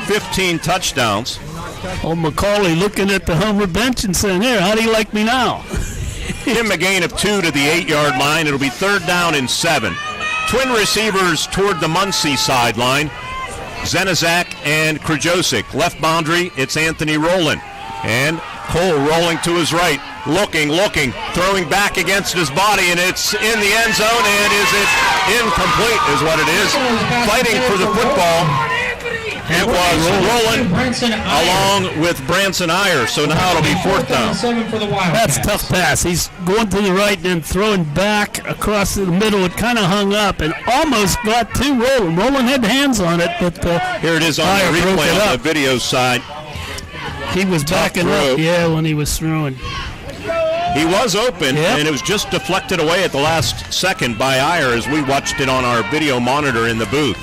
15 touchdowns. Old Macaulay looking at the Homer bench and saying, "Here, how do you like me now?" Him a gain of 2 to the 8-yard line. It'll be 3rd down and 7. Twin receivers toward the Muncy sideline. Zenizak and Krajosik. Left boundary, it's Anthony Rowland. And Cole rolling to his right, looking, throwing back against his body, and it's in the end zone, and is it incomplete is what it is. Fighting for the football. It was Rowland along with Branson Iyer, so now it'll be 4th down. That's a tough pass. He's going to the right and then throwing back across the middle. It kind of hung up and almost got to Rowland. Rowland had hands on it, but here it is on the replay on the video side. He was backing up, when he was throwing. He was open, and it was just deflected away at the last second by Iyer as we watched it on our video monitor in the booth.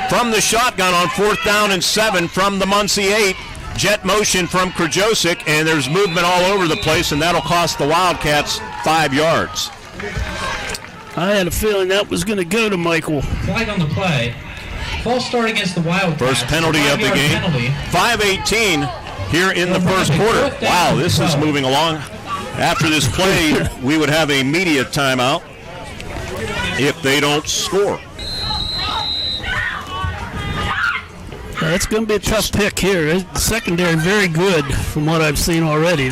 From the shotgun on 4th down and 7 from the Muncy 8, jet motion from Krajosik, and there's movement all over the place, and that'll cost the Wildcats 5 yards. I had a feeling that was going to go to Michael. Flag on the play. False start against the Wildcats. First penalty of the game. 5:18 here in the first quarter. Wow, this is moving along. After this play, we would have a media timeout if they don't score. It's going to be a tough pick here. Secondary very good from what I've seen already.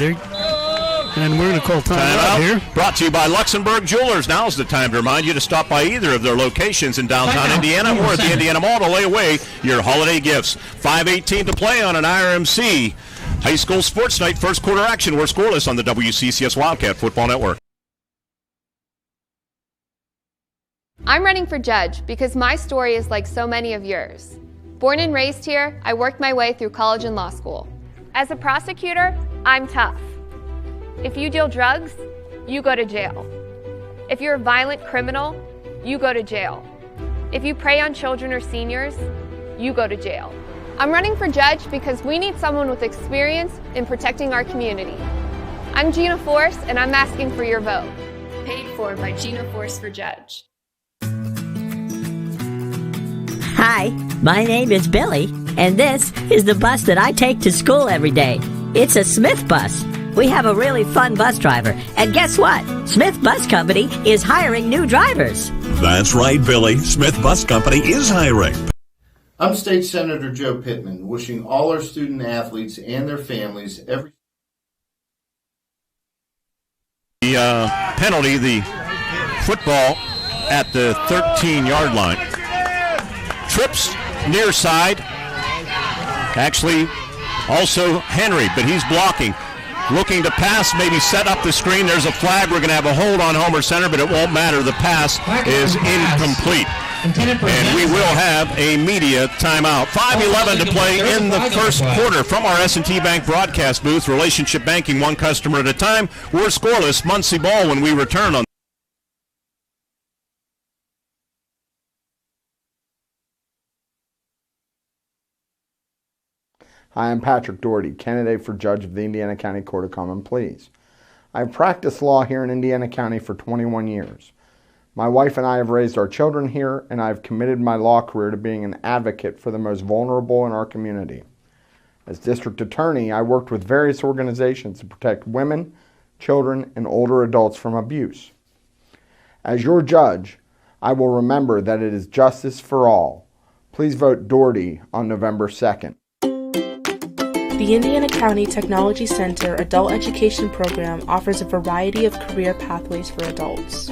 And we're going to call timeout here. Brought to you by Luxembourg Jewelers. Now's the time to remind you to stop by either of their locations in downtown Indiana or at the Indiana Mall to lay away your holiday gifts. 5:18 to play on an IRMC High School Sports Night. First quarter action. We're scoreless on the WCCS Wildcat Football Network. I'm running for judge because my story is like so many of yours. Born and raised here, I worked my way through college and law school. As a prosecutor, I'm tough. If you deal drugs, you go to jail. If you're a violent criminal, you go to jail. If you prey on children or seniors, you go to jail. I'm running for judge because we need someone with experience in protecting our community. I'm Gina Force, and I'm asking for your vote. Paid for by Gina Force for Judge. Hi, my name is Billy, and this is the bus that I take to school every day. It's a Smith bus. We have a really fun bus driver, and guess what? Smith Bus Company is hiring new drivers. That's right, Billy. Smith Bus Company is hiring. I'm State Senator Joe Pittman, wishing all our student athletes and their families every... The penalty, the football at the 13-yard line. Trips near side. Actually, also Henry, but he's blocking. Looking to pass, maybe set up the screen. There's a flag. We're going to have a hold on Homer Center, but it won't matter. The pass is incomplete. And we will have a media timeout. 5:11 to play in the first quarter from our S&T Bank broadcast booth. Relationship banking, one customer at a time. We're scoreless. Muncy ball when we return on. Hi, I'm Patrick Doherty, candidate for Judge of the Indiana County Court of Common Pleas. I've practiced law here in Indiana County for 21 years. My wife and I have raised our children here, and I've committed my law career to being an advocate for the most vulnerable in our community. As district attorney, I worked with various organizations to protect women, children, and older adults from abuse. As your judge, I will remember that it is justice for all. Please vote Doherty on November 2nd. The Indiana County Technology Center Adult Education Program offers a variety of career pathways for adults.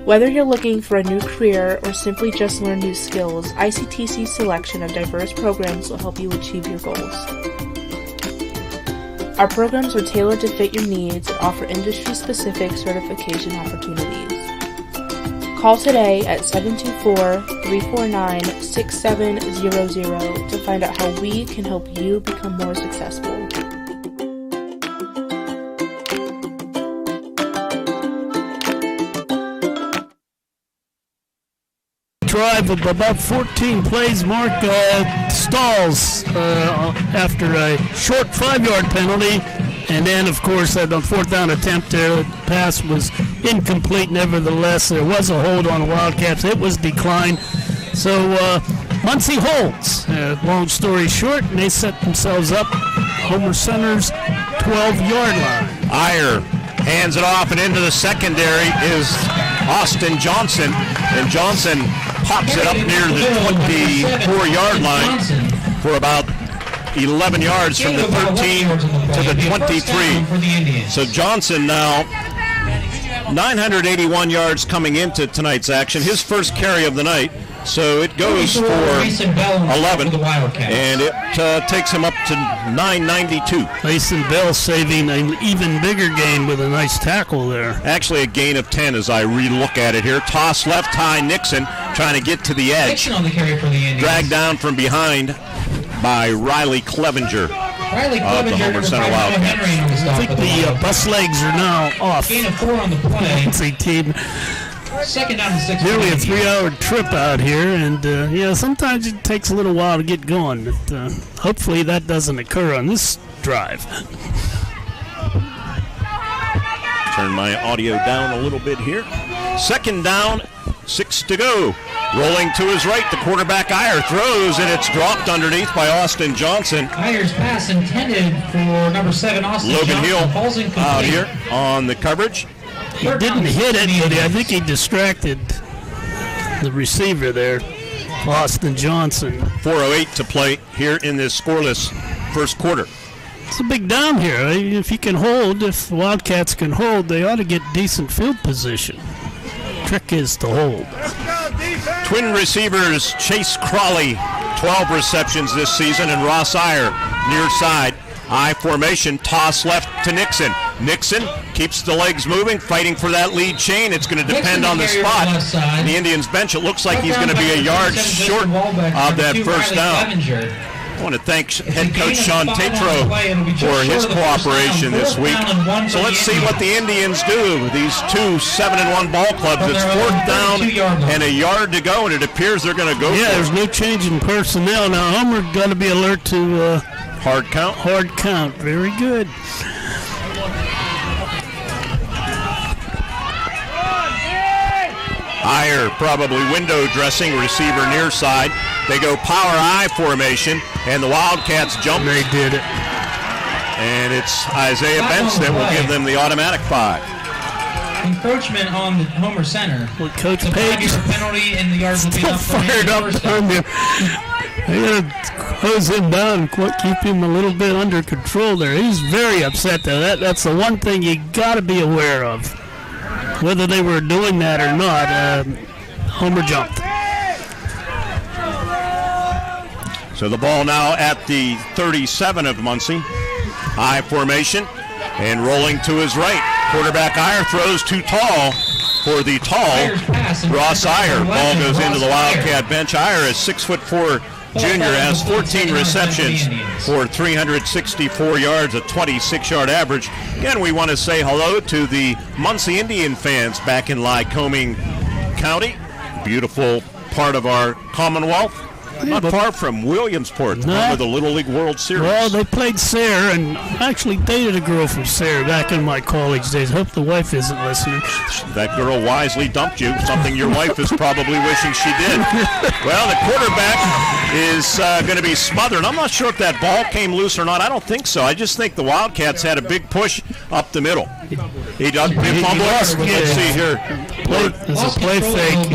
Whether you're looking for a new career or simply just learn new skills, ICTC's selection of diverse programs will help you achieve your goals. Our programs are tailored to fit your needs and offer industry-specific certification opportunities. Call today at 724-349-6700 to find out how we can help you become more successful. Drive of about 14 plays, Mark stalls after a short 5-yard penalty. And then, of course, the 4th down attempt there, the pass was incomplete. Nevertheless, there was a hold on the Wildcats. It was declined. So Muncy holds. Long story short, and they set themselves up. Homer Center's 12-yard line. Iyer hands it off, and into the secondary is Austin Johnson. And Johnson pops it up near the 24-yard line for about 11 yards from the 13 to the 23. So Johnson now 981 yards coming into tonight's action. His first carry of the night. So it goes for 11, and it takes him up to 992. Mason Bell saving an even bigger gain with a nice tackle there. Actually a gain of 10 as I re-look at it here. Toss left high, Nixon trying to get to the edge. Nixon on the carry for the Indians. Dragged down from behind by Riley Clevenger of the Homer Center Wildcats. I think the bus legs are now off. Gain of 4 on the play. Muncy team. Second down and 6. Nearly a 3-hour trip out here, and sometimes it takes a little while to get going. But hopefully that doesn't occur on this drive. Turn my audio down a little bit here. Second down, 6 to go. Rolling to his right, the quarterback Iyer throws, and it's dropped underneath by Austin Johnson. Iyer's pass intended for number 7, Austin Logan Johnson. Hill out here on the coverage. He didn't hit it, but I think he distracted the receiver there, Austin Johnson. 4:08 to play here in this scoreless first quarter. It's a big down here. If he can hold, if the Wildcats can hold, they ought to get decent field position. Trick is to hold. Twin receivers Chase Crawley, 12 receptions this season, and Ross Iyer near side. I formation, toss left to Nixon. Nixon keeps the legs moving, fighting for that lead chain. It's going to depend on the spot. The Indians bench, it looks like he's going to be a yard short of that first down. I want to thank head coach Sean Tatro for his cooperation this week. So let's see what the Indians do. These two 7-1 ball clubs. It's 4th down and a yard to go, and it appears they're going to go for it. Yeah, there's no change in personnel. Now, Homer got to be alert to hard count. Hard count. Very good. Iyer probably window dressing, receiver near side. They go power I formation, and the Wildcats jump. They did it. And it's Isaiah Bentz that will give them the automatic 5. Encroachment on the Homer Center. Well, Coach Page penalty in the yards will be up for fired up on there. They gotta close him down, keep him a little bit under control there. He's very upset though. That's the one thing you gotta be aware of. Whether they were doing that or not, Homer jumped. So the ball now at the 37 of Muncy. I formation and rolling to his right. Quarterback Iyer throws too tall for the tall Ross Iyer. Ball goes into the Wildcat bench. Iyer is 6'4" junior, has 14 receptions for 364 yards, a 26-yard average. Again, we want to say hello to the Muncy Indian fans back in Lycoming County. Beautiful part of our Commonwealth. Not far from Williamsport, with the Little League World Series. Well, they played Sayre, and I actually dated a girl from Sayre back in my college days. Hope the wife isn't listening. That girl wisely dumped you, something your wife is probably wishing she did. Well, the quarterback is going to be smothered. I'm not sure if that ball came loose or not. I don't think so. I just think the Wildcats had a big push up the middle. He fumbled. Let's see here. It's a play fake.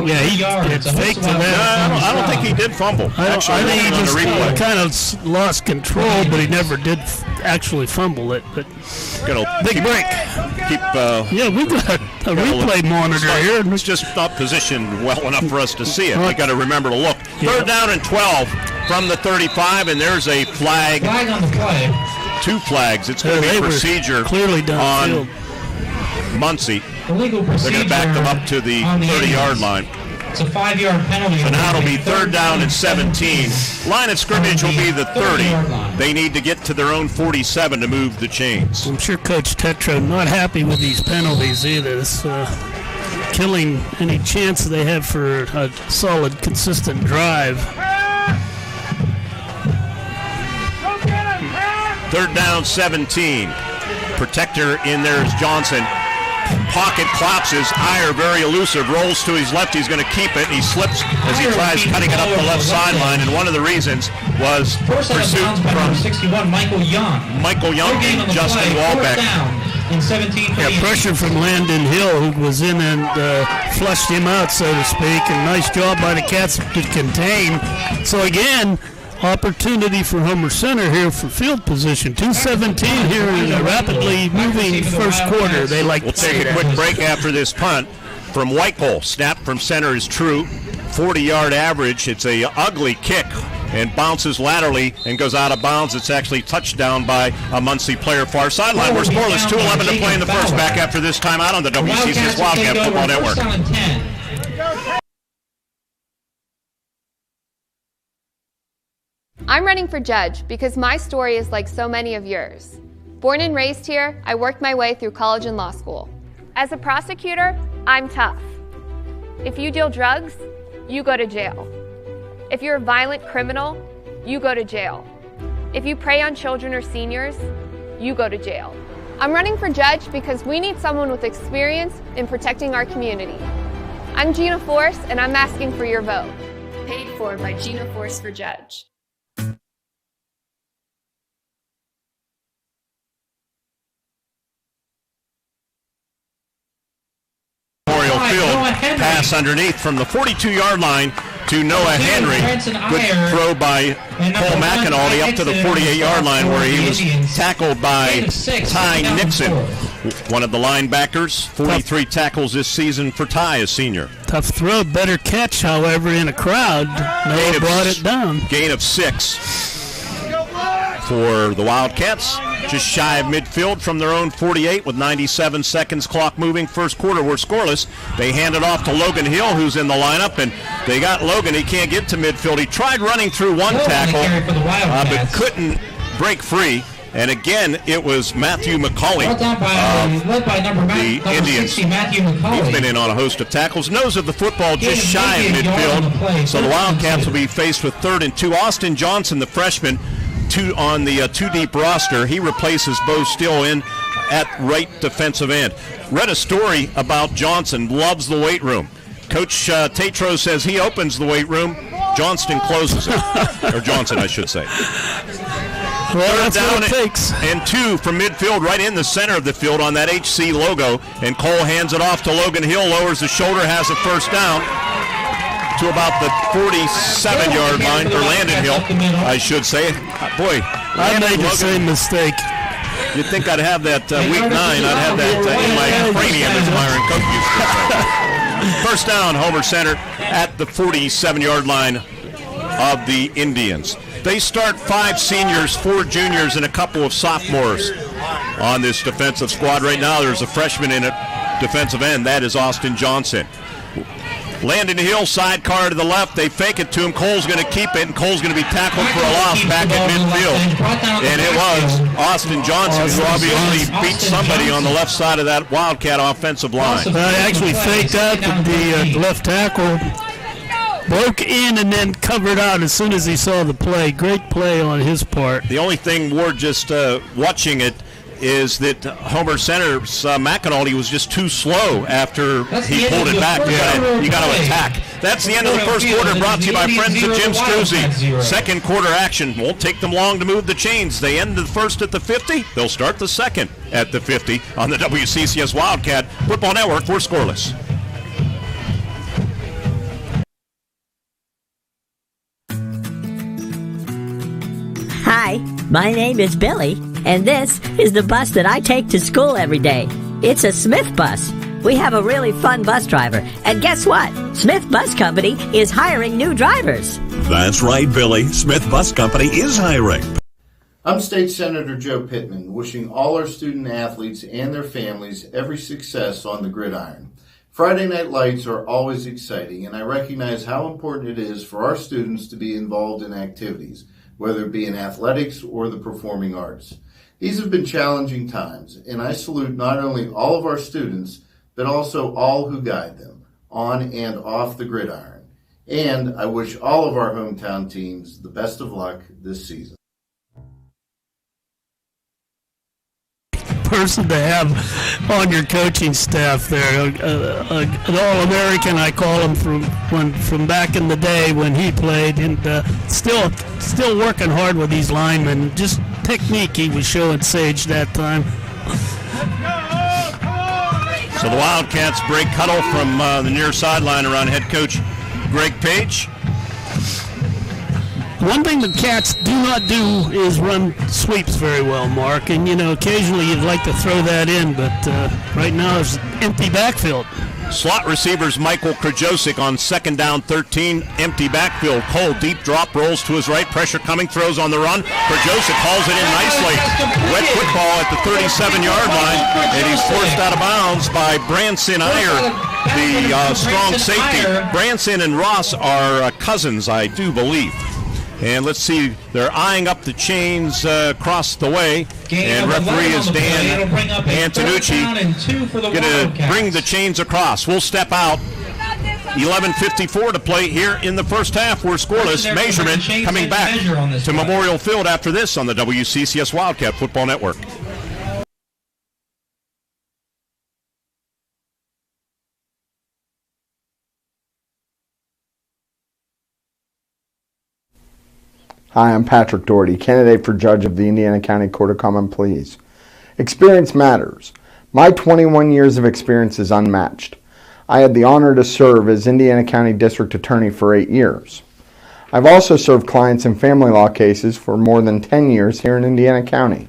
Yeah, he faked to that. No, I don't think he did fumble. I think he just kind of lost control, but he never did actually fumble it. But big break. Yeah, we got a replay monitor here. It's just not positioned well enough for us to see it. We got to remember to look. 3rd down and 12 from the 35, and there's a flag. Flag on the play. 2 flags. It's going to be procedure clearly on Muncy. They're going to back them up to the 30-yard line. It's a 5-yard penalty. So now it'll be 3rd down and 17. Line of scrimmage will be the 30. They need to get to their own 47 to move the chains. I'm sure Coach Tetra not happy with these penalties either. It's killing any chance they have for a solid, consistent drive. 3rd down, 17. Protector in there is Johnson. pocket collapses. Iyer, very elusive, rolls to his left. He's going to keep it. He slips as he tries cutting it up the left sideline, and one of the reasons was pursuit from 61, Michael Young. And Justin Wallbeck. In 17 pressure from Landon Hill, who was in and flushed him out, so to speak, and nice job by the Cats to contain. So again, opportunity for Homer Center here for field position. 2:17 here in a rapidly moving first quarter. They like We'll take a quick break after this punt from Weichel. Snap from center is true. 40-yard average. It's a ugly kick and bounces laterally and goes out of bounds. It's actually touchdown by a Muncy player far sideline. We're scoreless. 2:11 to play in the first. Back after this timeout on the WCCS Wildcat Football Network. I'm running for judge because my story is like so many of yours. Born and raised here, I worked my way through college and law school. As a prosecutor, I'm tough. If you deal drugs, you go to jail. If you're a violent criminal, you go to jail. If you prey on children or seniors, you go to jail. I'm running for judge because we need someone with experience in protecting our community. I'm Gina Force, and I'm asking for your vote. Paid for by Gina Force for Judge. Field, pass underneath from the 42-yard line to Noah Henry. Good throw by Cole McAnally up to the 48-yard line where he was tackled by Ty Nixon, one of the linebackers. 43 tackles this season for Ty, a senior. Tough throw, better catch, however, in a crowd. Noah brought it down. Gain of 6 for the Wildcats. Just shy of midfield from their own 48 with 97 seconds, clock moving. First quarter, we're scoreless. They hand it off to Logan Hill, who's in the lineup, and they got Logan. He can't get to midfield. He tried running through one tackle, but couldn't break free. And again, it was Matthew McCauley of the Indians. He's been in on a host of tackles. Nose of the football just shy of midfield. So the Wildcats will be faced with 3rd and 2. Austin Johnson, the freshman, on the two-deep roster. He replaces Bo Steele in at right defensive end. Read a story about Johnson, loves the weight room. Coach Tatro says he opens the weight room, Johnston closes it. Or Johnson, I should say. Well, that's what it takes. And 2 from midfield, right in the center of the field on that HC logo. And Cole hands it off to Logan Hill, lowers the shoulder, has a first down to about the 47-yard line for Landon Hill, I should say. Boy, I made the same mistake. You'd think I'd have that week 9. I'd have that in my cranium, as Myron Cook used to say. First down, Homer Center at the 47-yard line of the Indians. They start 5 seniors, 4 juniors, and a couple of sophomores on this defensive squad. Right now, there's a freshman in at defensive end. That is Austin Johnson. Landon Hill, sidecar to the left. They fake it to him. Cole's going to keep it, and Cole's going to be tackled for a loss back at midfield. And it was Austin Johnson who obviously beat somebody on the left side of that Wildcat offensive line. He actually faked out the left tackle, broke in, and then covered out as soon as he saw the play. Great play on his part. The only thing, Ward, just watching it, is that Homer Center's McAnally was just too slow after he pulled it back. You got to attack. That's the end of the first quarter, brought to you by friends at Jim Struzzi. Second quarter action won't take them long to move the chains. They end the first at the 50. They'll start the second at the 50 on the WCCS Wildcat Football Network. We're scoreless. Hi, my name is Billy, and this is the bus that I take to school every day. It's a Smith bus. We have a really fun bus driver, and guess what? Smith Bus Company is hiring new drivers. That's right, Billy. Smith Bus Company is hiring. I'm State Senator Joe Pittman, wishing all our student athletes and their families every success on the gridiron. Friday Night Lights are always exciting, and I recognize how important it is for our students to be involved in activities, whether it be in athletics or the performing arts. These have been challenging times, and I salute not only all of our students, but also all who guide them, on and off the gridiron. And I wish all of our hometown teams the best of luck this season. person to have on your coaching staff there. An All-American, I call him, from back in the day when he played, and still working hard with these linemen. Just technique he was showing Sage that time. So the Wildcats break huddle from the near sideline around head coach Greg Page. One thing the Cats do not do is run sweeps very well, Mark. And, occasionally you'd like to throw that in, but right now it's empty backfield. Slot receivers Michael Krajosik on 2nd down 13. Empty backfield. Cole, deep drop, rolls to his right. Pressure coming, throws on the run. Krajosik hauls it in nicely. Wet football at the 37-yard line, and he's forced out of bounds by Branson Iyer, the strong safety. Branson and Ross are cousins, I do believe. And let's see, they're eyeing up the chains across the way. And referee is Dan Antonucci going to bring the chains across. We'll step out. 11:54 to play here in the first half. We're scoreless. Measurement coming back to Memorial Field after this on the WCCS Wildcat Football Network. Hi, I'm Patrick Doherty, candidate for judge of the Indiana County Court of Common Pleas. Experience matters. My 21 years of experience is unmatched. I had the honor to serve as Indiana County District Attorney for 8 years. I've also served clients in family law cases for more than 10 years here in Indiana County.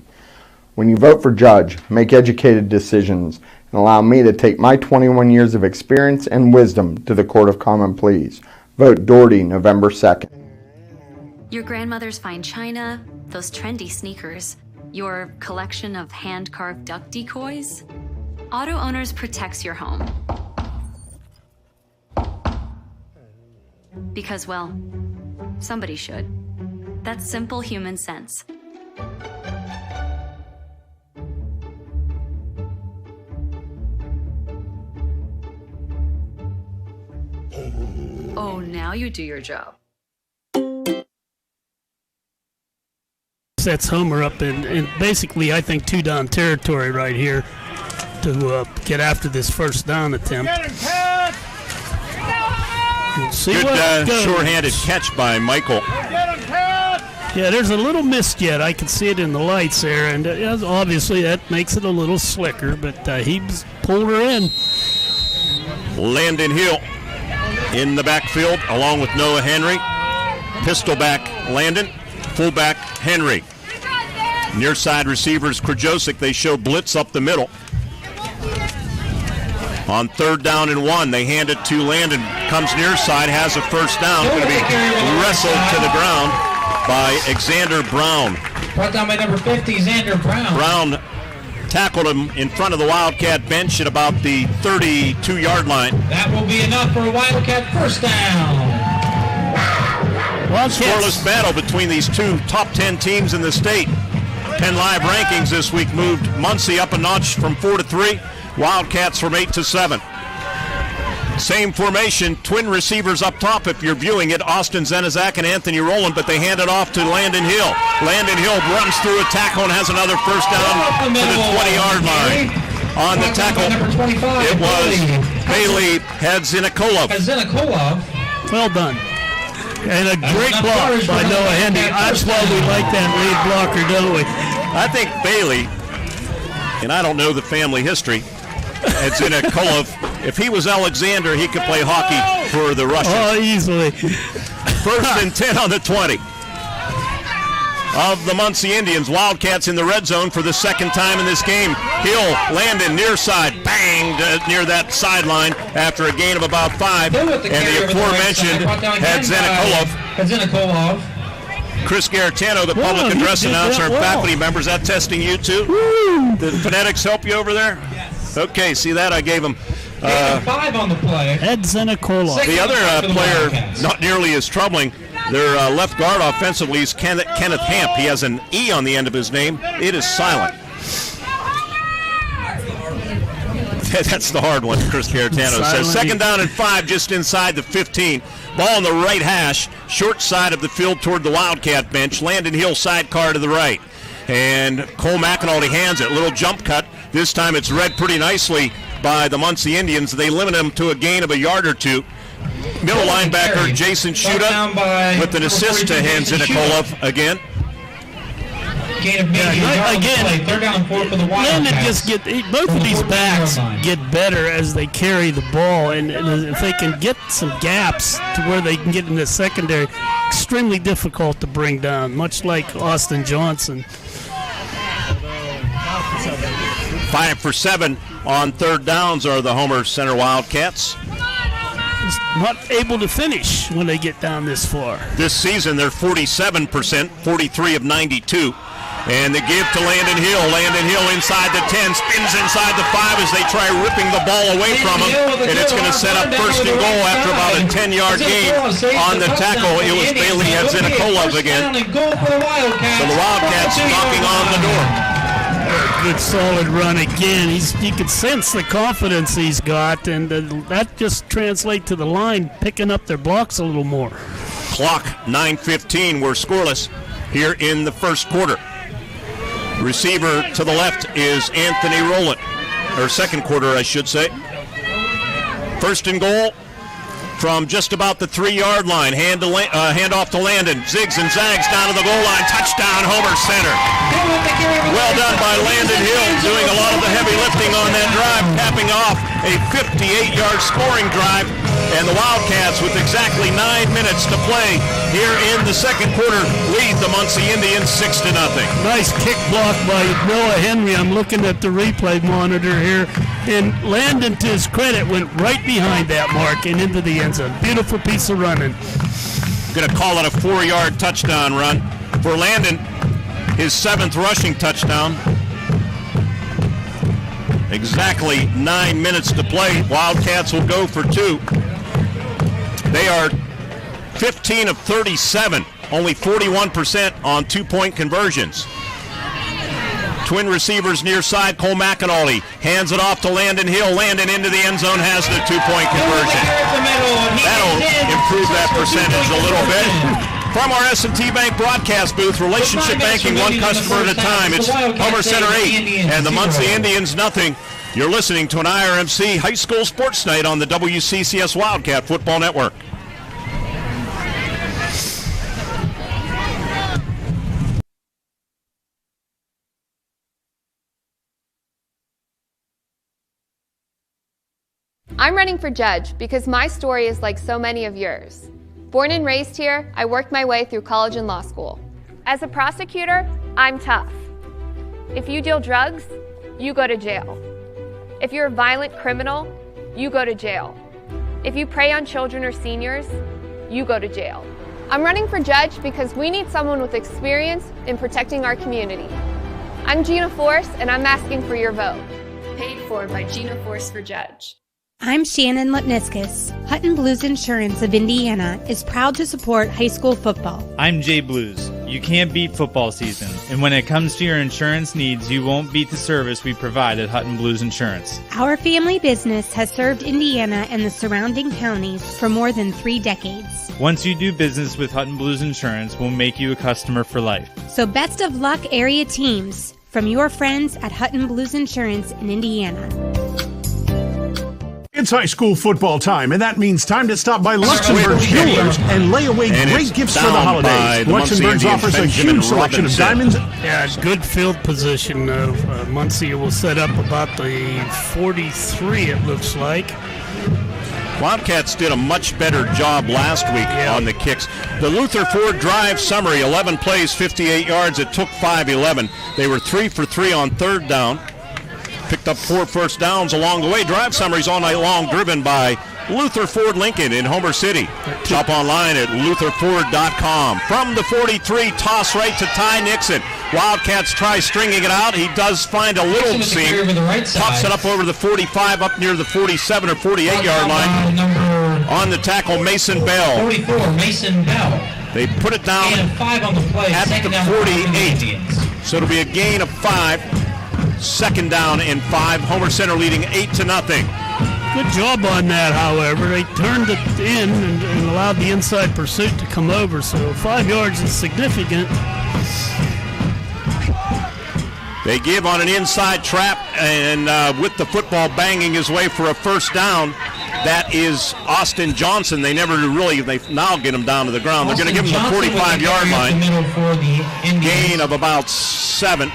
When you vote for judge, make educated decisions and allow me to take my 21 years of experience and wisdom to the Court of Common Pleas. Vote Doherty November 2nd. Your grandmother's fine china, those trendy sneakers, your collection of hand-carved duck decoys. Auto Owners protects your home. Because, well, somebody should. That's simple human sense. Oh, now you do your job. Sets Homer up in basically, I think, 2-down territory right here to get after this first down attempt. We'll see. Good short-handed catch by Michael. Yeah, there's a little mist yet. I can see it in the lights there, and obviously that makes it a little slicker, but he pulled her in. Landon Hill in the backfield along with Noah Henry. Pistol back Landon, fullback Henry. Near side receivers Krajosik, they show blitz up the middle. On 3rd down and 1, they hand it to Landon. Comes near side, has a first down. Going to be wrestled to the ground by Xander Brown. Brought down by number 50, Xander Brown. Brown tackled him in front of the Wildcat bench at about the 32-yard line. That will be enough for a Wildcat first down. Scoreless battle between these two top 10 teams in the state. Penn Live rankings this week moved Muncy up a notch from 4 to 3, Wildcats from 8 to 7. Same formation, twin receivers up top if you're viewing it, Austin Zenizak and Anthony Rowland, but they hand it off to Landon Hill. Landon Hill runs through a tackle and has another first down to the 20-yard line. On the tackle, it was Bailey Hadzinakolov. Well done. And a great block by Noah Henry. That's why we like that lead blocker, don't we? I think Bailey, and I don't know the family history, Hadzinakolov, if he was Alexander, he could play hockey for the Russians. Oh, easily. 1st and 10 on the 20. Of the Muncy Indians, Wildcats in the red zone for the second time in this game. Hill, Landon, near side, banged near that sideline after a gain of about 5. And the aforementioned Hadzinakolov. Chris Garetano, the public address announcer, and faculty members, that testing you too? Did phonetics help you over there? Yes. Okay, see that? I gave him 5 on the play. Hadzinakolov. The other player, not nearly as troubling, their left guard offensively is Kenneth Hamp. He has an E on the end of his name. It is silent. That's the hard one, Chris Garetano says. 2nd down and 5 just inside the 15. Ball on the right hash, short side of the field toward the Wildcat bench. Landon Hill sidecar to the right. And Cole McAnulty hands it. Little jump cut This time it's read pretty nicely by the Muncy Indians. They limit them to a gain of a yard or two. Middle linebacker Jason Shuda with an assist to Hanzinikolov again. Again, third down and 4 for the Wildcats. Both of these backs get better as they carry the ball, and if they can get some gaps to where they can get in the secondary, extremely difficult to bring down, much like Austin Johnson. 5 for 7 on third downs are the Homer Center Wildcats. Just not able to finish when they get down this far. This season they're 47%, 43 of 92. And they give to Landon Hill. Landon Hill inside the 10, spins inside the 5 as they try ripping the ball away from him. And it's going to set up first and goal after about a 10-yard gain on the tackle. It was Bailey Hanzinikolov again. So the Wildcats knocking on the door. Good solid run again. You can sense the confidence he's got, and that just translates to the line picking up their blocks a little more. Clock 9:15. We're scoreless here in the first quarter. Receiver to the left is Anthony Rowland, or second quarter, I should say. First and goal from just about the 3-yard line. Hand off to Landon. Zigs and zags down to the goal line. Touchdown, Homer Center. Well done by Landon Hill, doing a lot of the heavy lifting on that drive, capping off a 58-yard scoring drive. And the Wildcats, with exactly 9 minutes to play here in the second quarter, lead the Muncy Indians 6-0. Nice kick block by Noah Henry. I'm looking at the replay monitor here. And Landon, to his credit, went right behind that mark and into the end zone. Beautiful piece of running. Going to call it a 4-yard touchdown run for Landon. His 7th rushing touchdown. Exactly 9 minutes to play. Wildcats will go for 2. They are 15 of 37, only 41% on 2-point conversions. Twin receivers near side, Cole McAnally hands it off to Landon Hill. Landon into the end zone, has the 2-point conversion. That'll improve that percentage a little bit. From our S&T Bank broadcast booth, relationship banking, one customer at a time. It's Homer Center 8 and the Muncy Indians nothing. You're listening to an IRMC High School Sports Night on the WCCS Wildcat Football Network. I'm running for judge because my story is like so many of yours. Born and raised here, I worked my way through college and law school. As a prosecutor, I'm tough. If you deal drugs, you go to jail. If you're a violent criminal, you go to jail. If you prey on children or seniors, you go to jail. I'm running for judge because we need someone with experience in protecting our community. I'm Gina Force, and I'm asking for your vote. Paid for by Gina Force for Judge. I'm Shannon Lipniskus. Hutton Blues Insurance of Indiana is proud to support high school football. I'm Jay Blues. You can't beat football season, and when it comes to your insurance needs, you won't beat the service we provide at Hutton Blues Insurance. Our family business has served Indiana and the surrounding counties for more than 3 decades. Once you do business with Hutton Blues Insurance, we'll make you a customer for life. So best of luck, area teams, from your friends at Hutton Blues Insurance in Indiana. It's high school football time, and that means time to stop by Luxembourg Jewelers and lay away great gifts for the holidays. Luxembourg offers a huge selection of diamonds. Yeah, good field position. Muncy will set up about the 43, it looks like. Wildcats did a much better job last week on the kicks. The Luther Ford drive summary, 11 plays, 58 yards. It took 5-11. They were 3 for 3 on third down. Picked up 4 first downs along the way. Drive summaries all night long, driven by Luther Ford Lincoln in Homer City. Shop online at lutherford.com. From the 43, toss right to Ty Nixon. Wildcats try stringing it out. He does find a little seam. Pops it up over the 45, up near the 47 or 48-yard line. On the tackle, Mason Bell. 44, Mason Bell. They put it down Gain of 5 on the play. at the 48. So it'll be a gain of 5. Second down and 5. Homer Center leading 8-0. Good job on that, however. They turned it in and allowed the inside pursuit to come over, so 5 yards is significant. They give on an inside trap, and with the football banging his way for a first down, that is Austin Johnson. They never really, they now get him down to the ground. They're going to give him the 45-yard line. Gain of about 7.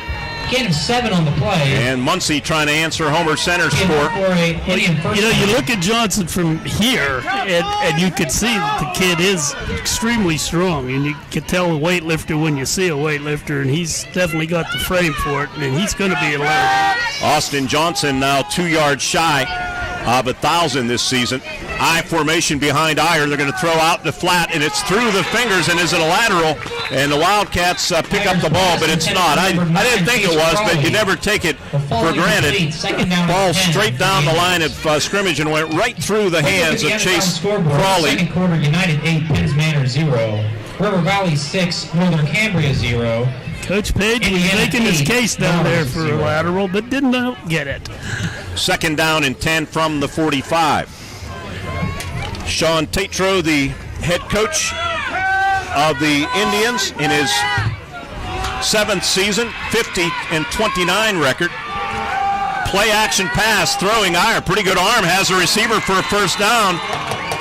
Gain of 7 on the play. And Muncy trying to answer Homer Center's score. You look at Johnson from here, and you can see that the kid is extremely strong, and you can tell a weightlifter when you see a weightlifter, and he's definitely got the frame for it, and he's going to be alert. Austin Johnson now 2 yards shy of 1,000 this season. I formation behind Iyer. They're going to throw out the flat, and it's through the fingers, and is it a lateral? And the Wildcats pick up the ball, but it's not. I didn't think it was, but you never take it for granted. Ball straight down the line of scrimmage and went right through the hands of Chase Crawley. Second quarter, United 8, Penns Manor 0. River Valley 6, Northern Cambria 0. Coach Page was making his case down there for a lateral, but didn't get it. Second down and 10 from the 45. Sean Tatro, the head coach of the Indians, in his 7th season, 50-29 record. Play action pass, throwing Iyer, pretty good arm, has a receiver for a first down,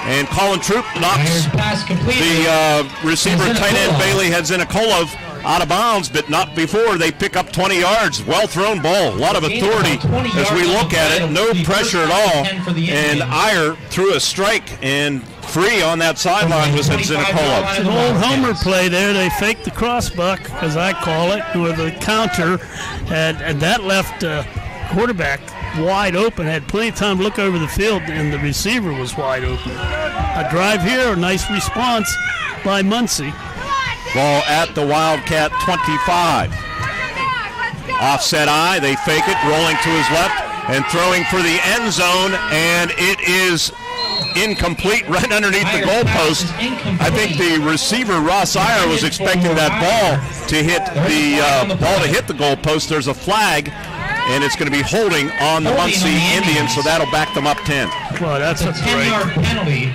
and Colin Troop knocks the receiver, tight end Bailey Hedzinikolov out of bounds, but not before they pick up 20 yards. Well thrown ball, a lot of authority as we look at it, no pressure at all, and Iyer threw a strike, and free on that sideline was Hedzinikolov. It's an old Homer play there. They faked the crossbuck, as I call it, with a counter, and that left quarterback wide open, had plenty of time to look over the field, and the receiver was wide open. A drive here, a nice response by Muncy. Ball at the Wildcat 25. Offset eye, they fake it, rolling to his left and throwing for the end zone, and it is incomplete right underneath the goalpost. I think the receiver, Ross Iyer, was expecting that ball to hit the goalpost. There's a flag, and it's going to be holding on the Muncy Indians, so that'll back them up 10. Well, that's a 10-yard penalty.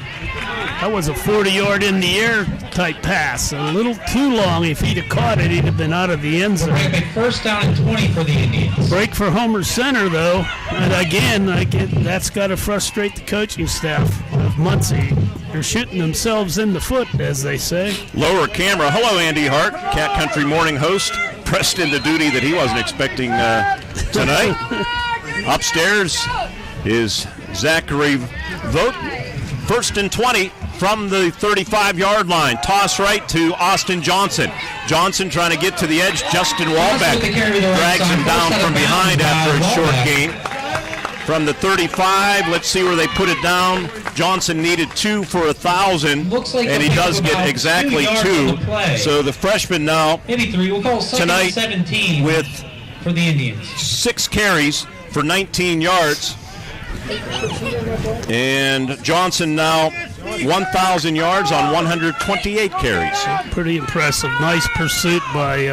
That was a 40-yard in the air type pass. A little too long. If he'd have caught it, he'd have been out of the end zone. First down and 20 for the Indians. Break for Homer Center, though. And again, that's got to frustrate the coaching staff of Muncy. They're shooting themselves in the foot, as they say. Lower camera. Hello, Andy Hart, Cat Country Morning host. Pressed into duty that he wasn't expecting tonight. Upstairs is Zachary Vogt. First and 20 from the 35-yard line. Toss right to Austin Johnson. Johnson trying to get to the edge. Justin Walbeck drags him down from behind after a short gain. From the 35, let's see where they put it down. Johnson needed 2 for 1,000, and he does get exactly 2. So the freshman now tonight with for the Indians. 6 carries for 19 yards. And Johnson now 1,000 yards on 128 carries. Pretty impressive. Nice pursuit by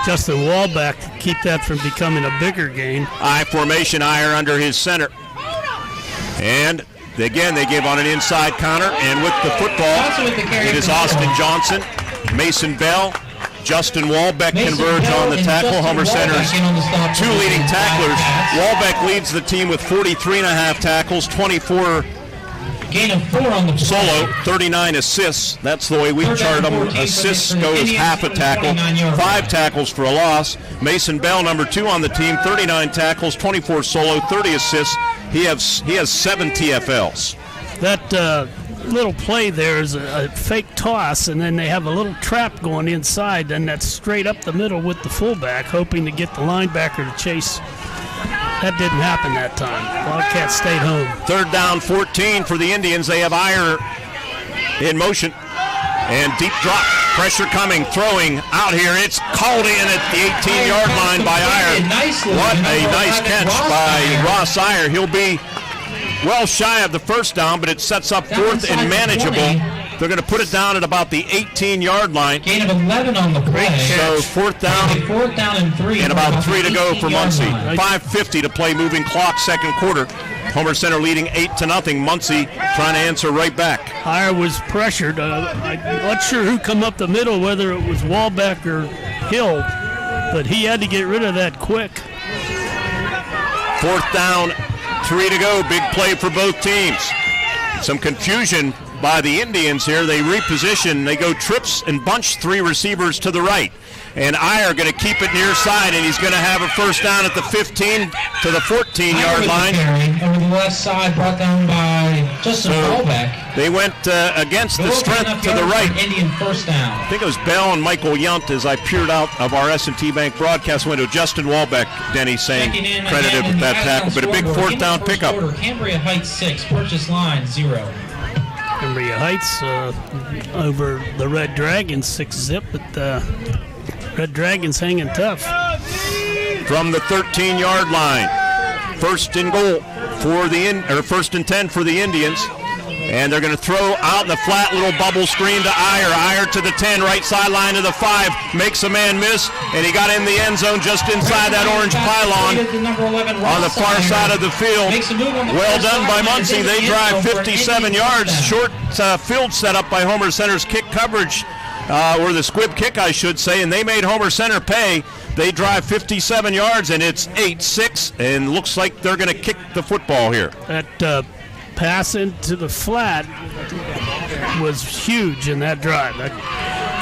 Justin Walbeck to keep that from becoming a bigger gain. I formation, Iyer under his center. And again, they give on an inside counter. And with the football, it is Austin Johnson, Mason Bell, Justin Walbeck converge on the tackle. Homer Center's 2 leading tacklers. Walbeck leads the team with 43.5 tackles, 24 gain of 4 on the solo, 39 assists. That's the way we chart them. Assists go as half a tackle, 5 tackles for a loss. Mason Bell, number 2 on the team, 39 tackles, 24 solo, 30 assists. He has 7 TFLs. That little play there is a fake toss, and then they have a little trap going inside, and that's straight up the middle with the fullback, hoping to get the linebacker to chase. That didn't happen that time. Wildcats stayed home. Third down, 14 for the Indians. They have Iyer in motion, and deep drop. Pressure coming, throwing out here. It's called in at the 18-yard line by Iyer. What a nice catch by Ross Iyer. He'll be well shy of the first down, but it sets up 4th and manageable. They're going to put it down at about the 18-yard line. Gain of 11 on the play. So 4th down and 3. And about 3 to go for Muncy. 5:50 to play, moving clock, second quarter. Homer Center leading 8-0. Muncy trying to answer right back. Iyer was pressured. I'm not sure who come up the middle, whether it was Walbeck or Hill. but he had to get rid of that quick. 4th down, 3 to go. Big play for both teams. Some confusion by the Indians here. They reposition. They go trips and bunch 3 receivers to the right. And Iyer going to keep it near side, and he's going to have a first down at the 15 to the 14-yard line. Over the left side, brought down by Justin Wallbeck. They went against the strength to the right. Indian first down. I think it was Bell and Michael Yunt as I peered out of our S&T Bank broadcast window. Justin Wallbeck, Denny saying, credited with that tackle, but a big 4th down pickup. Cambria Heights 6, Purchase Line 0. Cambria Heights over the Red Dragons 6-zip, but Red Dragons hanging tough. From the 13-yard line, 1st and goal for the 1st and 10 for the Indians. And they're going to throw out in the flat, little bubble screen to Iyer. Iyer to the 10, right sideline to the 5, makes a man miss, and he got in the end zone just inside that orange pylon on the far side of the field. Well done by Muncy. They drive 57 yards. Short field set up by Homer Center's kick coverage, or the squib kick, I should say, and they made Homer Center pay. They drive 57 yards, and it's 8-6, and looks like they're going to kick the football here. That pass into the flat was huge in that drive.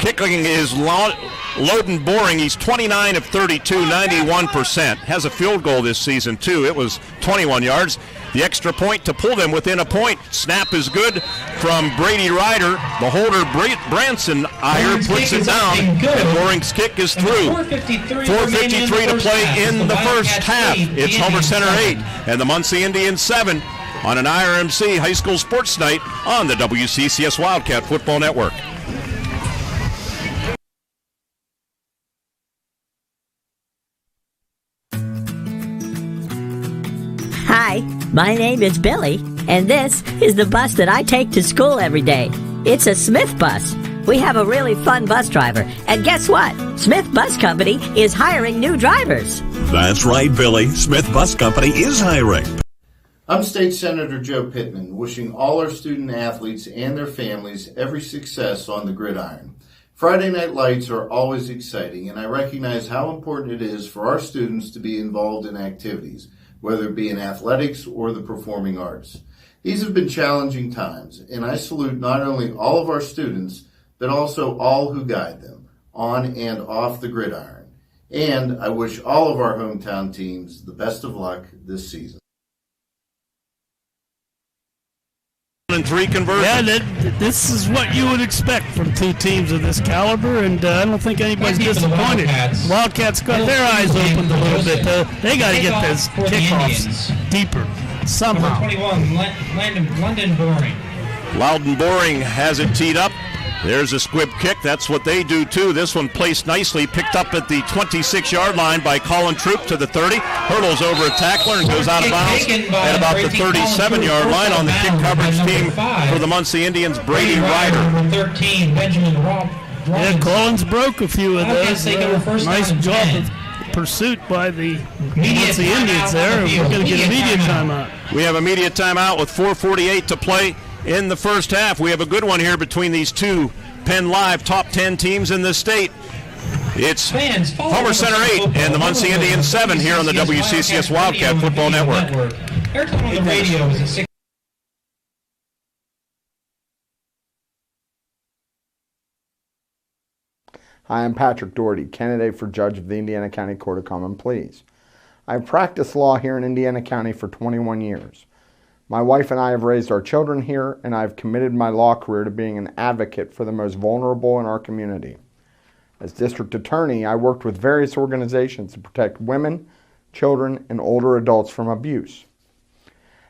Kicking is Loden Boring. He's 29 of 32, 91%. Has a field goal this season, too. It was 21 yards. The extra point to pull them within a point. Snap is good from Brady Ryder. The holder, Branson Iyer, puts it down, and Boring's kick is through. 4:53 to play in the first half. It's Homer Center 8 and the Muncy Indians 7 on an IRMC High School Sports Night on the WCCS Wildcat Football Network. Hi, my name is Billy, and this is the bus that I take to school every day. It's a Smith bus. We have a really fun bus driver, and guess what? Smith Bus Company is hiring new drivers. That's right, Billy. Smith Bus Company is hiring. I'm State Senator Joe Pittman, wishing all our student athletes and their families every success on the gridiron. Friday night lights are always exciting, and I recognize how important it is for our students to be involved in activities, whether it be in athletics or the performing arts. These have been challenging times, and I salute not only all of our students, but also all who guide them, on and off the gridiron. And I wish all of our hometown teams the best of luck this season. And 3 conversions. Yeah, this is what you would expect from 2 teams of this caliber, and I don't think anybody's disappointed. Wildcats got their eyes opened a little bit. They got to get those kickoffs deeper somehow. Number 21, London Boring. Loudon Boring has it teed up. There's a squib kick. That's what they do, too. This one placed nicely, picked up at the 26-yard line by Colin Troop to the 30. Hurdles over a tackler and goes out of bounds at about the 37-yard line on the kick coverage team for the Muncy Indians, Brady Ryder. Number 13, Benjamin Robinson. Yeah, Collins broke a few of those. Nice job of pursuit by the Muncy Indians there. We're going to get a media timeout. We have a media timeout with 4:48 to play in the first half. We have a good one here between these 2 Penn Live top 10 teams in the state. It's Homer Center 8 and the Muncy Indians 7 here on the WCCS Wildcat Football Network. Airtime on the radio is at 6. Hi, I'm Patrick Doherty, candidate for judge of the Indiana County Court of Common Pleas. I've practiced law here in Indiana County for 21 years. My wife and I have raised our children here, and I've committed my law career to being an advocate for the most vulnerable in our community. As district attorney, I worked with various organizations to protect women, children, and older adults from abuse.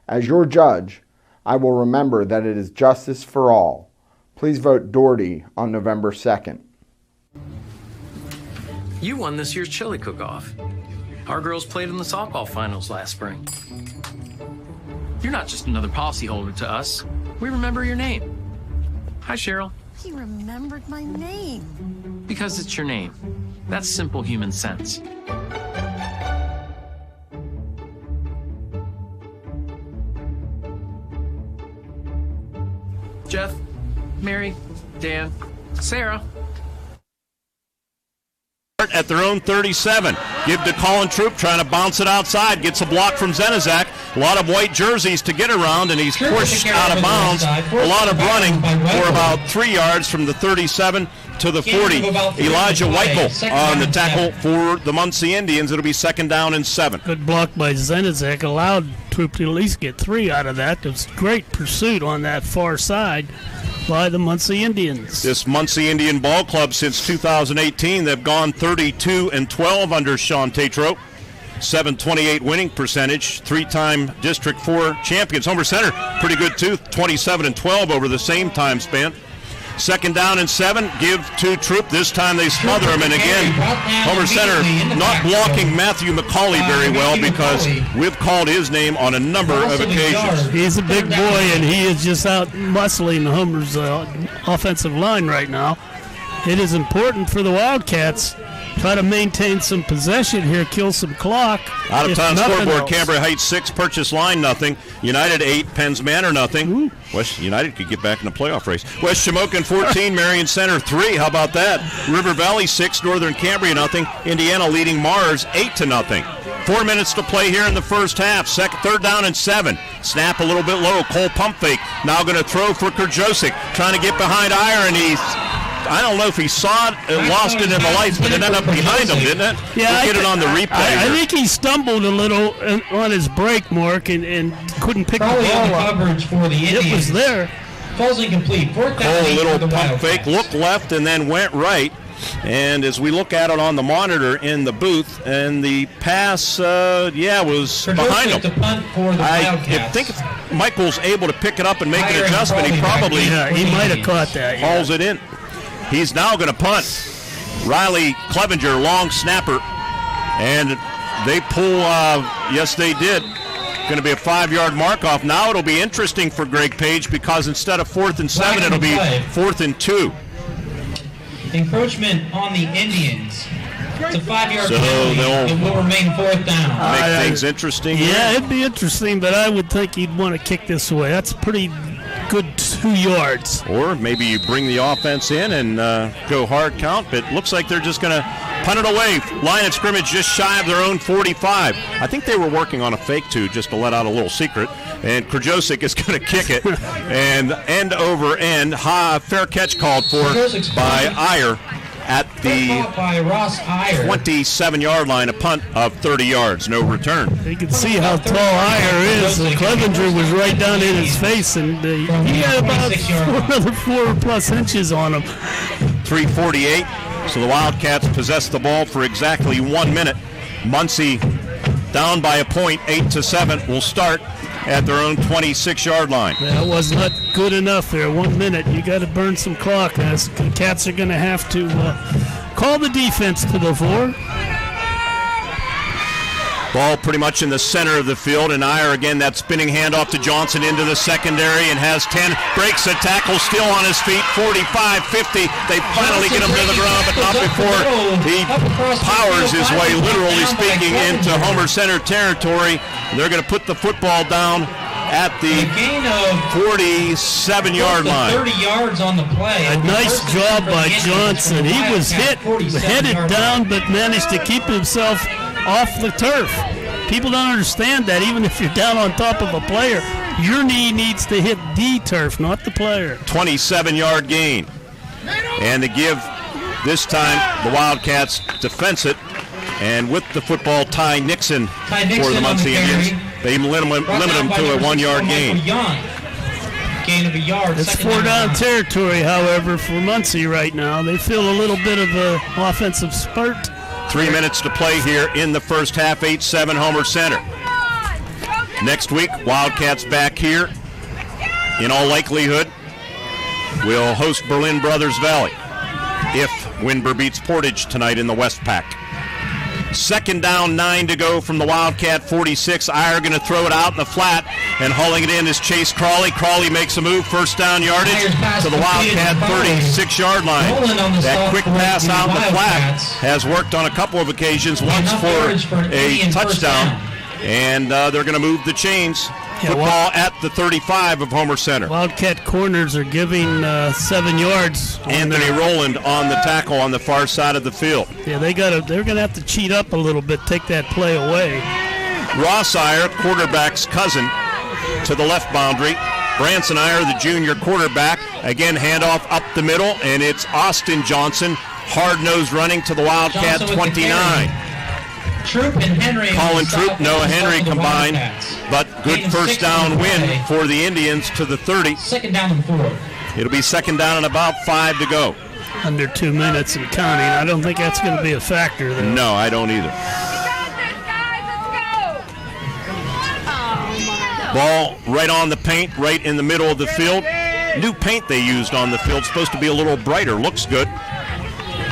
As your judge, I will remember that it is justice for all. Please vote Doherty on November 2nd. You won this year's chili cook-off. Our girls played in the softball finals last spring. You're not just another policyholder to us. We remember your name. Hi, Cheryl. He remembered my name. Because it's your name. That's simple human sense. Jeff, Mary, Dan, Sarah. start at their own 37. Give to Colin Troop, trying to bounce it outside. Gets a block from Zenizak. A lot of white jerseys to get around, and he's pushed out of bounds. A lot of running for about 3 yards from the 37 to the 40. Elijah Weichel on the tackle for the Muncy Indians. It'll be 2nd down and 7. Good block by Zenizak. Allowed Troop to at least get 3 out of that. It was great pursuit on that far side by the Muncy Indians. This Muncy Indian Ball Club, since 2018, they've gone 32-12 under Sean Tatro. 728 winning percentage, 3-time District 4 champions. Homer Center, pretty good too, 27-12 over the same time span. 2nd down and 7, give to Troop. This time they smother him, and again, Homer Center not blocking Matthew McCauley very well because we've called his name on a number of occasions. He's a big boy, and he is just out muscling Homer's offensive line right now. It is important for the Wildcats. Try to maintain some possession here, kill some clock. Out of time scoreboard, Cambria Heights 6, Purchase Line nothing. United 8, Penns Manor nothing. Ooh. West United could get back in the playoff race. West Shamokin 14, Marion Center 3. How about that? River Valley 6, Northern Cambria nothing. Indiana leading Mars 8-0. 4 minutes to play here in the first half. 3rd down and 7. Snap a little bit low. Cole pump fake. Now going to throw for Krajosic. Trying to get behind Iyer, and I don't know if he saw it, lost it in the lights, but it ended up behind him, didn't it? Yeah, we'll get it on the replay. I think he stumbled a little on his break, Mark, and couldn't pick the ball up. Coverage for the Indians. It was there. Falls incomplete. 4th down. Cole, a little pump fake, looked left and then went right. And as we look at it on the monitor in the booth, and the pass, was behind him. I think if Michael's able to pick it up and make an adjustment, he probably he might have caught that. Hauls it in. He's now going to punt. Riley Clevenger, long snapper. And they pull, yes they did. Going to be a 5-yard mark off. Now it'll be interesting for Greg Page because instead of 4th and 7, it'll be 4th and 2. Encroachment on the Indians. It's a 5-yard penalty. It will remain 4th down. Make things interesting. Yeah, it'd be interesting, but I would think he'd want to kick this away. That's pretty good 2 yards. Or maybe you bring the offense in and go hard count, but it looks like they're just going to punt it away. Line of scrimmage just shy of their own 45. I think they were working on a fake too, just to let out a little secret. And Krajosic is going to kick it. And end over end. Fair catch called for by Iyer at the 27-yard line, a punt of 30 yards, no return. You can see how tall Iyer is. Clevenger was right down in his face, and he had about another 4+ inches on him. 3:48, so the Wildcats possess the ball for exactly 1 minute. Muncy down by a point, 8-7, will start at their own 26-yard line. That was not good enough there. 1 minute. You got to burn some clock. The Cats are going to have to call the defense to the fore. Ball pretty much in the center of the field, and Iyer again, that spinning handoff to Johnson into the secondary and has 10, breaks a tackle, still on his feet, 45, 50. They finally get him to the ground, but not before he powers his way, literally speaking, into Homer Center territory. They're going to put the football down at the 47-yard line. 30 yards on the play. A nice job by Johnson. He was headed down, but managed to keep himself off the turf. People don't understand that. Even if you're down on top of a player, your knee needs to hit the turf, not the player. 27-yard gain. And to give this time, the Wildcats defense it. And with the football, Ty Nixon for the Muncy Indians. They limit him to a 1-yard gain. Gain of a yard. It's 4-down territory, however, for Muncy right now. They feel a little bit of an offensive spurt. 3 minutes to play here in the first half, 8-7 Homer Center. Next week, Wildcats back here. In all likelihood, we'll host Berlin Brothers Valley if Winber beats Portage tonight in the West Pack. 2nd down, 9 to go from the Wildcat 46. Iyer going to throw it out in the flat, and hauling it in is Chase Crawley. Crawley makes a move, 1st down yardage to the Wildcat 36-yard line. That quick pass out in the flat has worked on a couple of occasions, once for a touchdown And they're going to move the chains. Football at the 35 of Homer Center. Wildcat corners are giving 7 yards. Anthony Rowland on the tackle on the far side of the field. Yeah, they're going to have to cheat up a little bit, take that play away. Ross Iyer, quarterback's cousin, to the left boundary. Branson Iyer, the junior quarterback. Again, handoff up the middle, and it's Austin Johnson, hard-nosed running to the Wildcat 29. Troop and Henry. Colin Troop, Noah Henry combined, but good first down win for the Indians to the 30. Second down and 4. It'll be second down and about 5 to go. Under 2 minutes and counting. I don't think that's going to be a factor, though. No, I don't either. Ball right on the paint, right in the middle of the field. New paint they used on the field. Supposed to be a little brighter. Looks good.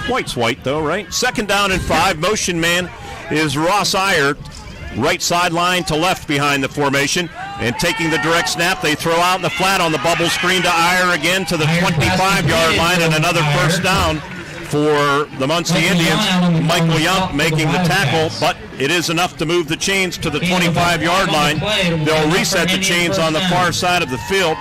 White's white, though, right? Second down and 5. Motion man is Ross Iyer, right sideline to left behind the formation, and taking the direct snap, they throw out in the flat on the bubble screen to Iyer again to the 25-yard line, and another first down for the Muncy Indians. Michael Yump making the tackle, but it is enough to move the chains to the 25-yard line. They'll reset the chains on the far side of the field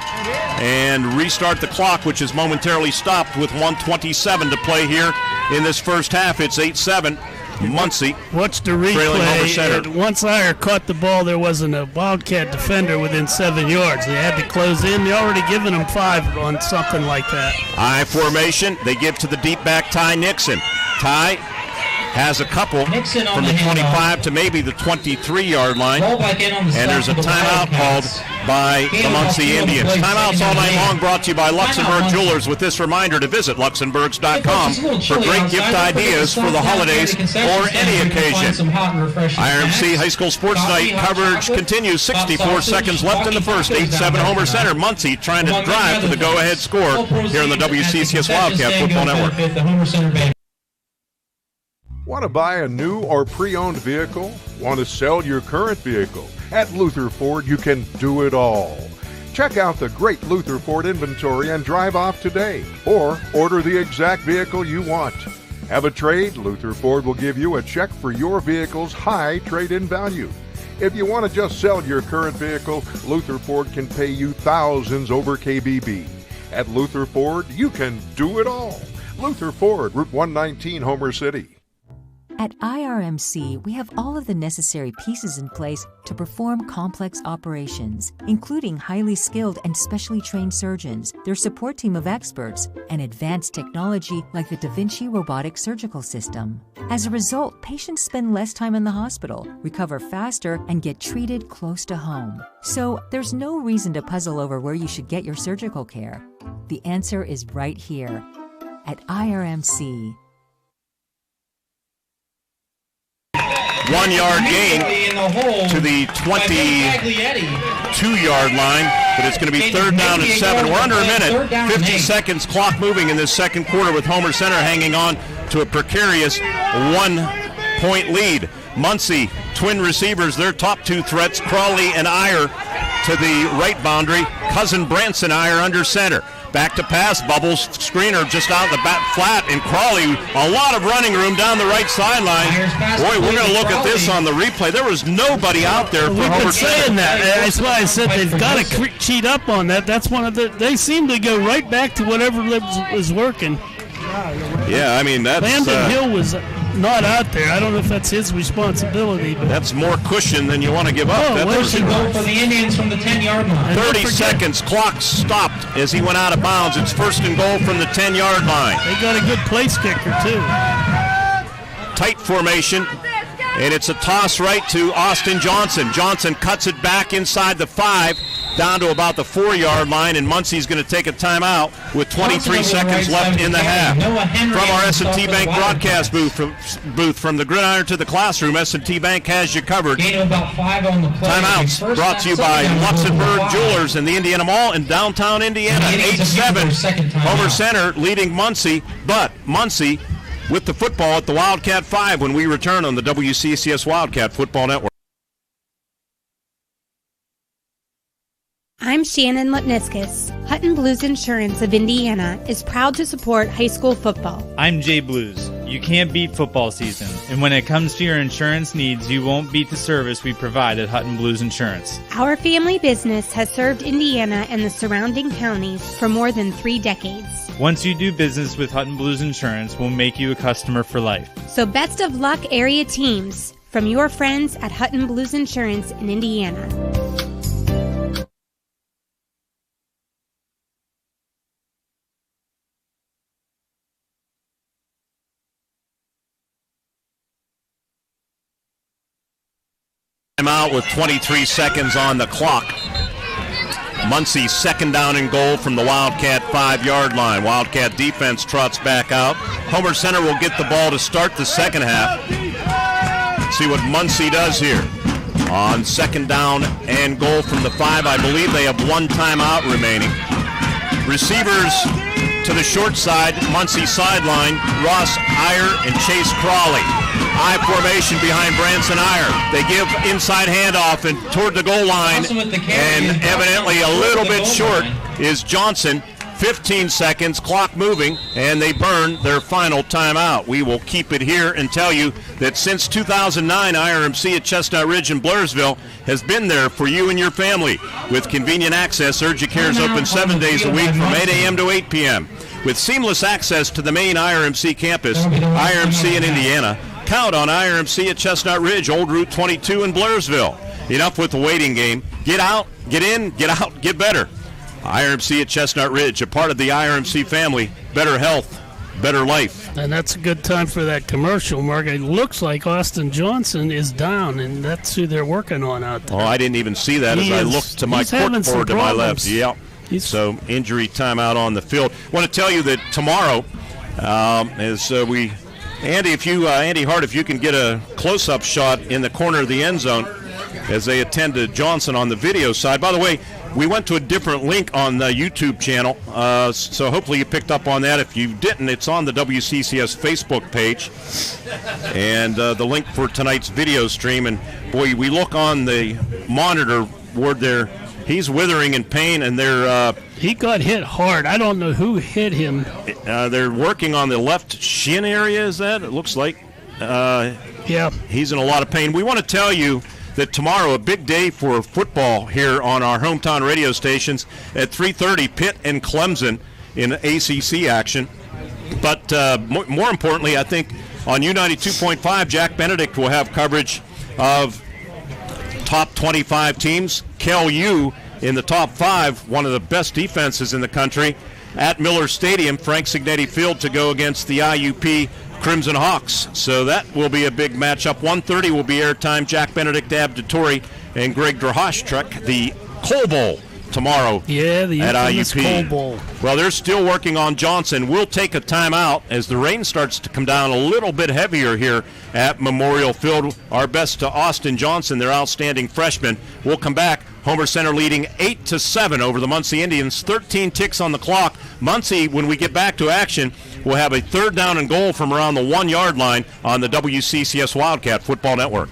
and restart the clock, which is momentarily stopped with 1:27 to play here in this first half. It's 8-7. Muncy. Watch the replay. Once Iyer caught the ball, there wasn't a Wildcat defender within 7 yards. They had to close in. They're already given them 5 on something like that. I formation. They give to the deep back Ty Nixon. Ty has a couple from the 25 to maybe the 23-yard line. And there's a timeout called by the Muncy Indians. Timeouts all night long brought to you by Luxembourg Jewelers, with this reminder to visit luxembourgs.com for great gift ideas for the holidays or any occasion. IRMC High School Sports Night coverage continues. 64 seconds left in the first. 8-7 Homer Center. Muncy trying to drive for the go-ahead score here on the WCCS Wildcat Football Network. Want to buy a new or pre-owned vehicle? Want to sell your current vehicle? At Luther Ford, you can do it all. Check out the great Luther Ford inventory and drive off today, or order the exact vehicle you want. Have a trade? Luther Ford will give you a check for your vehicle's high trade-in value. If you want to just sell your current vehicle, Luther Ford can pay you thousands over KBB. At Luther Ford, you can do it all. Luther Ford, Route 119, Homer City. At IRMC, we have all of the necessary pieces in place to perform complex operations, including highly skilled and specially trained surgeons, their support team of experts, and advanced technology like the Da Vinci robotic surgical system. As a result, patients spend less time in the hospital, recover faster, and get treated close to home. So there's no reason to puzzle over where you should get your surgical care. The answer is right here at IRMC. 1 yard gain to the 22-yard line, but it's going to be third down and 7. We're under a minute, 50 seconds, clock moving in this second quarter with Homer Center hanging on to a precarious 1-point lead. Muncy, twin receivers, their top 2 threats, Crawley and Iyer to the right boundary, cousin Branson Iyer under center. Back to pass, Bubbles screener just out the back flat, and Crawley, a lot of running room down the right sideline. Boy, we're going to look at this on the replay. There was nobody out there for Homer Center. We've been saying that. That's why I said they've got to cheat up on that. That's one of the. They seem to go right back to whatever was working. Yeah, I mean, that's... Landon Hill was not out there. I don't know if that's his responsibility. But that's more cushion than you want to give up. First and goal for the Indians from the 10-yard line. 30 seconds. Clock stopped as he went out of bounds. It's first and goal from the 10-yard line. They got a good place kicker, too. Tight formation, and it's a toss right to Austin Johnson. Johnson cuts it back inside the 5, down to about the 4-yard line, and Muncy's going to take a timeout with 23 seconds left in the half. From our S&T Bank broadcast booth from the gridiron to the classroom, S&T Bank has you covered. Timeouts brought to you by Luxembourg Jewelers and the Indiana Mall in downtown Indiana. 8-7, Homer Center leading Muncy, but Muncy with the football at the Wildcat 5 when we return on the WCCS Wildcat Football Network. I'm Shannon Lutniskus. Hutton Blues Insurance of Indiana is proud to support high school football. I'm Jay Blues. You can't beat football season, and when it comes to your insurance needs, you won't beat the service we provide at Hutton Blues Insurance. Our family business has served Indiana and the surrounding counties for more than 3 decades. Once you do business with Hutton Blues Insurance, we'll make you a customer for life. So best of luck, area teams, from your friends at Hutton Blues Insurance in Indiana. Timeout with 23 seconds on the clock. Muncy second down and goal from the Wildcat 5-yard line. Wildcat defense trots back out. Homer Center will get the ball to start the second half. See what Muncy does here. On second down and goal from the 5, I believe they have 1 timeout remaining. Receivers to the short side, Muncy sideline, Ross Iyer and Chase Crawley. I formation behind Branson Iyer. They give inside handoff and toward the goal line, and evidently a little bit short is Johnson. 15 seconds, clock moving, and they burn their final timeout. We will keep it here and tell you that since 2009, IRMC at Chestnut Ridge and Blairsville has been there for you and your family. With convenient access, Urgent Care is open 7 days a week from 8 a.m. to 8 p.m. With seamless access to the main IRMC campus, IRMC in Indiana. Count on IRMC at Chestnut Ridge, Old Route 22 in Blairsville. Enough with the waiting game. Get out, get in, get out, get better. IRMC at Chestnut Ridge, a part of the IRMC family. Better health, better life. And that's a good time for that commercial, Mark. It looks like Austin Johnson is down, and that's who they're working on out there. Oh, I didn't even see that I looked to my court forward to my left. Yeah. So injury timeout on the field. I want to tell you that tomorrow, Andy Hart, if you can get a close-up shot in the corner of the end zone as they attend to Johnson on the video side. By the way, we went to a different link on the YouTube channel, so hopefully you picked up on that. If you didn't, it's on the WCCS Facebook page, and the link for tonight's video stream. And, boy, we look on the monitor board there. He's withering in pain, and he got hit hard. I don't know who hit him. They're working on the left shin area, is that? It looks like. Yeah. He's in a lot of pain. We want to tell you that tomorrow, a big day for football here on our hometown radio stations. At 3:30, Pitt and Clemson in ACC action. But more importantly, I think on U92.5, Jack Benedict will have coverage of top 25 teams. Cal U in the top 5, one of the best defenses in the country. At Miller Stadium, Frank Signetti Field, to go against the IUP Crimson Hawks. So that will be a big matchup. 1:30 will be airtime. Jack Benedict, Abditori, and Greg Drahashchuk, the Cole Bowl tomorrow at IUP. Cole Bowl. Well, they're still working on Johnson. We'll take a timeout as the rain starts to come down a little bit heavier here at Memorial Field. Our best to Austin Johnson, their outstanding freshman. We'll come back. Homer Center leading 8-7 over the Muncy Indians. 13 ticks on the clock. Muncy, when we get back to action, will have a 3rd down and goal from around the 1-yard line on the WCCS Wildcat Football Network.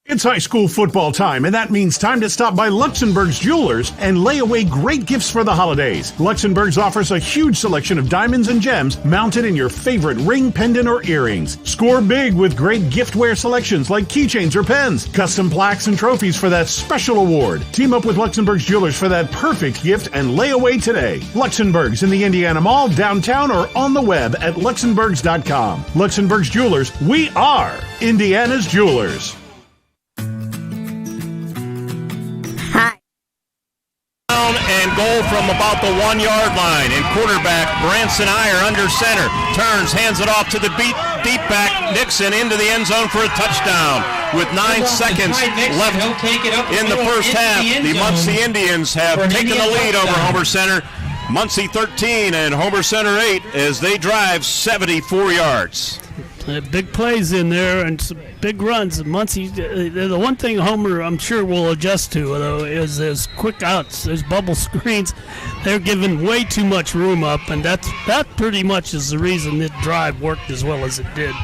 It's high school football time, and that means time to stop by Luxembourg's Jewelers and lay away great gifts for the holidays. Luxembourg's offers a huge selection of diamonds and gems mounted in your favorite ring, pendant, or earrings. Score big with great giftware selections like keychains or pens, custom plaques and trophies for that special award. Team up with Luxembourg's Jewelers for that perfect gift and lay away today. Luxembourg's in the Indiana Mall, downtown, or on the web at luxembourgs.com. Luxembourg's Jewelers, we are Indiana's Jewelers. And goal from about the 1-yard line. And quarterback Branson Iyer under center. Turns, hands it off to the deep back Nixon into the end zone for a touchdown. With 9 seconds left in the first half, the Muncy Indians have taken the lead over Homer Center. Muncy 13 and Homer Center 8 as they drive 74 yards. Big plays in there and some big runs. Muncy, the one thing Homer, I'm sure, will adjust to, though, is those quick outs, those bubble screens. They're giving way too much room up, and that pretty much is the reason that drive worked as well as it did.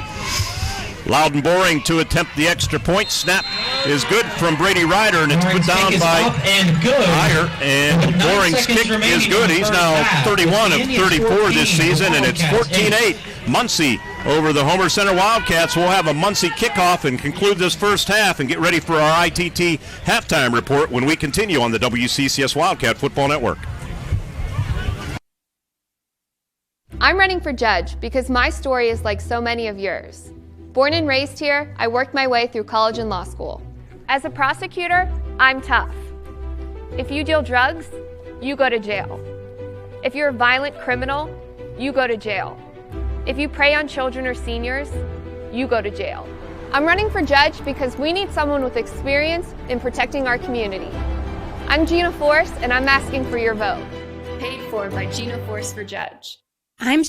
Loudon Boring to attempt the extra point. Snap is good from Brady Ryder, and it's put down by Meyer. And Boring's kick is good. He's now 31 of 34 this season, and it's 14-8. Muncy over the Homer Center Wildcats. We'll have a Muncy kickoff and conclude this first half and get ready for our ITT halftime report when we continue on the WCCS Wildcat Football Network. I'm running for judge because my story is like so many of yours. Born and raised here, I worked my way through college and law school. As a prosecutor, I'm tough. If you deal drugs, you go to jail. If you're a violent criminal, you go to jail. If you prey on children or seniors, you go to jail. I'm running for judge because we need someone with experience in protecting our community. I'm Gina Force, and I'm asking for your vote. Paid for by Gina Force for judge. I'm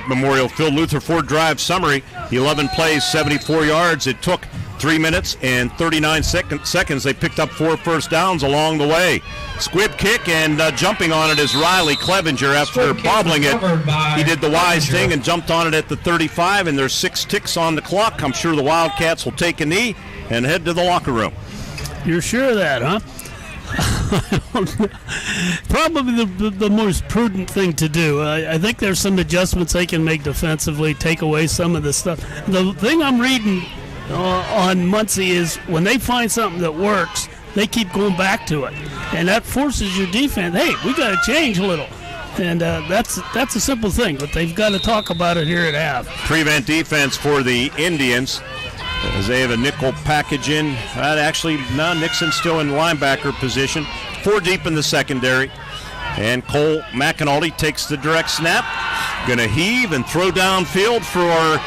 Memorial Phil Luther Ford Drive summary. 11 plays, 74 yards. It took 3 minutes and 39 seconds. They picked up 4 first downs along the way. Squib kick, and jumping on it is Riley Clevenger after bobbling it. He did the wise thing and jumped on it at the 35, and there's 6 ticks on the clock. I'm sure the Wildcats will take a knee and head to the locker room. You're sure of that, huh? Probably the most prudent thing to do. I think there's some adjustments they can make defensively, take away some of the stuff. The thing I'm reading on Muncy is when they find something that works, they keep going back to it, and that forces your defense. Hey, we got to change a little, and that's a simple thing. But they've got to talk about it here at half. Prevent defense for the Indians, as they have a nickel package in. Nixon's still in linebacker position. 4 deep in the secondary. And Cole McAnulty takes the direct snap. Going to heave and throw downfield for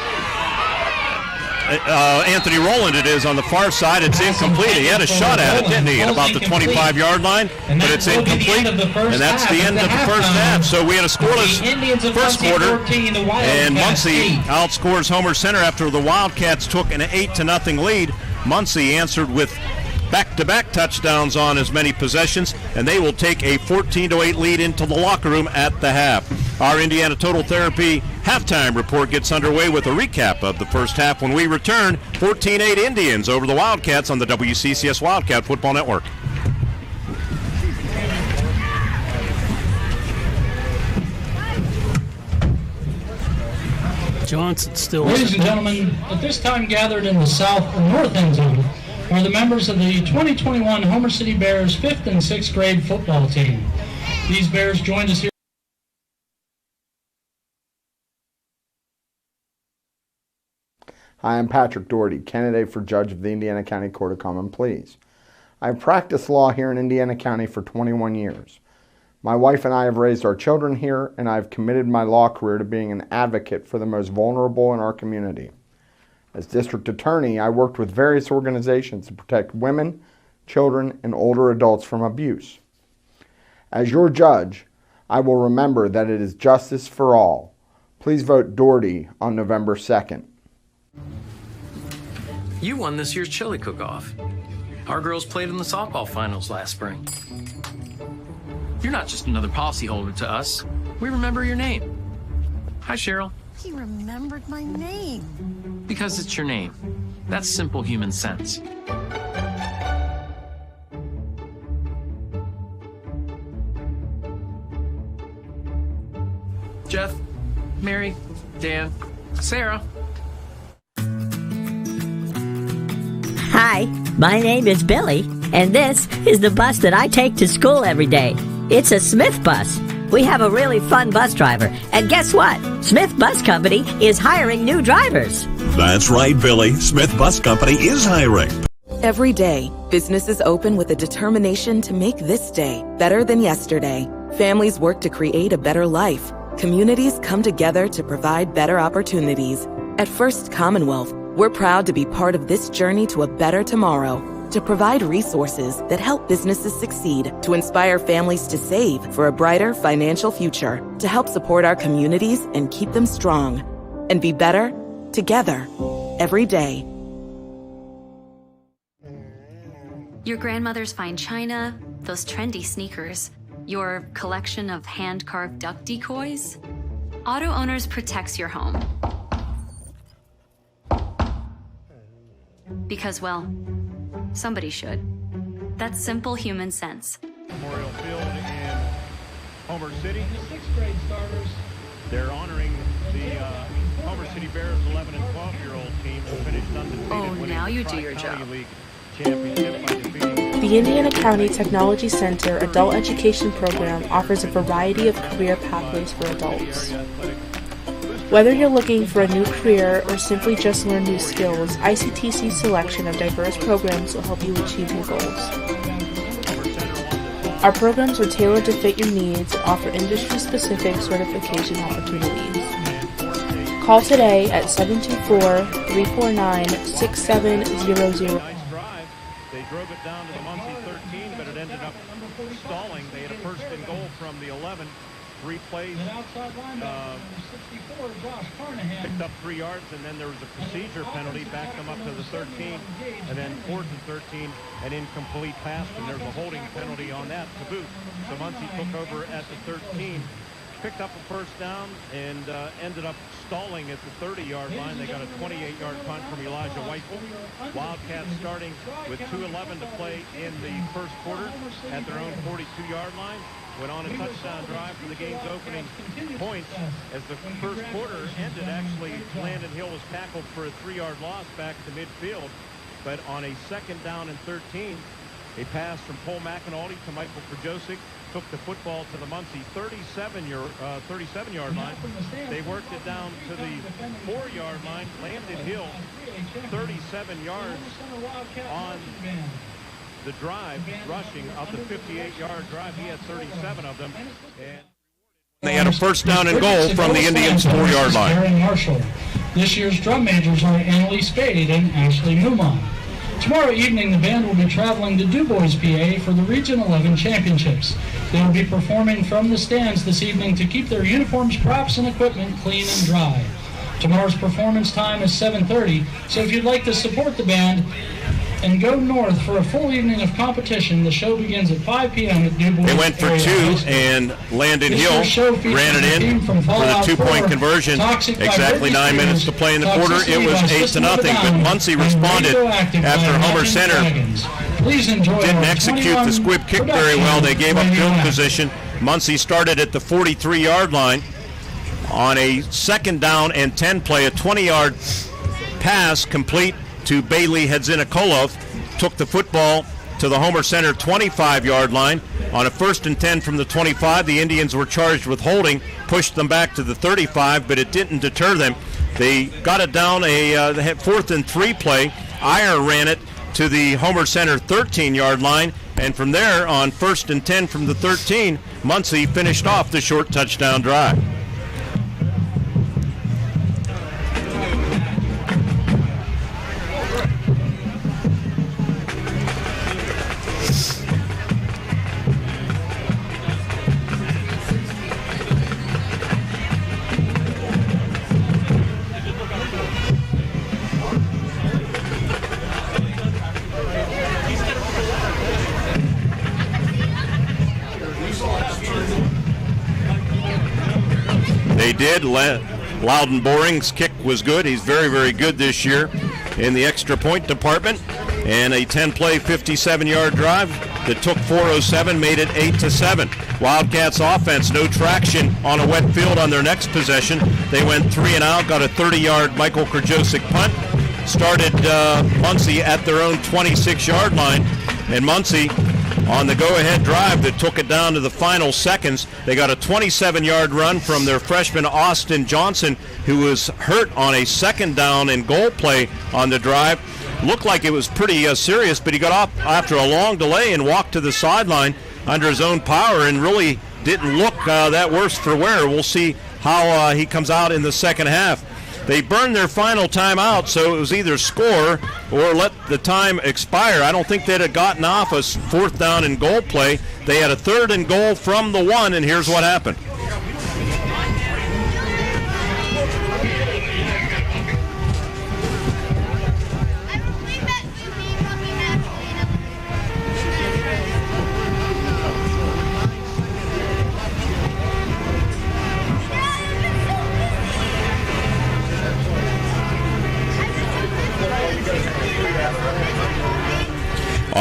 Anthony Rowland. It is on the far side. It's incomplete. He had a shot at it, didn't he, at about the 25-yard line? But it's incomplete, and that's the end of the first half. So we had a scoreless first quarter, and Muncy outscores Homer Center after the Wildcats took an 8-0 lead. Muncy answered with back-to-back touchdowns on as many possessions, and they will take a 14-8 lead into the locker room at the half. Our Indiana Total Therapy halftime report gets underway with a recap of the first half when we return. 14-8 Indians over the Wildcats on the WCCS Wildcat Football Network. Johnson still. Ladies and gentlemen, at this time gathered in the south or north end zone are the members of the 2021 Homer City Bears 5th and 6th grade football team. These Bears joined us here. Hi, I'm Patrick Doherty, candidate for judge of the Indiana County Court of Common Pleas. I've practiced law here in Indiana County for 21 years. My wife and I have raised our children here, and I've committed my law career to being an advocate for the most vulnerable in our community. As district attorney, I worked with various organizations to protect women, children, and older adults from abuse. As your judge, I will remember that it is justice for all. Please vote Doherty on November 2nd. You won this year's chili cook-off. Our girls played in the softball finals last spring. You're not just another policyholder to us. We remember your name. Hi, Cheryl. He remembered my name. Because it's your name. That's simple human sense. Jeff, Mary, Dan, Sarah. Hi, my name is Billy, and this is the bus that I take to school every day. It's a Smith bus. We have a really fun bus driver, and guess what? Smith Bus Company is hiring new drivers. That's right, Billy. Smith Bus Company is hiring. Every day, businesses open with a determination to make this day better than yesterday. Families work to create a better life. Communities come together to provide better opportunities. At First Commonwealth, we're proud to be part of this journey to a better tomorrow, to provide resources that help businesses succeed, to inspire families to save for a brighter financial future, to help support our communities and keep them strong, and be better together every day. Your grandmother's fine china, those trendy sneakers, your collection of hand-carved duck decoys? Auto Owners protects your home. Because, well, somebody should. That's simple human sense. Memorial Field in Homer City. The 6th grade starters. They're honoring the Homer City Bears 11 and 12-year-old team who finished undefeated. Oh, now you do your job. League championship by defeating The Indiana County Technology Center Adult Education Program offers a variety of career pathways for adults. Whether you're looking for a new career or simply just learn new skills, ICTC's selection of diverse programs will help you achieve your goals. Our programs are tailored to fit your needs and offer industry-specific certification opportunities. Call today at 724-349-6700. They drove it down to the Muncy 13, but it ended up stalling. They had a first and goal from the 11. 3 plays. Picked up 3 yards, and then there was a procedure penalty, backed them up to the 13, and then 4th and 13, an incomplete pass, and there's a holding penalty on that to boot. So Muncy took over at the 13, picked up a first down, and ended up stalling at the 30-yard line. They got a 28-yard punt from Elijah Weissel. Wildcats starting with 2:11 to play in the first quarter at their own 42-yard line. Went on a touchdown drive for the game's opening points. As the first quarter ended, actually, Landon Hill was tackled for a 3-yard loss back to midfield. But on a 2nd down and 13, a pass from Paul McAnally to Michael Krajosik took the football to the Muncy 37-yard line. They worked it down to the 4-yard line. Landon Hill, 37 yards on the drive, rushing of the 58-yard drive. He had 37 of them. And they had a first down and goal from the Indians' 4-yard line. Aaron Marshall. This year's drum majors are Annalie Spade and Ashley Newmont. Tomorrow evening, the band will be traveling to DuBois, PA for the Region 11 Championships. They will be performing from the stands this evening to keep their uniforms, props, and equipment clean and dry. Tomorrow's performance time is 7:30, so if you'd like to support the band and go north for a full evening of competition, the show begins at 5 p.m. at DuBois. They went for 2, and Landon Hill ran it in for the 2-point conversion. Exactly 9 minutes to play in the quarter. It was 8-0, but Muncy responded after Homer Center didn't execute the squib kick very well. They gave up field position. Muncy started at the 43-yard line on a 2nd down and 10 play, a 20-yard pass complete to Bailey Hedzinakolov, took the football to the Homer Center 25-yard line. On a 1st and 10 from the 25, the Indians were charged with holding, pushed them back to the 35, but it didn't deter them. They got it down a 4th and 3 play. Iyer ran it to the Homer Center 13-yard line, and from there, on 1st and 10 from the 13, Muncy finished off the short touchdown drive. They did. Loudon Boring's kick was good. He's very, very good this year in the extra point department. And a 10-play, 57-yard drive that took 4:07, made it 8-7. Wildcats offense, no traction on a wet field on their next possession. They went 3 and out, got a 30-yard Michael Krajosik punt. Started Muncy at their own 26-yard line. And Muncy, on the go-ahead drive that took it down to the final seconds, they got a 27-yard run from their freshman Austin Johnson, who was hurt on a 2nd down and goal play on the drive. Looked like it was pretty serious, but he got off after a long delay and walked to the sideline under his own power and really didn't look that worse for wear. We'll see how he comes out in the second half. They burned their final timeout, so it was either score or let the time expire. I don't think they'd have gotten off a 4th down and goal play. They had a 3rd and goal from the 1, and here's what happened.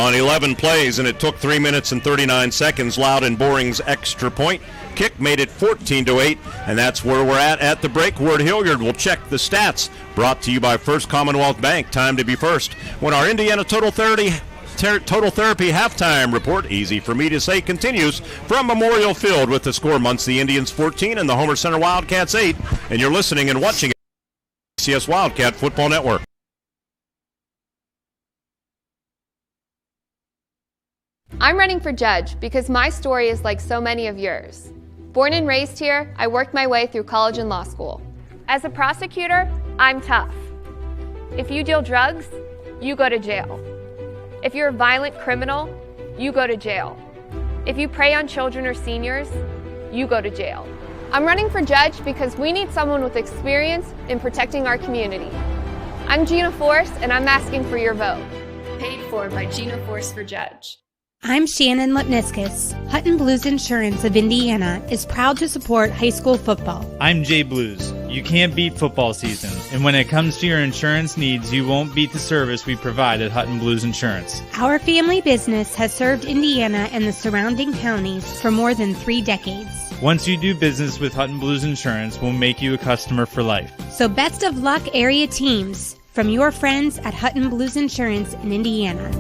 on 11 plays, and it took 3 minutes and 39 seconds. Loudon Boring's extra point kick made it 14-8, and that's where we're at the break. Ward Hilliard will check the stats. Brought to you by First Commonwealth Bank. Time to be first. When our Indiana Total Therapy halftime report, easy for me to say, continues from Memorial Field with the score: Muncy Indians 14 and the Homer Center Wildcats 8. And you're listening and watching CS Wildcat Football Network. I'm running for judge because my story is like so many of yours. Born and raised here, I worked my way through college and law school. As a prosecutor, I'm tough. If you deal drugs, you go to jail. If you're a violent criminal, you go to jail. If you prey on children or seniors, you go to jail. I'm running for judge because we need someone with experience in protecting our community. I'm Gina Force, and I'm asking for your vote. Paid for by Gina Force for Judge. I'm Shannon Lipniskus. Hutton Blues Insurance of Indiana is proud to support high school football. I'm Jay Blues. You can't beat football season, and when it comes to your insurance needs, you won't beat the service we provide at Hutton Blues Insurance. Our family business has served Indiana and the surrounding counties for more than 3 decades. Once you do business with Hutton Blues Insurance, we'll make you a customer for life. So best of luck, area teams, from your friends at Hutton Blues Insurance in Indiana.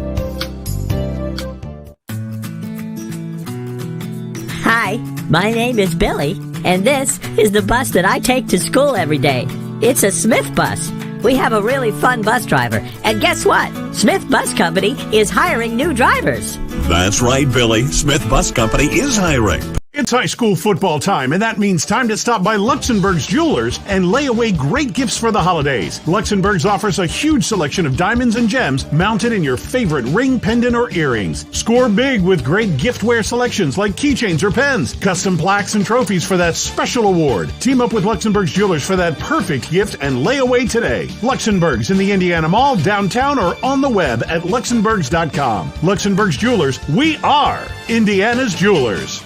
Hi, my name is Billy, and this is the bus that I take to school every day. It's a Smith bus. We have a really fun bus driver, and guess what? Smith Bus Company is hiring new drivers. That's right, Billy. Smith Bus Company is hiring. It's high school football time, and that means time to stop by Luxembourg's Jewelers and lay away great gifts for the holidays. Luxembourg's offers a huge selection of diamonds and gems mounted in your favorite ring, pendant, or earrings. Score big with great giftware selections like keychains or pens, custom plaques and trophies for that special award. Team up with Luxembourg's Jewelers for that perfect gift and lay away today. Luxembourg's in the Indiana Mall, downtown, or on the web at luxembourgs.com. Luxembourg's Jewelers, we are Indiana's Jewelers.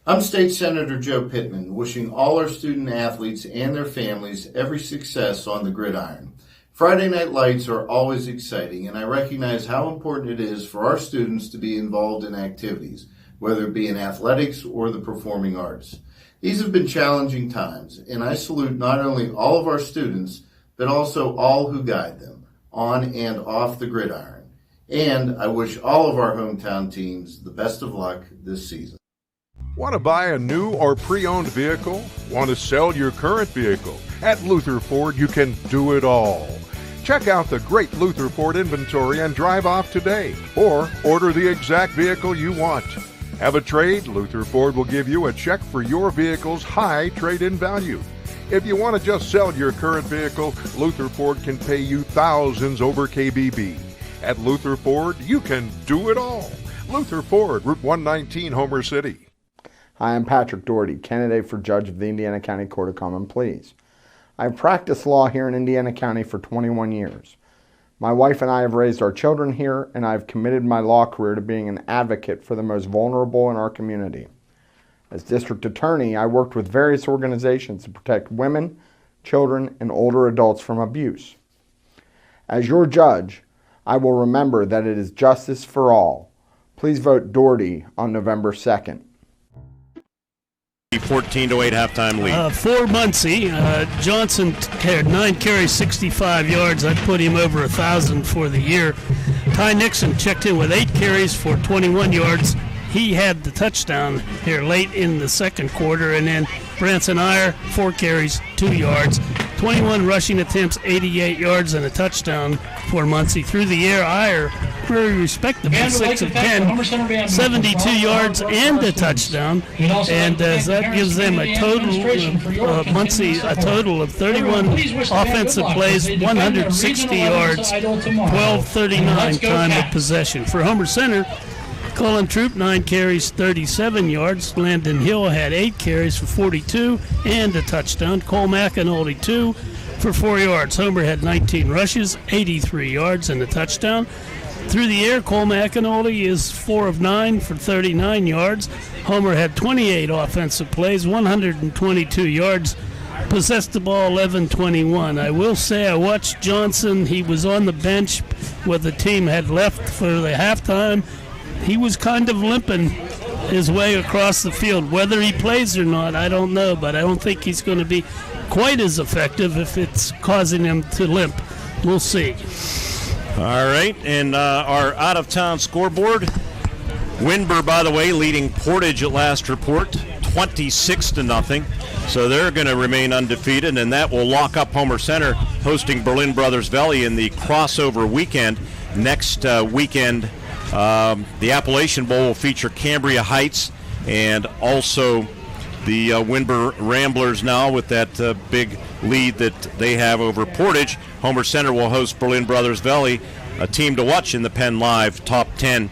I'm State Senator Joe Pittman, wishing all our student athletes and their families every success on the gridiron. Friday night lights are always exciting, and I recognize how important it is for our students to be involved in activities, whether it be in athletics or the performing arts. These have been challenging times, and I salute not only all of our students, but also all who guide them, on and off the gridiron. And I wish all of our hometown teams the best of luck this season. Want to buy a new or pre-owned vehicle? Want to sell your current vehicle? At Luther Ford, you can do it all. Check out the great Luther Ford inventory and drive off today, or order the exact vehicle you want. Have a trade? Luther Ford will give you a check for your vehicle's high trade-in value. If you want to just sell your current vehicle, Luther Ford can pay you thousands over KBB. At Luther Ford, you can do it all. Luther Ford, Route 119, Homer City. Hi, I'm Patrick Doherty, candidate for judge of the Indiana County Court of Common Pleas. I've practiced law here in Indiana County for 21 years. My wife and I have raised our children here, and I've committed my law career to being an advocate for the most vulnerable in our community. As district attorney, I worked with various organizations to protect women, children, and older adults from abuse. As your judge, I will remember that it is justice for all. Please vote Doherty on November 2nd. 14-8 halftime lead. For Muncy, Johnson had 9 carries, 65 yards. I put him over 1,000 for the year. Ty Nixon checked in with 8 carries for 21 yards. He had the touchdown here late in the second quarter. And then Branson Iyer, 4 carries, 2 yards. 21 rushing attempts, 88 yards, and a touchdown for Muncy. Through the air, Iyer, very respectable, 6 of 10, 72 yards and a touchdown. And that gives them a total, Muncy, a total of 31 offensive plays, 160 yards, 12:39 time of possession. For Homer Center, Colin Troop, 9 carries, 37 yards. Landon Hill had 8 carries for 42 and a touchdown. Cole McAnulty, 2 for 4 yards. Homer had 19 rushes, 83 yards and a touchdown. Through the air, Cole McAnulty is 4 of 9 for 39 yards. Homer had 28 offensive plays, 122 yards, possessed the ball 11-21. I will say I watched Johnson. He was on the bench where the team had left for the halftime. He was kind of limping his way across the field. Whether he plays or not, I don't know, but I don't think he's going to be quite as effective if it's causing him to limp. We'll see. All right, and our out-of-town scoreboard. Windber, by the way, leading Portage at last report, 26-0. So they're going to remain undefeated, and that will lock up Homer Center hosting Berlin Brothers Valley in the crossover weekend. Next weekend, the Appalachian Bowl will feature Cambria Heights and also the Windber Ramblers now with that big lead that they have over Portage. Homer Center will host Berlin Brothers Valley, a team to watch in the Penn Live Top 10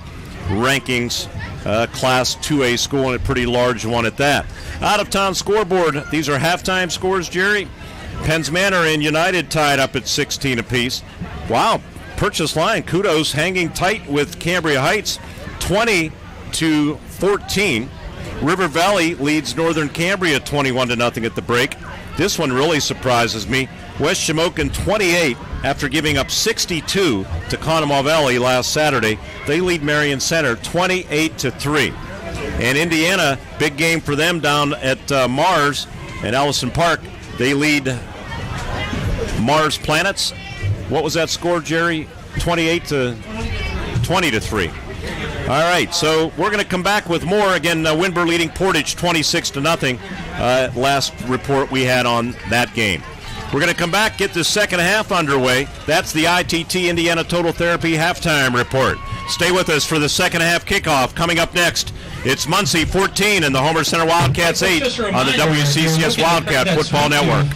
rankings, Class 2A school, and a pretty large one at that. Out-of-town scoreboard. These are halftime scores, Jerry. Penns Manor and United tied up at 16 apiece. Wow, Purchase Line, kudos, hanging tight with Cambria Heights, 20-14. River Valley leads Northern Cambria 21-0 at the break. This one really surprises me. West Shamokin 28 after giving up 62 to Conemaugh Valley last Saturday. They lead Marion Center 28-3. And Indiana, big game for them down at Mars and Allison Park. They lead Mars Planets. What was that score, Jerry? 20-3. All right, so we're going to come back with more. Again, Windber leading Portage 26-0. Last report we had on that game. We're going to come back, get the second half underway. That's the ITT Indiana Total Therapy halftime report. Stay with us for the second half kickoff. Coming up next, it's Muncy 14 and the Homer Center Wildcats 8 on the WCCS Wildcat Football Network.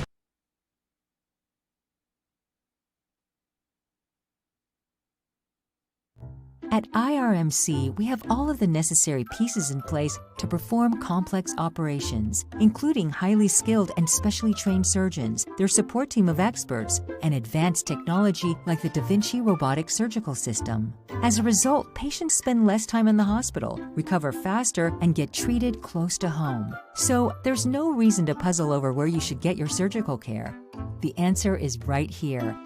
At IRMC, we have all of the necessary pieces in place to perform complex operations, including highly skilled and specially trained surgeons, their support team of experts, and advanced technology like the Da Vinci robotic surgical system. As a result, patients spend less time in the hospital, recover faster, and get treated close to home. So there's no reason to puzzle over where you should get your surgical care. The answer is right here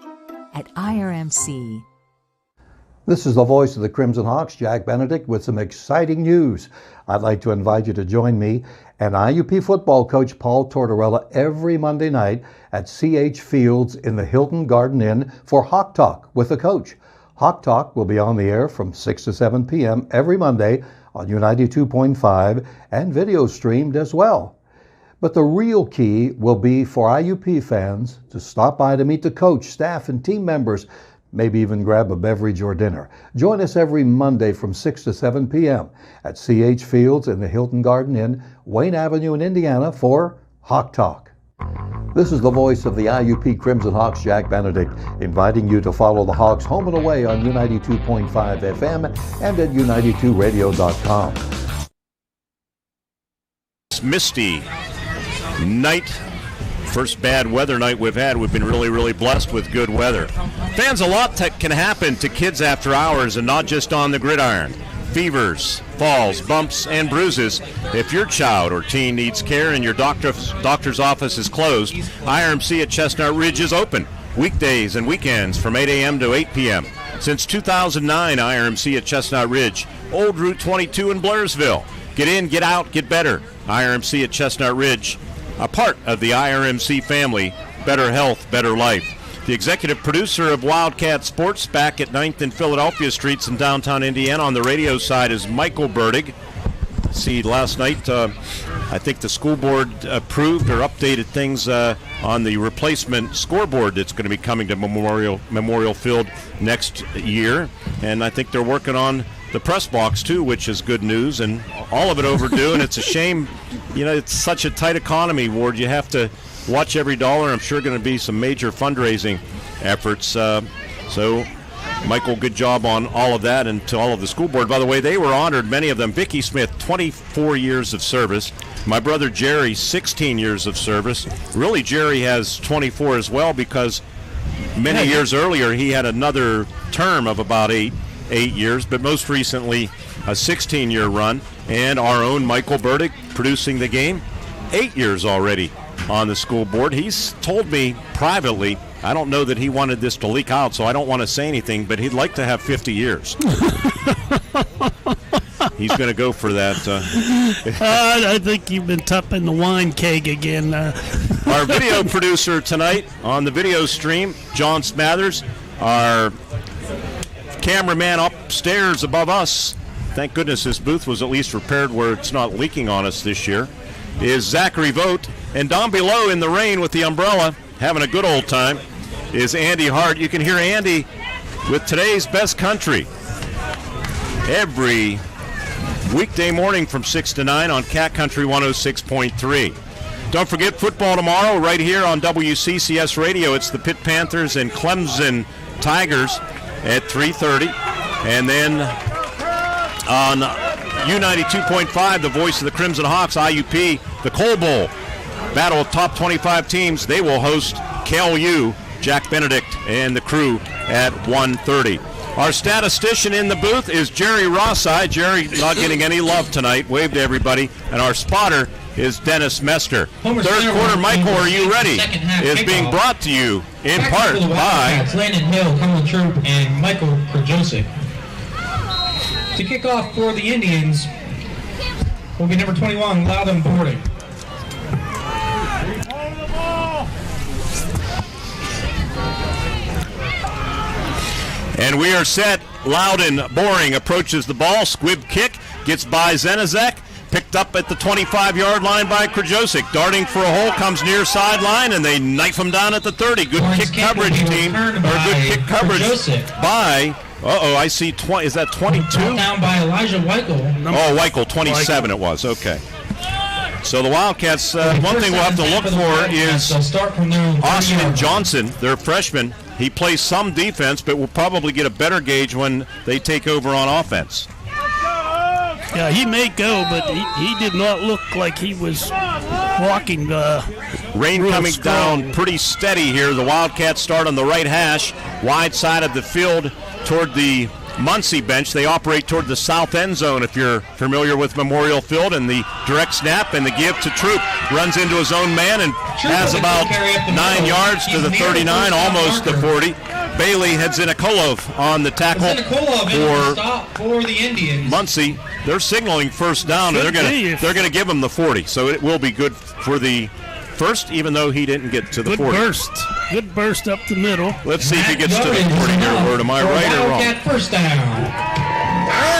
at IRMC. This is the voice of the Crimson Hawks, Jack Benedict, with some exciting news. I'd like to invite you to join me and IUP football coach Paul Tortorella every Monday night at CH Fields in the Hilton Garden Inn for Hawk Talk with the coach. Hawk Talk will be on the air from 6 to 7 p.m. every Monday on U92.5 and video streamed as well. But the real key will be for IUP fans to stop by to meet the coach, staff, and team members, maybe even grab a beverage or dinner. Join us every Monday from 6 to 7 p.m. at CH Fields in the Hilton Garden Inn, Wayne Avenue in Indiana for Hawk Talk. This is the voice of the IUP Crimson Hawks, Jack Benedict, inviting you to follow the Hawks home and away on U92.5 FM and at U92radio.com. It's misty night. First bad weather night we've had. We've been really blessed with good weather. Fans, a lot that can happen to kids after hours and not just on the gridiron. Fevers, falls, bumps, and bruises. If your child or teen needs care and your doctor's office is closed, IRMC at Chestnut Ridge is open weekdays and weekends from 8 a.m. to 8 p.m. Since 2009, IRMC at Chestnut Ridge, Old Route 22 in Blairsville. Get in, get out, get better. IRMC at Chestnut Ridge, a part of the IRMC family. Better health, better life. The executive producer of Wildcat Sports back at 9th and Philadelphia Streets in downtown Indiana on the radio side is Michael Burdig. See, last night, I think the school board approved or updated things on the replacement scoreboard that's going to be coming to Memorial Field next year. And I think they're working on the press box, too, which is good news, and all of it overdue. And it's a shame, it's such a tight economy, Ward. You have to watch every dollar. I'm sure going to be some major fundraising efforts. So, Michael, good job on all of that, and to all of the school board. By the way, they were honored, many of them. Vicki Smith, 24 years of service. My brother Jerry, 16 years of service. Really, Jerry has 24 as well, because many years earlier he had another term of about eight years, but most recently a 16-year run. And our own Michael Burdick producing the game, 8 years already on the school board. He's told me privately, I don't know that he wanted this to leak out, so I don't want to say anything, but he'd like to have 50 years. He's going to go for that. I think you've been topping the wine keg again. Our video producer tonight on the video stream, John Smathers. Our cameraman upstairs above us, thank goodness this booth was at least repaired where it's not leaking on us this year, is Zachary Vogt. And down below in the rain with the umbrella, having a good old time, is Andy Hart. You can hear Andy with today's best country every weekday morning from 6 to 9 on Cat Country 106.3. Don't forget football tomorrow right here on WCCS Radio. It's the Pitt Panthers and Clemson Tigers at 3:30. And then on U92.5, the voice of the Crimson Hawks, IUP, the Coal Bowl. Battle of top 25 teams. They will host KLU, Jack Benedict, and the crew at 1:30. Our statistician in the booth is Jerry Rossai. Jerry not getting any love tonight. Wave to everybody. And our spotter is Dennis Mester. Third quarter, Michael, are you ready? Is being brought to you in part by Landon Hill, Colin Troop, and Michael Krajosik. To kick off for the Indians will be number 21, Loudon Boarding. And we are set. Loudon Boring approaches the ball. Squib kick. Gets by Zenizek. Picked up at the 25-yard line by Krajosik. Darting for a hole. Comes near sideline. And they knife him down at the 30. Good kick coverage, team. Or good kick coverage by... I see. Is that 22? Down by Elijah Weichel. Weichel, 27 it was. Okay. So the Wildcats, one thing we'll have to look for is Austin Johnson, their freshman. He plays some defense, but we'll probably get a better gauge when they take over on offense. Yeah, he may go, but he did not look like he was walking. Rain coming down pretty steady here. The Wildcats start on the right hash, wide side of the field toward the Muncy bench. They operate toward the south end zone if you're familiar with Memorial Field, and the direct snap and the give to Troop. Runs into his own man and has about 9 yards to the 39, almost the 40. Bailey Hedzinikolov on the tackle for the Indians. Muncy. They're signaling first down, and they're going to give him the 40, so it will be good for the first, even though he didn't get to the 40. Good burst up the middle. Let's see if he gets to the 40 here. Word, am I right or wrong? First down.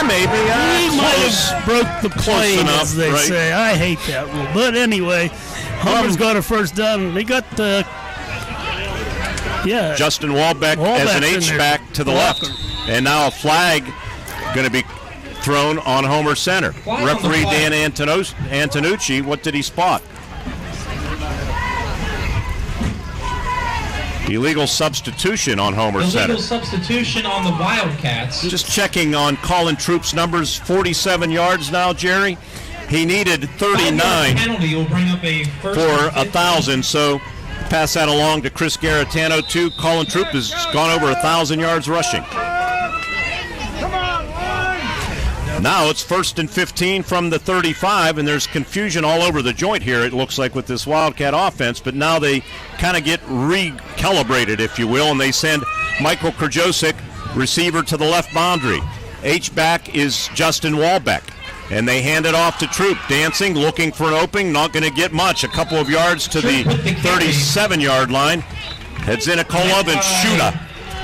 Maybe. He might have broke the plane, as they say. I hate that rule. But anyway, Hummer's got a first down. They got Justin Walbeck as an H-back to the left. And now a flag going to be thrown on Homer Center. Referee Dan Antonucci, what did he spot? Illegal substitution on Homer Center. Illegal substitution on the Wildcats. Just checking on Colin Troop's numbers, 47 yards now, Jerry. He needed 39 penalty will bring up a first for 1,000, so pass that along to Chris Garatano, too. Colin Troop has gone over 1,000 yards rushing. Now it's 1st and 15 from the 35, and there's confusion all over the joint here, it looks like, with this Wildcat offense, but now they kind of get recalibrated, if you will, and they send Michael Krajosik, receiver, to the left boundary. H-back is Justin Walbeck, and they hand it off to Troop, dancing, looking for an opening, not going to get much. A couple of yards to the 37-yard line. Hedzinikolov and Shuda,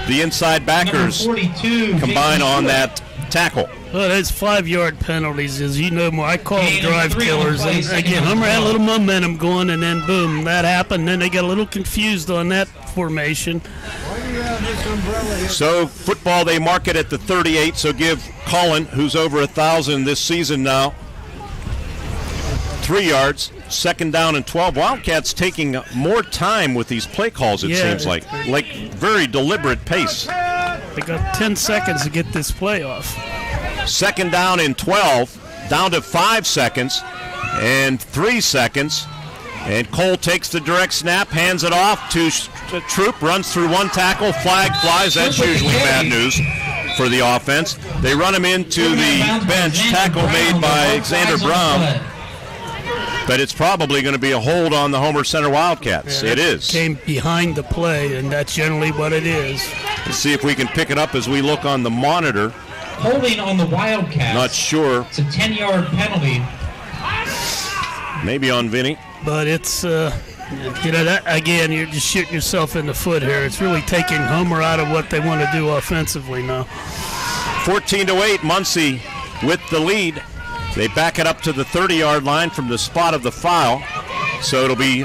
the inside backers, combine on that tackle. Well, that's 5-yard penalties, as you know more. I call them drive killers. And again, Hummer had a little momentum going, and then boom, that happened. Then they got a little confused on that formation. So football, they mark it at the 38. So give Colin, who's over 1,000 this season now, 3 yards. 2nd down and 12. Wildcats taking more time with these play calls, it seems like very deliberate pace. They got 10 seconds to get this play off. 2nd down and 12, down to 5 seconds and 3 seconds. And Cole takes the direct snap, hands it off to Troop, runs through one tackle, flag flies. That's usually bad news for the offense. They run him into the bench, tackle made by Xander Brown. But it's probably going to be a hold on the Homer Center Wildcats. Yeah, it is. Came behind the play, and that's generally what it is. Let's see if we can pick it up as we look on the monitor. Holding on the Wildcats. Not sure. It's a 10-yard penalty. Maybe on Vinny. But it's, that again, you're just shooting yourself in the foot here. It's really taking Homer out of what they want to do offensively now. 14-8, Muncy with the lead. They back it up to the 30-yard line from the spot of the foul. So it'll be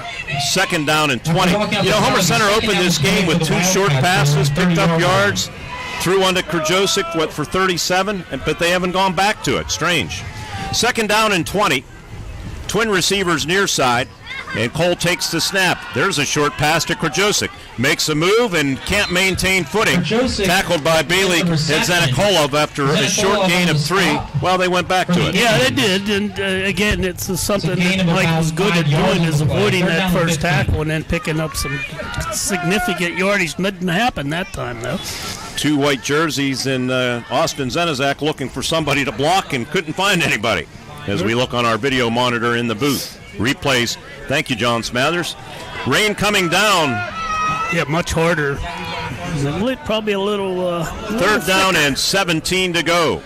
2nd down and 20. Homer Center opened this game with 2 short passes, picked up yards, threw one to Krajosic, for 37, but they haven't gone back to it. Strange. 2nd down and 20. Twin receivers near side, and Cole takes the snap. There's a short pass to Krajosic. Makes a move and can't maintain footing. Krajosic tackled by Bailey Zanikolov after a short gain of 3. Well, they went back to it. Yeah, they did. And again, it's something that Mike was good at doing, is avoiding that first tackle and then picking up some significant yardage. Didn't happen that time, though. 2 white jerseys and Austin Zenizak looking for somebody to block and couldn't find anybody. As we look on our video monitor in the booth. Replays. Thank you, John Smathers. Rain coming down. Yeah, much harder. Probably a little... 3rd down and 17 to go.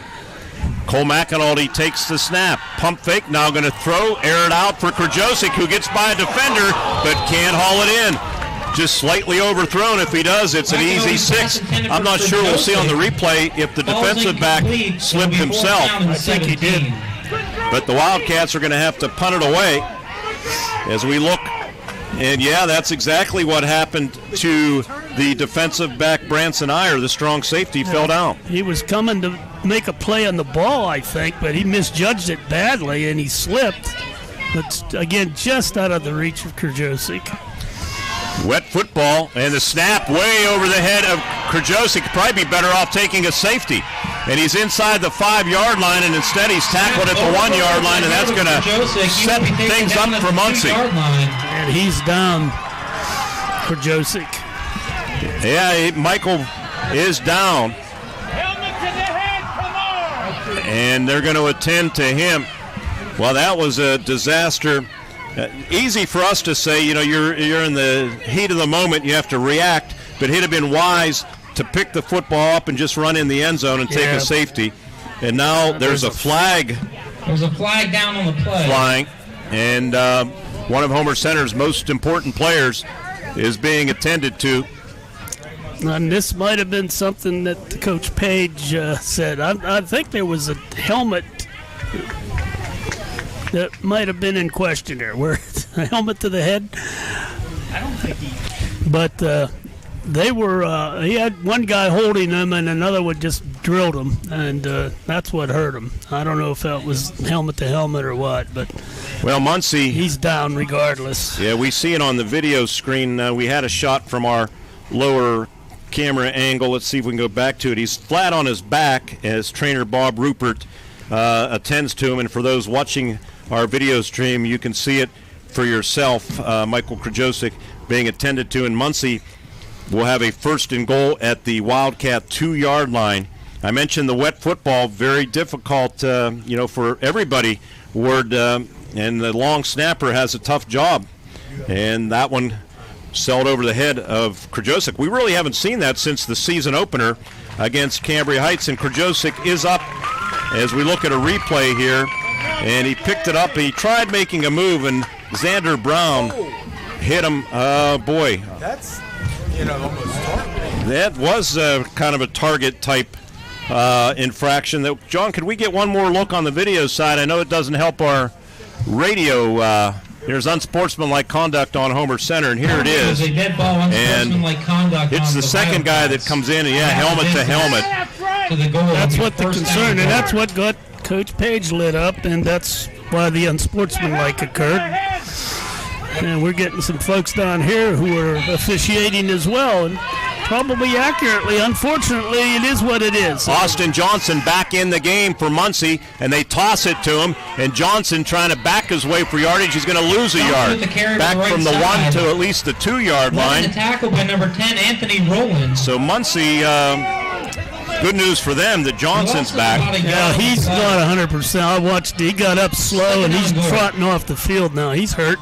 Cole McAnulty takes the snap. Pump fake, now going to throw. Air it out for Krajosic, who gets by a defender, but can't haul it in. Just slightly overthrown. If he does, it's an easy 6. I'm not sure. We'll see on the replay if the defensive back slipped himself. I think he did. But the Wildcats are going to have to punt it away as we look. And, yeah, that's exactly what happened to the defensive back, Branson Iyer. The strong safety fell down. He was coming to make a play on the ball, I think, but he misjudged it badly, and he slipped. But, again, just out of the reach of Krajosic. Wet football, and the snap way over the head of Krajosic. Probably be better off taking a safety. And he's inside the 5-yard line, and instead he's tackled at the 1-yard line, and that's going to set things up for Muncy. And he's down, Krajosic. Yeah, Michael is down. And they're going to attend to him. Well, that was a disaster. Easy for us to say, you're in the heat of the moment, you have to react, but he'd have been wise to pick the football up and just run in the end zone and take a safety. And now there's a flag. There's a flag down on the play. Flying. And one of Homer Center's most important players is being attended to. And this might have been something that Coach Page said. I think there was a helmet that might have been in question there. Where a helmet to the head? I don't think he... But... they were, he had one guy holding him and another one just drilled him, and that's what hurt him. I don't know if that was helmet to helmet or what, but well, Muncy, he's down regardless. Yeah, we see it on the video screen. We had a shot from our lower camera angle. Let's see if we can go back to it. He's flat on his back as trainer Bob Rupert attends to him, and for those watching our video stream, you can see it for yourself. Michael Krajosic being attended to, and Muncy will have a 1st and goal at the Wildcat 2-yard line. I mentioned the wet football, very difficult, for everybody. Ward and the long snapper has a tough job, and that one sailed over the head of Krajosic. We really haven't seen that since the season opener against Cambria Heights, and Krajosic is up as we look at a replay here, and he picked it up. He tried making a move, and Xander Brown hit him. Oh, boy. That's... almost target. That was kind of a target type infraction. John, could we get one more look on the video side? I know it doesn't help our radio. There's unsportsmanlike conduct on Homer Center, and here it is. There's a dead ball, unsportsmanlike conduct. It's the second guy that comes in, and helmet to helmet. That's what the concern, and that's what got Coach Page lit up, and that's why the unsportsmanlike occurred. And we're getting some folks down here who are officiating as well, and probably accurately. Unfortunately, it is what it is. Austin Johnson back in the game for Muncy, and they toss it to him, and Johnson trying to back his way for yardage. He's going to lose a yard. Back from the 1 to at least the 2-yard line. The tackle by number 10, Anthony Rowland. So Muncy Good news for them that Johnson's back. Yeah, he's not 100%. I watched. He got up slow, and he's trotting off the field now. He's hurt.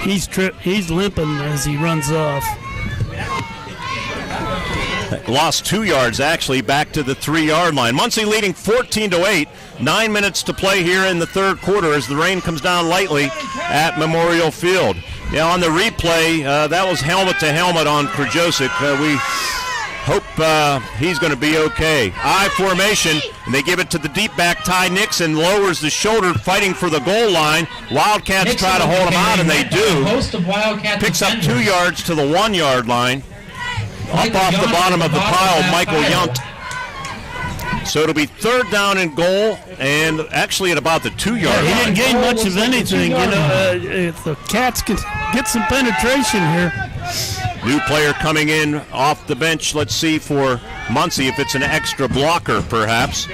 He's limping as he runs off. Lost 2 yards, actually, back to the 3-yard line. Muncy leading 14-8. 9 minutes to play here in the third quarter as the rain comes down lightly at Memorial Field. Now, on the replay, that was helmet to helmet on Krajosic. We hope he's going to be okay. I formation, and they give it to the deep back. Ty Nixon lowers the shoulder, fighting for the goal line. Wildcats try to hold him out, and they do. Picks up 2 yards to the 1-yard line. Up off the bottom of the pile, Michael Yunt. So it'll be third down and goal, and actually at about the 2-yard line. He didn't gain much of anything. If the Cats can get some penetration here. New player coming in off the bench. Let's see for Muncy if it's an extra blocker, perhaps.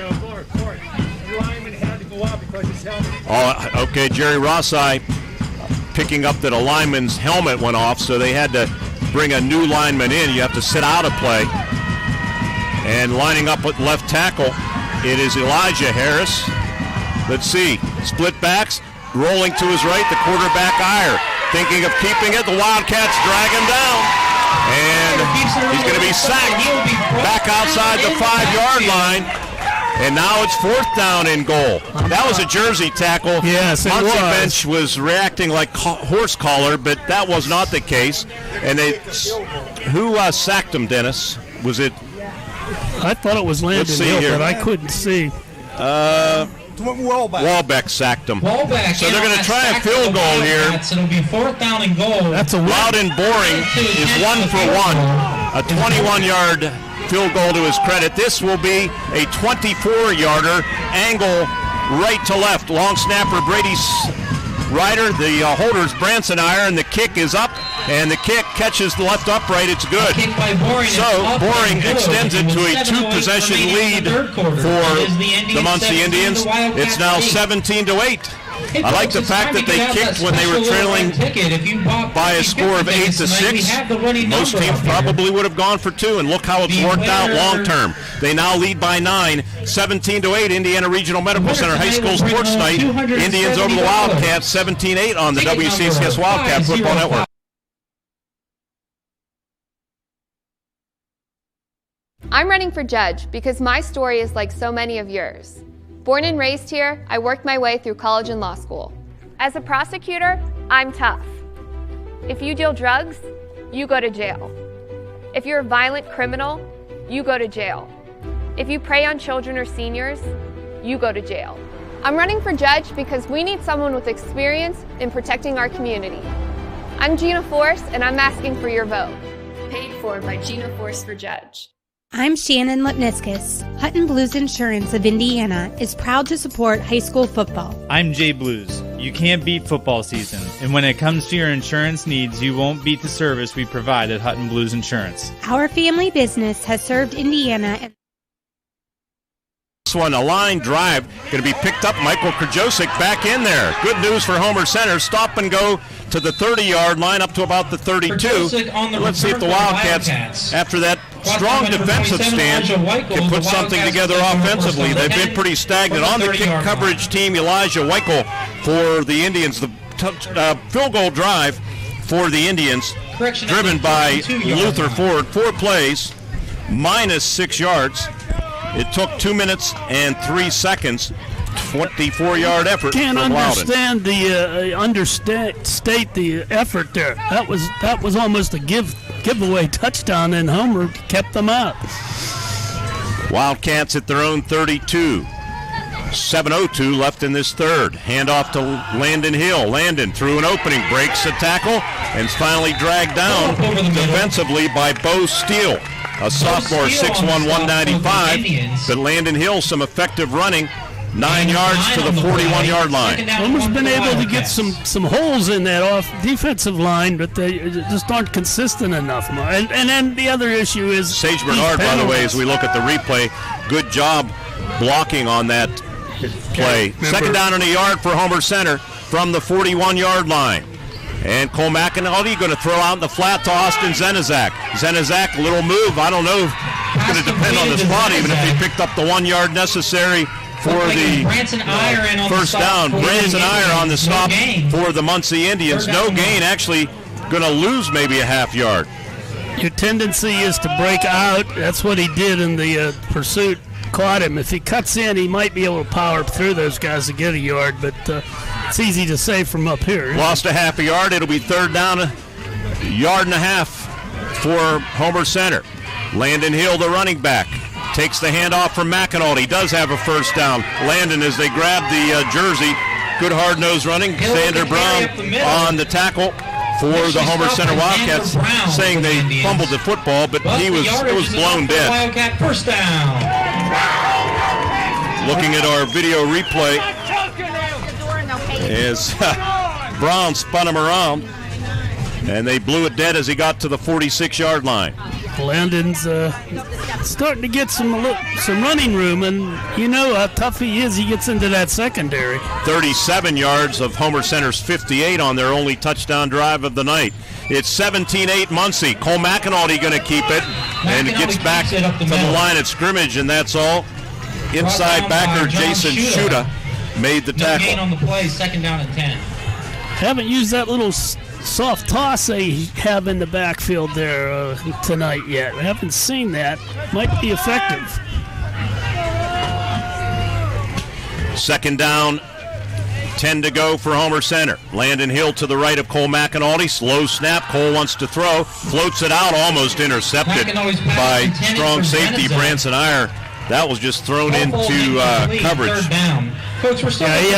Oh, okay, Jerry Rossi picking up that a lineman's helmet went off, so they had to bring a new lineman in. You have to sit out a play. And lining up with left tackle, it is Elijah Harris. Let's see, split backs, rolling to his right, the quarterback Iyer. Thinking of keeping it, the Wildcats drag him down. And he's going to be sacked back outside the 5-yard line. And now it's fourth down and goal. That was a jersey tackle. Yes, it Muncy was. bench was reacting like horse collar, but that was not the case. And who sacked him, Dennis? Was it? I thought it was Landon Hill, but I couldn't see. Walbeck sacked him. So they're going to try a field goal here. It'll be fourth down and goal. That's a Loudon Boring is 1 for 1. A 21-yard field goal to his credit. This will be a 24-yarder, angle right to left. Long snapper Brady Ryder, the holder's Branson Iyer, and the kick is up, and the kick catches the left upright. It's good. So Boring extends it to a 2-possession lead for the Muncy Indians. It's now 17-8. I like the fact that they kicked when they were trailing by a score of 8-6. Most teams probably would have gone for 2, and look how it's worked out long term. They now lead by 9, 17-8. Indiana Regional Medical Center High School Sports Night. Indians over the Wildcats, 17-8 on the WCCS Wildcat Football Network. I'm running for judge because my story is like so many of yours. Born and raised here, I worked my way through college and law school. As a prosecutor, I'm tough. If you deal drugs, you go to jail. If you're a violent criminal, you go to jail. If you prey on children or seniors, you go to jail. I'm running for judge because we need someone with experience in protecting our community. I'm Gina Force, and I'm asking for your vote. Paid for by Gina Force for Judge. I'm Shannon Lipniskus. Hutton Blues Insurance of Indiana is proud to support high school football. I'm Jay Blues. You can't beat football season, and when it comes to your insurance needs, you won't beat the service we provide at Hutton Blues Insurance. Our family business has served Indiana and This one, a line drive, going to be picked up. Michael Krajosic back in there. Good news for Homer Center. Stop and go to the 30-yard line up to about the 32. Let's see if the Wildcats, after that strong defensive stand, can put something together offensively. They've been pretty stagnant. On the kick coverage team, Elijah Weichel for the Indians. The field goal drive for the Indians, driven by Luther Ford. 4 plays, minus 6 yards. It took 2 minutes and 3 seconds. 24-yard effort. Can't from understand understate the effort there. That was almost a giveaway touchdown, and Homer kept them out. Wildcats at their own 32. 7:02 left in this third. Handoff to Landon Hill. Landon through an opening, breaks a tackle, and is finally dragged down defensively by Bo Steele, a sophomore, 6'1", 195. But Landon Hill, some effective running. 9 yards to the 41-yard line. Homer's been able to get some holes in that off defensive line, but they just aren't consistent enough. And then the other issue is Sage Bernard, by the way, as we look at the replay, good job blocking on that play. Second down and a yard for Homer Center from the 41-yard line. And Cole McEnulty going to throw out in the flat to Austin Zenizak. Zenizak, a little move. I don't know going to depend on the spot, even if he picked up the 1 yard necessary for the first down. Branson Iyer on the stop for the Muncy Indians. No gain, actually going to lose maybe a half yard. Your tendency is to break out. That's what he did in the pursuit. Caught him. If he cuts in, he might be able to power through those guys to get a yard, but it's easy to say from up here. Lost a half a yard. It'll be third down, a yard and a half for Homer Center. Landon Hill, the running back, takes the handoff from McEnulty. Does have a first down. Landon, as they grab the jersey, good hard-nosed running. Sander Brown on the tackle for the Homer Center Wildcats, saying they fumbled the football, but it was blown dead. Wildcat first down. Looking at our video replay, as Brown spun him around, and they blew it dead as he got to the 46-yard line. Landon's starting to get some running room, and you know how tough he is. He gets into that secondary. 37 yards of Homer Center's 58 on their only touchdown drive of the night. It's 17-8 Muncy. Cole McEnulty going to keep it, and it gets back to the line at scrimmage, and that's all. Inside backer Jason Shuda made the tackle. No gain on the play, second down and 10. Haven't used that little soft toss they have in the backfield there tonight yet. I haven't seen that. Might be effective. Second down, 10 to go for Homer Center. Landon Hill to the right of Cole McEnulty. Slow snap. Cole wants to throw. Floats it out, almost intercepted by strong safety Branson Iyer. That was just thrown into coverage. Coach, we're still he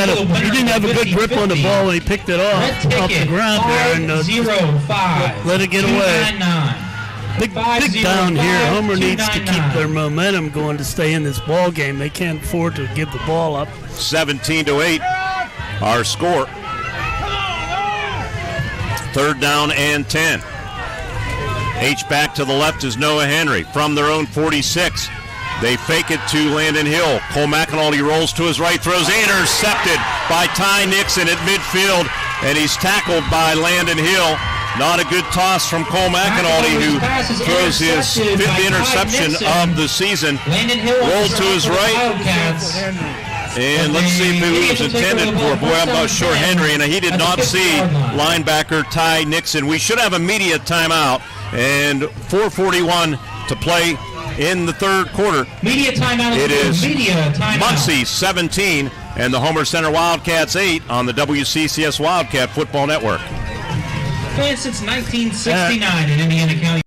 didn't have a good grip on the ball when he picked it off the ground there and let it get away. Big down here. Homer needs to keep their momentum going to stay in this ball game. They can't afford to give the ball up. 17-8, our score. Third down and 10. H-back to the left is Noah Henry from their own 46. They fake it to Landon Hill. Cole McEnulty rolls to his right, throws intercepted by Ty Nixon at midfield, and he's tackled by Landon Hill. Not a good toss from Cole McEnulty, who throws his fifth interception of the season. Rolled to his right. And let's see who it was intended for. Boy, I'm not sure Henry, and he did not see linebacker Ty Nixon. We should have a media timeout, and 4:41 to play in the third quarter. Media timeout. It is media timeout. Muncy 17 and the Homer Center Wildcats 8 on the WCCS Wildcat Football Network. Been since 1969 in Indiana County.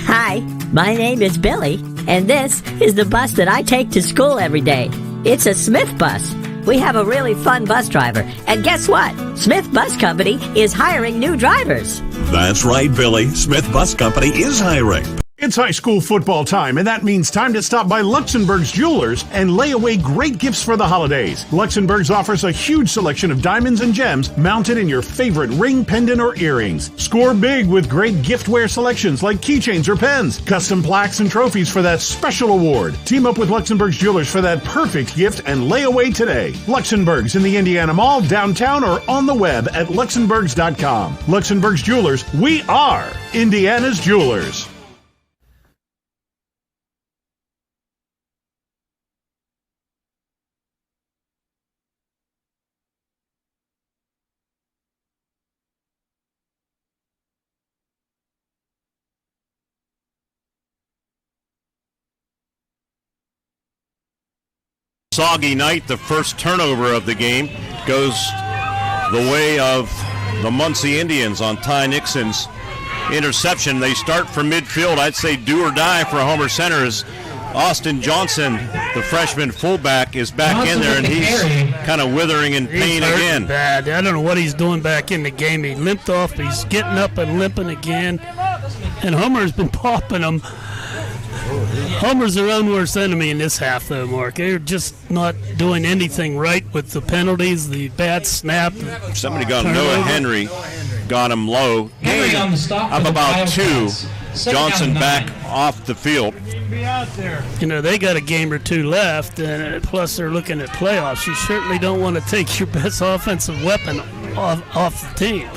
Hi, my name is Billy, and this is the bus that I take to school every day. It's a Smith bus. We have a really fun bus driver, and guess what? Smith Bus Company is hiring new drivers. That's right, Billy. Smith Bus Company is hiring. It's high school football time, and that means time to stop by Luxembourg's Jewelers and lay away great gifts for the holidays. Luxembourg's offers a huge selection of diamonds and gems mounted in your favorite ring, pendant, or earrings. Score big with great giftware selections like keychains or pens, custom plaques and trophies for that special award. Team up with Luxembourg's Jewelers for that perfect gift and lay away today. Luxembourg's in the Indiana Mall, downtown, or on the web at luxembourgs.com. Luxembourg's Jewelers, we are Indiana's Jewelers. Soggy night. The first turnover of the game goes the way of the Muncy Indians on Ty Nixon's interception. They start from midfield. I'd say do or die for Homer Center as Austin Johnson, the freshman fullback, is back in there, and he's kind of withering in pain again. Bad. I don't know what he's doing back in the game. He limped off. He's getting up and limping again, and Homer's been popping him. Homer's their own worst enemy in this half, though, Mark. They're just not doing anything right with the penalties, the bad snap. Somebody got Noah Henry, got him low. Henry on the stop up about 2. Johnson back off the field. You know, they got a game or two left, and plus they're looking at playoffs. You certainly don't want to take your best offensive weapon off the team.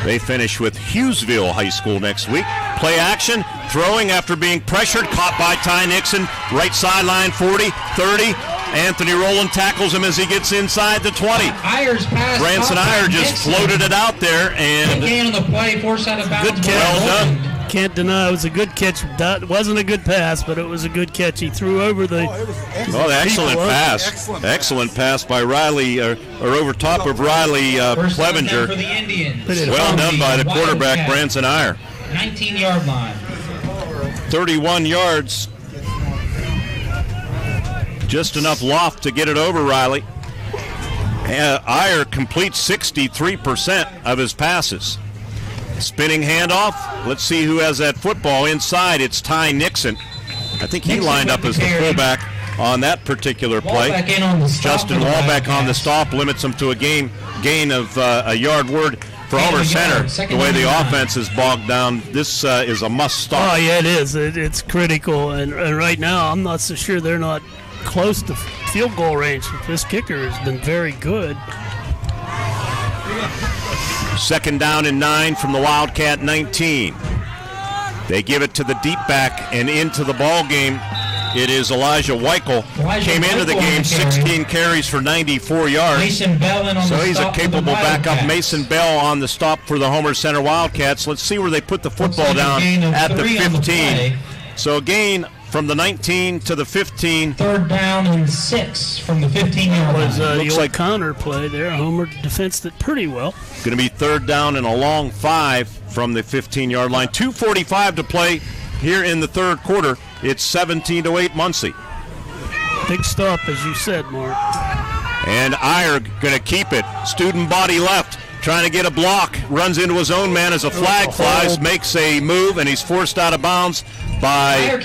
They finish with Hughesville High School next week. Play action, throwing after being pressured, caught by Ty Nixon, right sideline, 40, 30. Anthony Rowland tackles him as he gets inside the 20. Ayer's pass. Branson Ayer just floated it out there, and gain on the play, forced out of bounds. Good catch. Well done. Can't deny it was a good catch. That wasn't a good pass, but it was a good catch. He threw over the. Excellent pass. Excellent pass by Riley, or over top of Riley Clevenger. For the Indians. Well done by the quarterback, Branson Ayer. 19-yard line. 31 yards. Just enough loft to get it over Riley. Ayer completes 63% of his passes. Spinning handoff. Let's see who has that football inside. It's Ty Nixon. I think he lined up as the fullback on that particular play. Justin Wallback on the stop limits him to a gain of a yard word for Homer Center. The way the offense is bogged down, this is a must stop. Oh, yeah, it is. It's critical. And right now, I'm not so sure they're not close to field goal range. This kicker has been very good. 2nd down and 9 from the Wildcat 19. They give it to the deep back and into the ball game. It is Elijah Weichel. Came into the game 16 carries for 94 yards. Mason Bell in on so the he's a stop for the capable backup. Wildcats. Mason Bell on the stop for the Homer Center Wildcats. Let's see where they put the football down at the 15. So a gain from the 19 to the 15. 3rd down and 6 from the 15-yard line. Was the old counter play there. Homer defensed it pretty well. Going to be 3rd down and a long 5 from the 15-yard line. 2:45 to play here in the 3rd quarter. It's 17-8 Muncy. Big stop, as you said, Mark. And Ayer going to keep it. Student body left. Trying to get a block. Runs into his own man as a flag flies. Makes a move, and he's forced out of bounds by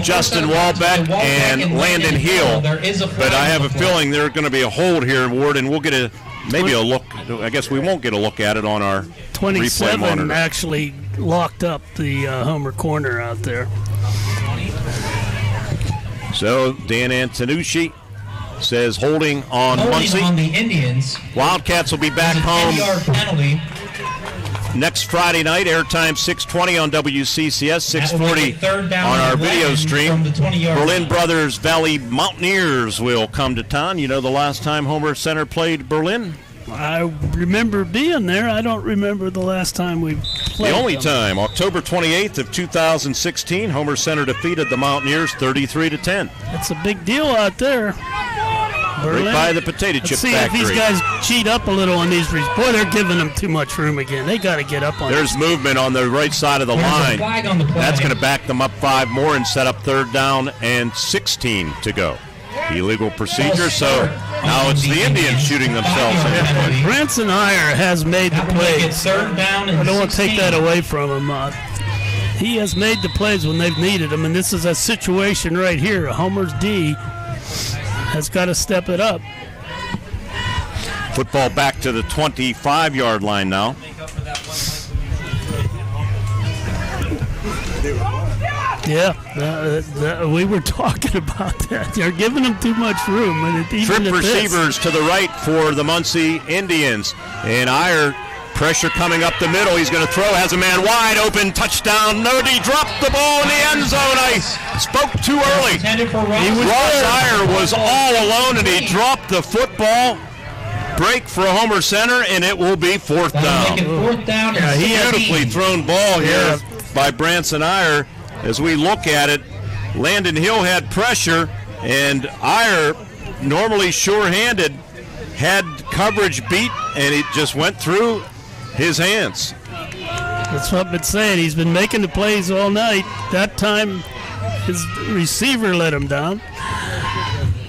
Justin Wallbeck and Landon Hill. But I have a feeling there's going to be a hold here, Ward, and we'll get a look. I guess we won't get a look at it on our 27 replay monitor. actually locked up the Homer corner out there. So Dan Antonucci says holding on Muncy. On the Indians. Wildcats will be back home 10-yard penalty. next Friday night. Airtime 6:20 on WCCS, 6:40 on our video stream. Berlin Brothers Valley Mountaineers will come to town. You know the last time Homer Center played Berlin? I remember being there. I don't remember the last time we played. The only them. time, October 28th of 2016, Homer Center defeated the Mountaineers 33-10. It's a big deal out there. Berlin. Right by the potato chip Let's see factory. if these guys cheat up a little on these reads. Boy, they're giving them too much room again. They got to get up on There's movement on the right side of the line. Flag on the play. That's going to back them up 5 more and set up 3rd down and 16 to go. Illegal procedure, so now it's the Indians shooting themselves in the foot. Branson Ayer has made the plays. Third down and I don't want to 16. take that away from him. He has made the plays when they've needed them, and this is a situation right here. Homer's D has got to step it up. Football back to the 25-yard line now. Yeah, we were talking about that. They're giving them too much room. And even Trip at receivers to the right for the Muncy Indians. And Ayer, pressure coming up the middle. He's going to throw, has a man wide open, touchdown. No, he dropped the ball in the end zone. I spoke too early. Ross Ayer was all alone, and he dropped the football. Break for Homer Center, and it will be 4th down. 4th down and Beautifully thrown ball here by Branson Ayer. As we look at it, Landon Hill had pressure, and Ayer, normally sure-handed, had coverage beat, and it just went through his hands. That's what I've been saying. He's been making the plays all night. That time, his receiver let him down.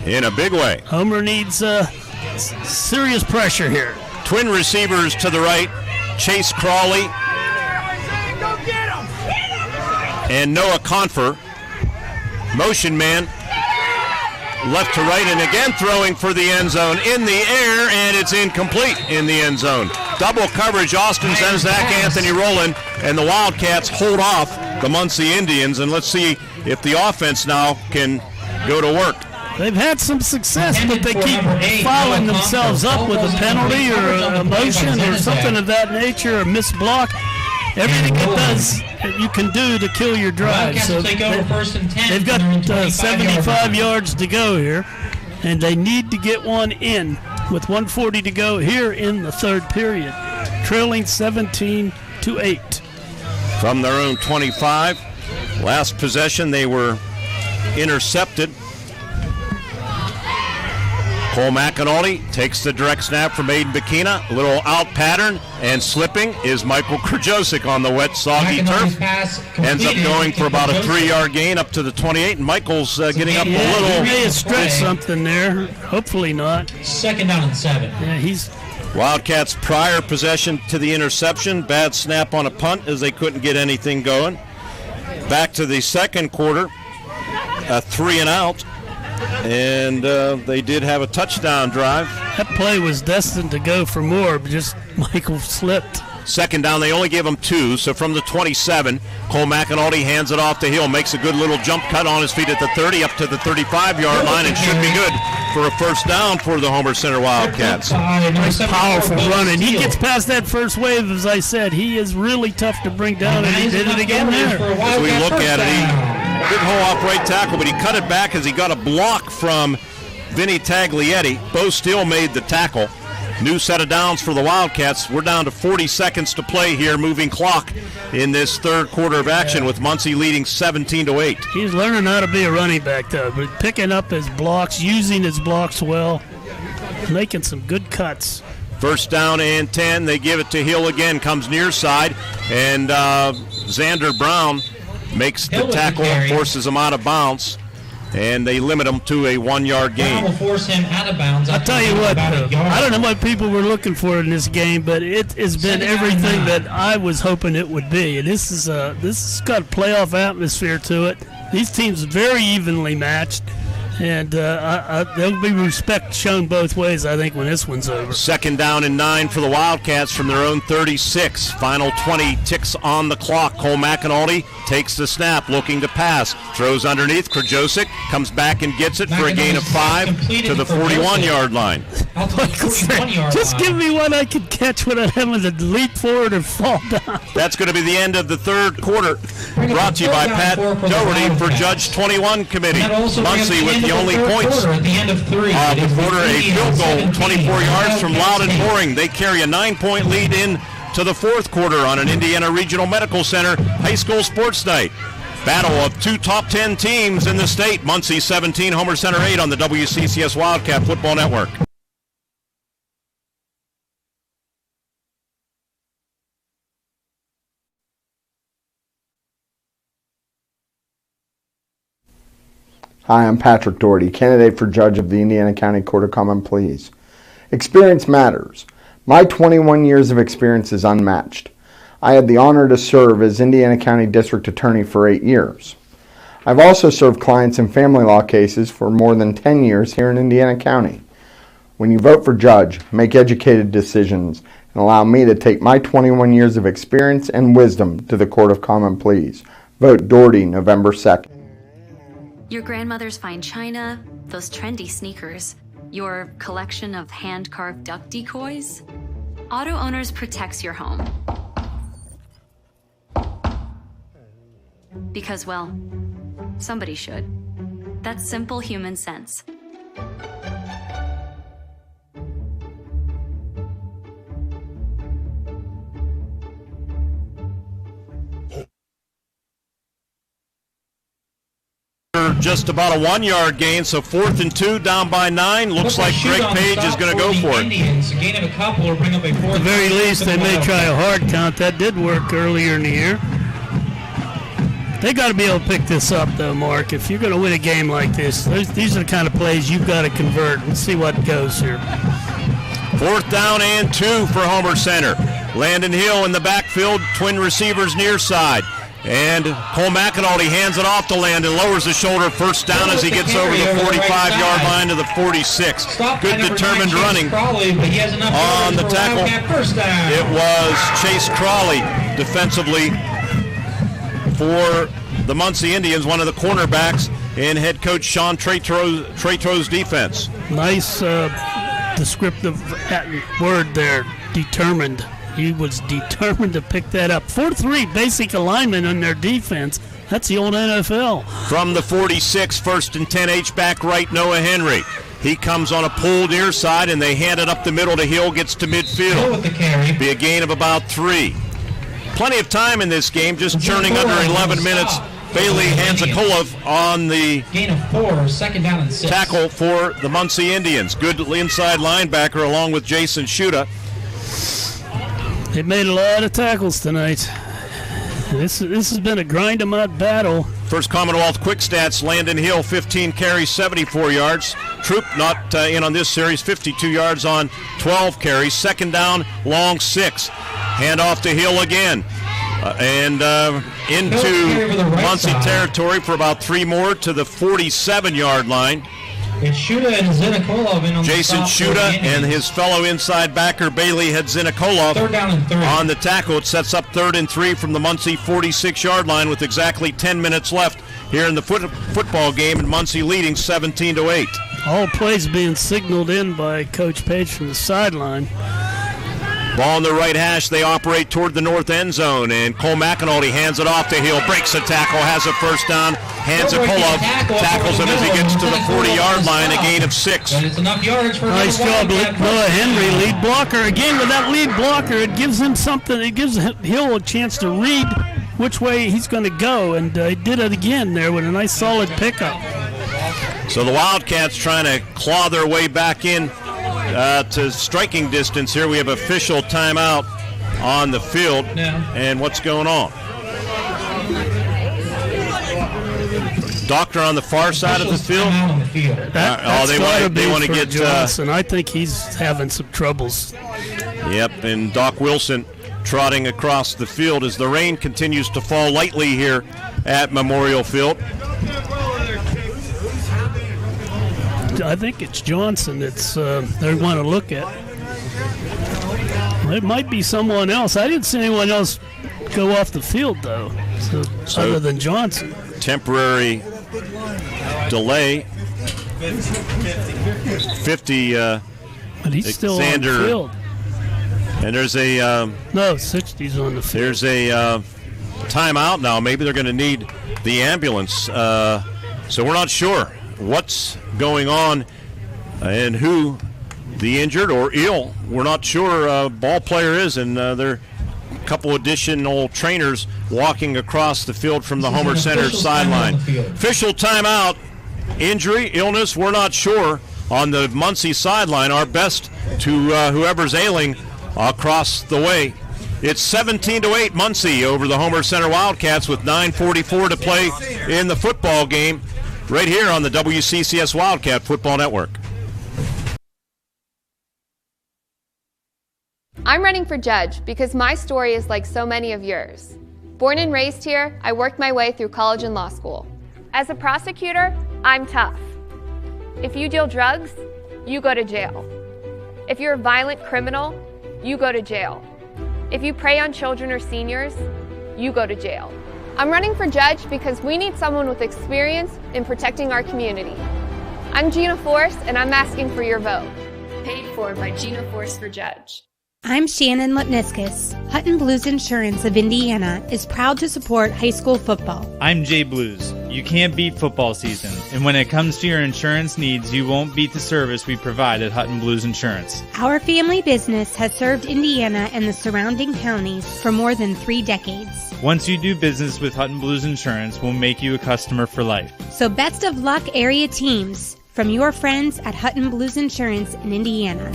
In a big way. Homer needs serious pressure here. Twin receivers to the right, Chase Crawley and Noah Confer. Motion man, left to right, and again throwing for the end zone in the air, and it's incomplete in the end zone. Double coverage, Austin Zenzak, Anthony Rowland, and the Wildcats hold off the Muncy Indians, and let's see if the offense now can go to work. They've had some success, but they keep following themselves up with a penalty or a motion or something of that nature, or missed block. Everything it does, you can do to kill your drive. So they've got 75 yards to go here, and they need to get one in with 1:40 to go here in the third period, trailing 17-8. From their own 25, last possession they were intercepted. Cole McAnulty takes the direct snap from Aiden Bikina. A little out pattern, and slipping is Michael Krajosik on the wet, soggy turf. Ends up going for about a 3-yard gain up to the 28, and Michael's getting up a little. He may have stretched something there. Hopefully not. 2nd down and 7. Yeah, he's... Wildcats' prior possession to the interception. Bad snap on a punt as they couldn't get anything going. Back to the second quarter, a 3-and-out. And they did have a touchdown drive. That play was destined to go for more, but just Michael slipped. Second down, they only gave him 2, so from the 27, Cole McAnulty hands it off to Hill, makes a good little jump cut on his feet at the 30, up to the 35-yard line, and should be good for a first down for the Homer Center Wildcats. Nice, powerful running. He gets past that first wave, as I said. He is really tough to bring down, and he did it again there. As we look at it, he didn't hold off right tackle, but he cut it back as he got a block from Vinny Taglietti. Bo Steele made the tackle. New set of downs for the Wildcats. We're down to 40 seconds to play here, moving clock in this third quarter of action with Muncy leading 17-8. He's learning how to be a running back, though, but picking up his blocks, using his blocks well, making some good cuts. First down and 10. They give it to Hill again, comes near side, and Xander Brown makes the tackle, forces him out of bounds. And they limit him to a 1-yard gain. Will force him out of bounds. I'll tell you what, I don't know what people were looking for in this game, but it has been everything that I was hoping it would be. And this has got a playoff atmosphere to it. These teams very evenly matched, and there'll be respect shown both ways, I think, when this one's over. Second down and 9 for the Wildcats from their own 36. Final 20 ticks on the clock. Cole McAnulty takes the snap, looking to pass. Throws underneath. Krajosik comes back and gets it for a gain of 5 to the 41-yard line. Just give me one I can catch without having to leap forward or fall down. That's going to be the end of the third quarter. Brought to you by Pat Doherty for Judge 21 Committee. Muncy with the only points at the end of 3. The quarter, a field goal, 24 yards from Loudon Mooring. They carry a 9-point lead in to the fourth quarter on an Indiana Regional Medical Center high school sports night. Battle of two top 10 teams in the state. Muncy 17, Homer Center 8 on the WCCS Wildcat Football Network. Hi, I'm Patrick Doherty, candidate for judge of the Indiana County Court of Common Pleas. Experience matters. My 21 years of experience is unmatched. I had the honor to serve as Indiana County District Attorney for 8 years. I've also served clients in family law cases for more than 10 years here in Indiana County. When you vote for judge, make educated decisions and allow me to take my 21 years of experience and wisdom to the Court of Common Pleas. Vote Doherty November 2nd. Your grandmother's fine china, those trendy sneakers, your collection of hand-carved duck decoys. Auto Owners protects your home. Because, well, somebody should. That's simple human sense. Just about a 1-yard gain, so 4th and 2, down by 9. Looks like Greg Page is going to go for it. Indians, a gain of a couple or bring up a 4th. At the very least, they may try a hard count. That did work earlier in the year. They got to be able to pick this up, though, Mark. If you're going to win a game like this, these are the kind of plays you've got to convert. Let's see what goes here. 4th down and 2 for Homer Center. Landon Hill in the backfield, twin receivers near side. And Cole McAnulty hands it off to Landon, lowers the shoulder, first down as he gets over the 45-yard line to the 46. Good determined running on the tackle. It was Chase Crawley defensively for the Muncy Indians, one of the cornerbacks in head coach Sean Tretro's defense. Nice descriptive word there, determined. He was determined to pick that up. 4-3 basic alignment on their defense. That's the old NFL. From the 46, 1st and 10, H-back right, Noah Henry. He comes on a pull near side, and they hand it up the middle to Hill, gets to midfield. Hill with the carry. Be a gain of about 3. Plenty of time in this game, just churning under 11 minutes. Bailey Hansakolov on the gain of 4, 2nd down and 6. Tackle for the Muncy Indians. Good inside linebacker along with Jason Schuta. They made a lot of tackles tonight. This has been a grind-em-out battle. First Commonwealth quick stats, Landon Hill, 15 carries, 74 yards. Troop not in on this series, 52 yards on 12 carries. 2nd down, long 6. Hand off to Hill again. And into Muncy territory for about 3 more to the 47-yard line. It's Schuta and Zinikolov in on Jason Schuta and his fellow inside backer Bailey had Zinikolov 3rd down and 3. On the tackle. It sets up 3rd and 3 from the Muncy 46-yard line with exactly 10 minutes left here in the football game, and Muncy leading 17-8. All plays being signaled in by Coach Page from the sideline. Ball on the right hash. They operate toward the north end zone, and Cole McAnulty hands it off to Hill. Breaks a tackle, has a 1st down. Hands it Kolov, tackles him as he gets to the 40-yard line, a gain of 6. And it's enough yards for nice job, Noah Henry, lead blocker. Again, with that lead blocker, it gives him something. It gives Hill a chance to read which way he's going to go, and he did it again there with a nice solid pickup. So the Wildcats trying to claw their way back in to striking distance here. We have official timeout on the field. And what's going on? Doctor on the far side of the field? They want to get Johnson. I think he's having some troubles. Yep, and Doc Wilson trotting across the field as the rain continues to fall lightly here at Memorial Field. I think it's Johnson that's they want to look at. It might be someone else. I didn't see anyone else go off the field, though, so other than Johnson. Temporary delay. 50. But he's still Xander, on the field. And there's a... no, 60's on the field. There's a timeout now. Maybe they're going to need the ambulance. So we're not sure what's going on and who the injured or ill. We're not sure ball player is, and there are a couple additional trainers walking across the field from the Homer Center sideline. Official timeout. Injury, illness, we're not sure on the Muncy sideline. Our best to whoever's ailing across the way. It's 17-8 Muncy over the Homer Center Wildcats with 9:44 to play in the football game right here on the WCCS Wildcat Football Network. I'm running for judge because my story is like so many of yours. Born and raised here, I worked my way through college and law school. As a prosecutor, I'm tough. If you deal drugs, you go to jail. If you're a violent criminal, you go to jail. If you prey on children or seniors, you go to jail. I'm running for judge because we need someone with experience in protecting our community. I'm Gina Force, and I'm asking for your vote. Paid for by Gina Force for Judge. I'm Shannon Lipniskus. Hutton Blues Insurance of Indiana is proud to support high school football. I'm Jay Blues. You can't beat football season, and when it comes to your insurance needs, you won't beat the service we provide at Hutton Blues Insurance. Our family business has served Indiana and the surrounding counties for more than 3 decades. Once you do business with Hutton Blues Insurance, we'll make you a customer for life. So best of luck, area teams, from your friends at Hutton Blues Insurance in Indiana.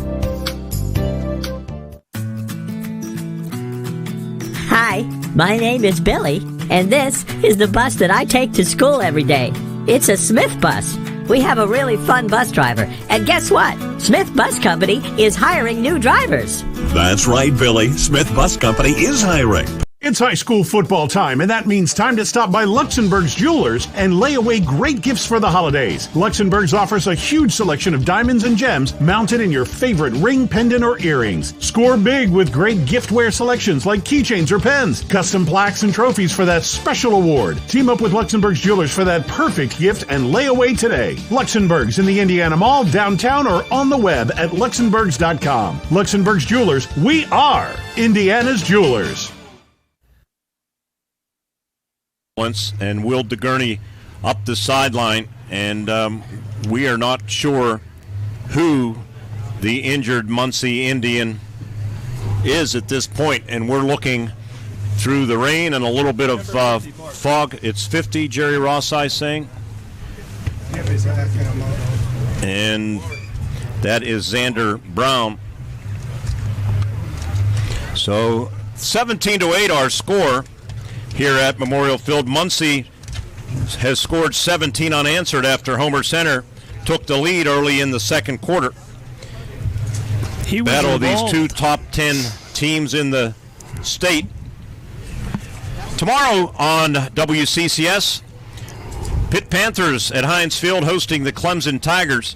Hi, my name is Billy, and this is the bus that I take to school every day. It's a Smith bus. We have a really fun bus driver, and guess what? Smith Bus Company is hiring new drivers. That's right, Billy. Smith Bus Company is hiring. It's high school football time, and that means time to stop by Luxembourg's Jewelers and lay away great gifts for the holidays. Luxembourg's offers a huge selection of diamonds and gems mounted in your favorite ring, pendant, or earrings. Score big with great giftware selections like keychains or pens, custom plaques and trophies for that special award. Team up with Luxembourg's Jewelers for that perfect gift and lay away today. Luxembourg's in the Indiana Mall, downtown, or on the web at luxembourgs.com. Luxembourg's Jewelers, we are Indiana's Jewelers. And Will DeGurney up the sideline, and we are not sure who the injured Muncy Indian is at this point, and we're looking through the rain and a little bit of fog. It's 50, Jerry Rossai saying, and that is Xander Brown. So 17-8 our score here at Memorial Field. Muncy has scored 17 unanswered after Homer Center took the lead early in the second quarter. Battle of these two top 10 teams in the state. Tomorrow on WCCS, Pitt Panthers at Heinz Field hosting the Clemson Tigers.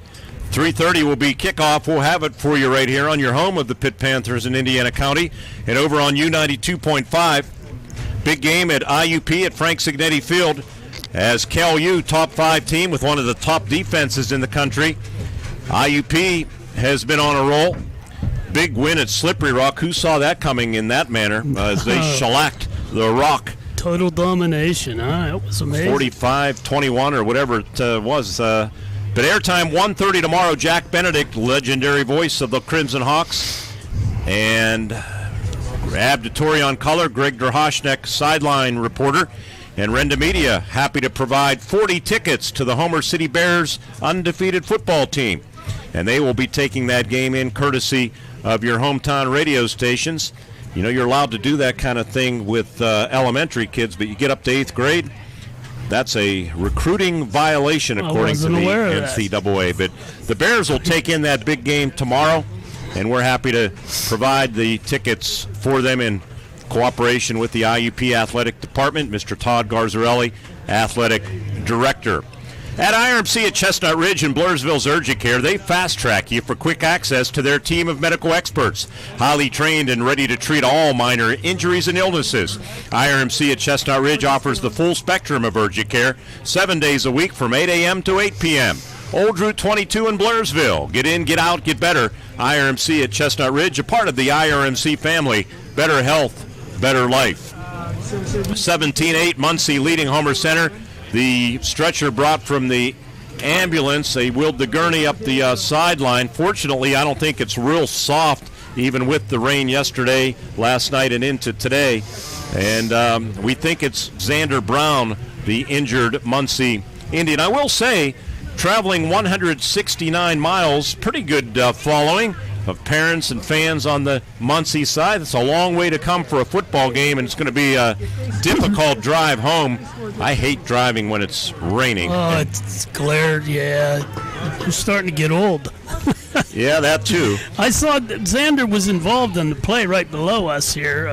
3:30 will be kickoff. We'll have it for you right here on your home of the Pitt Panthers in Indiana County and over on U92.5. Big game at IUP at Frank Signetti Field as KLU, top 5 team with one of the top defenses in the country. IUP has been on a roll. Big win at Slippery Rock. Who saw that coming in that manner as they shellacked the Rock? Total domination. It was amazing. 45-21 or whatever it was. But airtime 1:30 tomorrow. Jack Benedict, legendary voice of the Crimson Hawks. And Abditori on color, Greg Derhoshnek, sideline reporter, and Renda Media happy to provide 40 tickets to the Homer City Bears undefeated football team. And they will be taking that game in courtesy of your hometown radio stations. You know, you're allowed to do that kind of thing with elementary kids, but you get up to 8th grade, that's a recruiting violation according to the NCAA. But the Bears will take in that big game tomorrow, and we're happy to provide the tickets for them in cooperation with the IUP Athletic Department, Mr. Todd Garzarelli, Athletic Director. At IRMC at Chestnut Ridge in Blairsville's Urgicare, they fast-track you for quick access to their team of medical experts, highly trained and ready to treat all minor injuries and illnesses. IRMC at Chestnut Ridge offers the full spectrum of Urgicare, 7 days a week from 8 a.m. to 8 p.m. Old Route 22 in Blairsville. Get in, get out, get better. IRMC at Chestnut Ridge, a part of the IRMC family. Better health, better life. 17-8, Muncy leading Homer Center. The stretcher brought from the ambulance, a Will DeGurney up the sideline. Fortunately, I don't think it's real soft, even with the rain yesterday, last night, and into today. And we think it's Xander Brown, the injured Muncy Indian. I will say, traveling 169 miles, pretty good following of parents and fans on the Muncy side. It's a long way to come for a football game, and it's going to be a difficult drive home. I hate driving when it's raining. Oh, it's glared, yeah. You're starting to get old. Yeah, that too. I saw Xander was involved in the play right below us here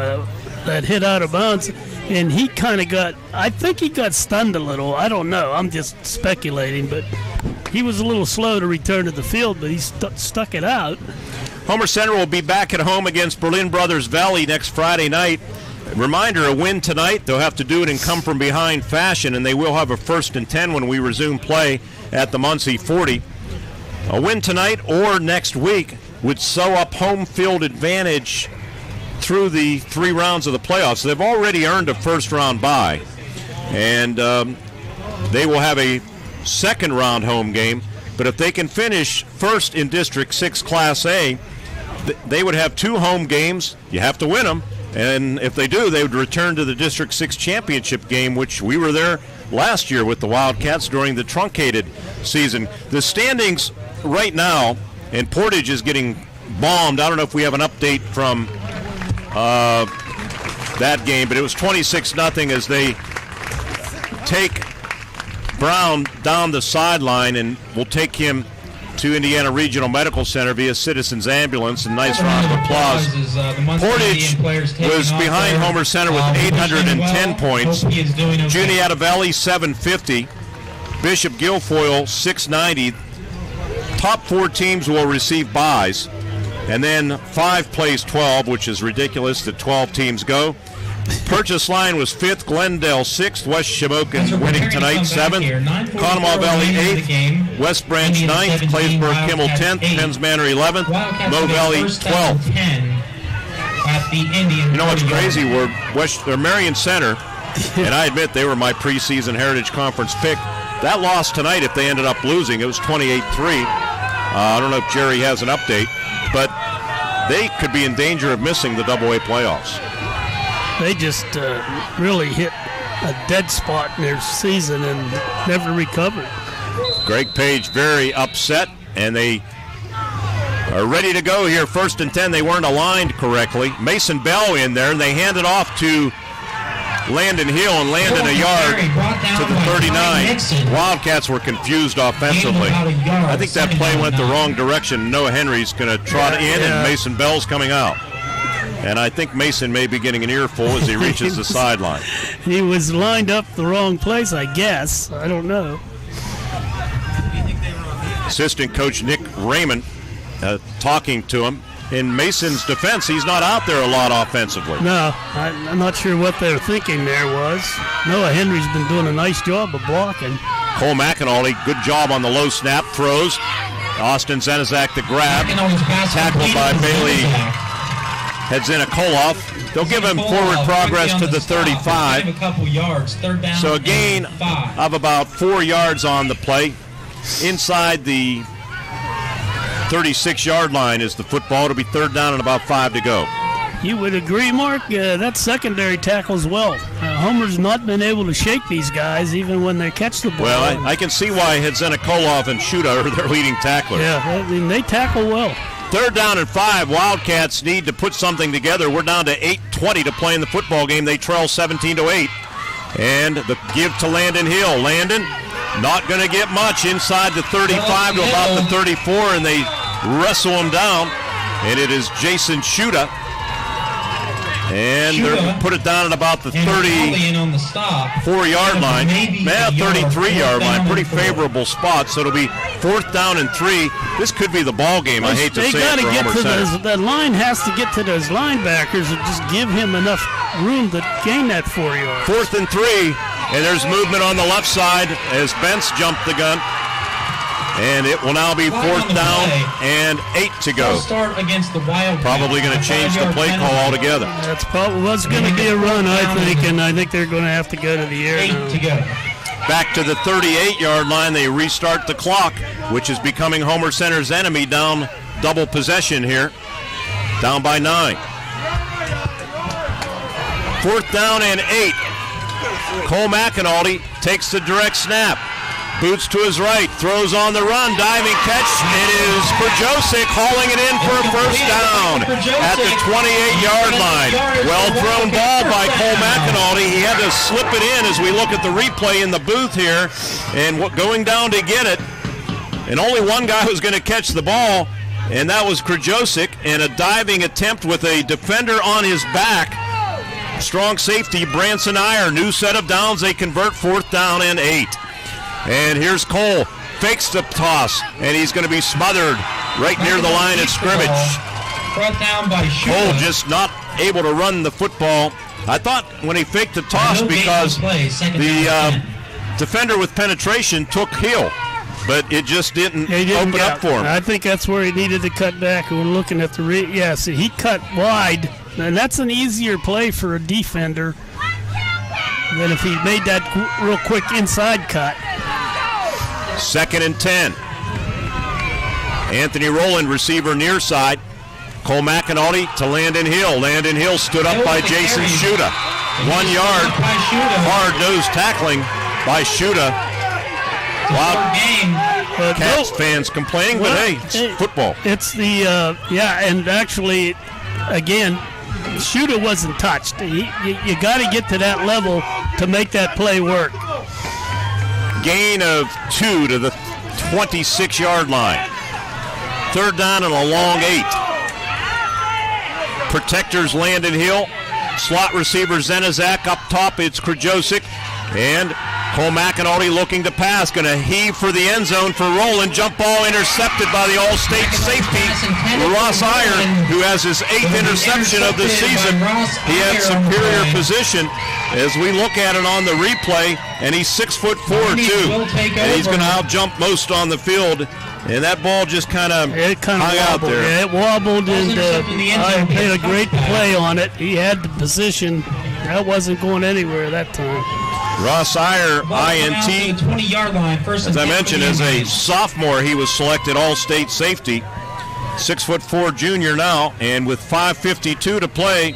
that hit out of bounds, and he kind of I think he got stunned a little. I don't know. I'm just speculating, but he was a little slow to return to the field, but he stuck it out. Homer Center will be back at home against Berlin Brothers Valley next Friday night. Reminder, a win tonight. They'll have to do it in come-from-behind fashion, and they will have a 1st and 10 when we resume play at the Muncy 40. A win tonight or next week would sew up home field advantage through the 3 rounds of the playoffs. They've already earned a first-round bye, and they will have a second-round home game. But if they can finish first in District 6 Class A, they would have 2 home games. You have to win them. And if they do, they would return to the District 6 championship game, which we were there last year with the Wildcats during the truncated season. The standings right now, and Portage is getting bombed. I don't know if we have an update from that game, but it was 26-0 as they take Brown down the sideline, and will take him to Indiana Regional Medical Center via Citizens Ambulance, and nice round of applause. Portage was behind Homer Center with 810 points. Juniata Valley 750. Bishop Guilfoyle 690. Top 4 teams will receive byes, and then 5 plays 12, which is ridiculous that 12 teams go. Purchase Line was 5th, Glendale 6th, West Shamokin winning tonight 7th, Conemaugh Valley 8th, West Branch 9th, Claysburg Kimmel 10th, Penns Manor 11th, Moe Valley 12th. You know what's crazy? We're Marion Center, and I admit they were my preseason Heritage Conference pick. That loss tonight, if they ended up losing, it was 28-3. I don't know if Jerry has an update, but they could be in danger of missing the AA playoffs. They just really hit a dead spot in their season and never recovered. Greg Page very upset, and they are ready to go here. 1st and 10. They weren't aligned correctly. Mason Bell in there, and they hand it off to Landon Hill, and Landon a yard to the 39. Wildcats were confused offensively. I think that play went the wrong direction. Noah Henry's going to trot in, and Mason Bell's coming out. And I think Mason may be getting an earful as he reaches the sideline. He was lined up the wrong place, I guess. I don't know. Assistant coach Nick Raymond talking to him. In Mason's defense, he's not out there a lot offensively. No, I'm not sure what their thinking there was. Noah Henry's been doing a nice job of blocking. Cole McAnally, good job on the low snap, throws. Austin Zenizak the grab. Tackled by Bailey Hedzina-Koloff. They'll give him forward progress to the 35. So a gain of about 4 yards on the play. Inside the 36-yard line is the football. It'll be 3rd down and about 5 to go. You would agree, Mark? That secondary tackles well. Homer's not been able to shake these guys even when they catch the ball. Well, I can see why Hedzina-Koloff and Shuda are their leading tacklers. Yeah, I mean, they tackle well. 3rd down and 5. Wildcats need to put something together. We're down to 8:20 to play in the football game. They trail 17-8. And the give to Landon Hill. Landon not going to get much inside the 35 to about the 34, and they wrestle him down. And it is Jason Shuda. And they're going to put it down at about the 34-yard line. 33-yard line. Pretty favorable spot. So it'll be 4th down and 3. This could be the ball game. I hate to say it for Homer Center. The line has to get to those linebackers and just give him enough room to gain that 4 yards. 4th and 3. And there's movement on the left side as Bentz jumped the gun. And it will now be 4th down and 8 to go. Start against the Wildcats. Probably going to change the play call altogether. That's probably was going to be a run, I think, and I think they're going to have to go to the air. 8 to go. Back to the 38-yard line, they restart the clock, which is becoming Homer Center's enemy. Down double possession here, down by 9. 4th down and 8. Cole McAnally takes the direct snap. Boots to his right, throws on the run, diving catch. It is Krajosik hauling it in for a 1st down at the 28-yard line. Well thrown ball by Cole McAnally. He had to slip it in as we look at the replay in the booth here, and going down to get it. And only one guy was going to catch the ball, and that was Krajosik, and a diving attempt with a defender on his back. Strong safety, Branson Iyer. New set of downs. They convert 4th down and 8. And here's Cole. Fakes the toss, and he's going to be smothered right near the line of scrimmage. Brought down by Cole just not able to run the football. I thought when he faked the toss because the defender with penetration took heel, but it just didn't open up for him. I think that's where he needed to cut back. When looking at the he cut wide, and that's an easier play for a defender than if he made that real quick inside cut. 2nd and 10. Anthony Rowland, receiver near side. Cole McAnally to Landon Hill. Landon Hill stood up by Jason Shuda. 1 yard. Hard-nosed tackling by Shuda. Cats fans complaining, but hey, it's football. It's the, and actually, again, Shuda wasn't touched. You got to get to that level to make that play work. Gain of 2 to the 26-yard line. Third down and a long 8. Protectors Landon Hill. Slot receiver Zenizak. Up top it's Krajosic. And Cole McAnulty looking to pass. Going to heave for the end zone for Rowland. Jump ball intercepted by the All-State safety, Ross Iyer, who has his 8th interception of the season. He had superior position as we look at it on the replay, and he's 6'4", too. And he's going to out-jump most on the field. And that ball just kind of hung out there. Yeah, it wobbled, and Iyer made a great play on it. He had the position. That wasn't going anywhere that time. Ross Iyer, INT, 20-yard line. As I mentioned, as a sophomore, he was selected All-State safety. 6'4" junior now, and with 5:52 to play,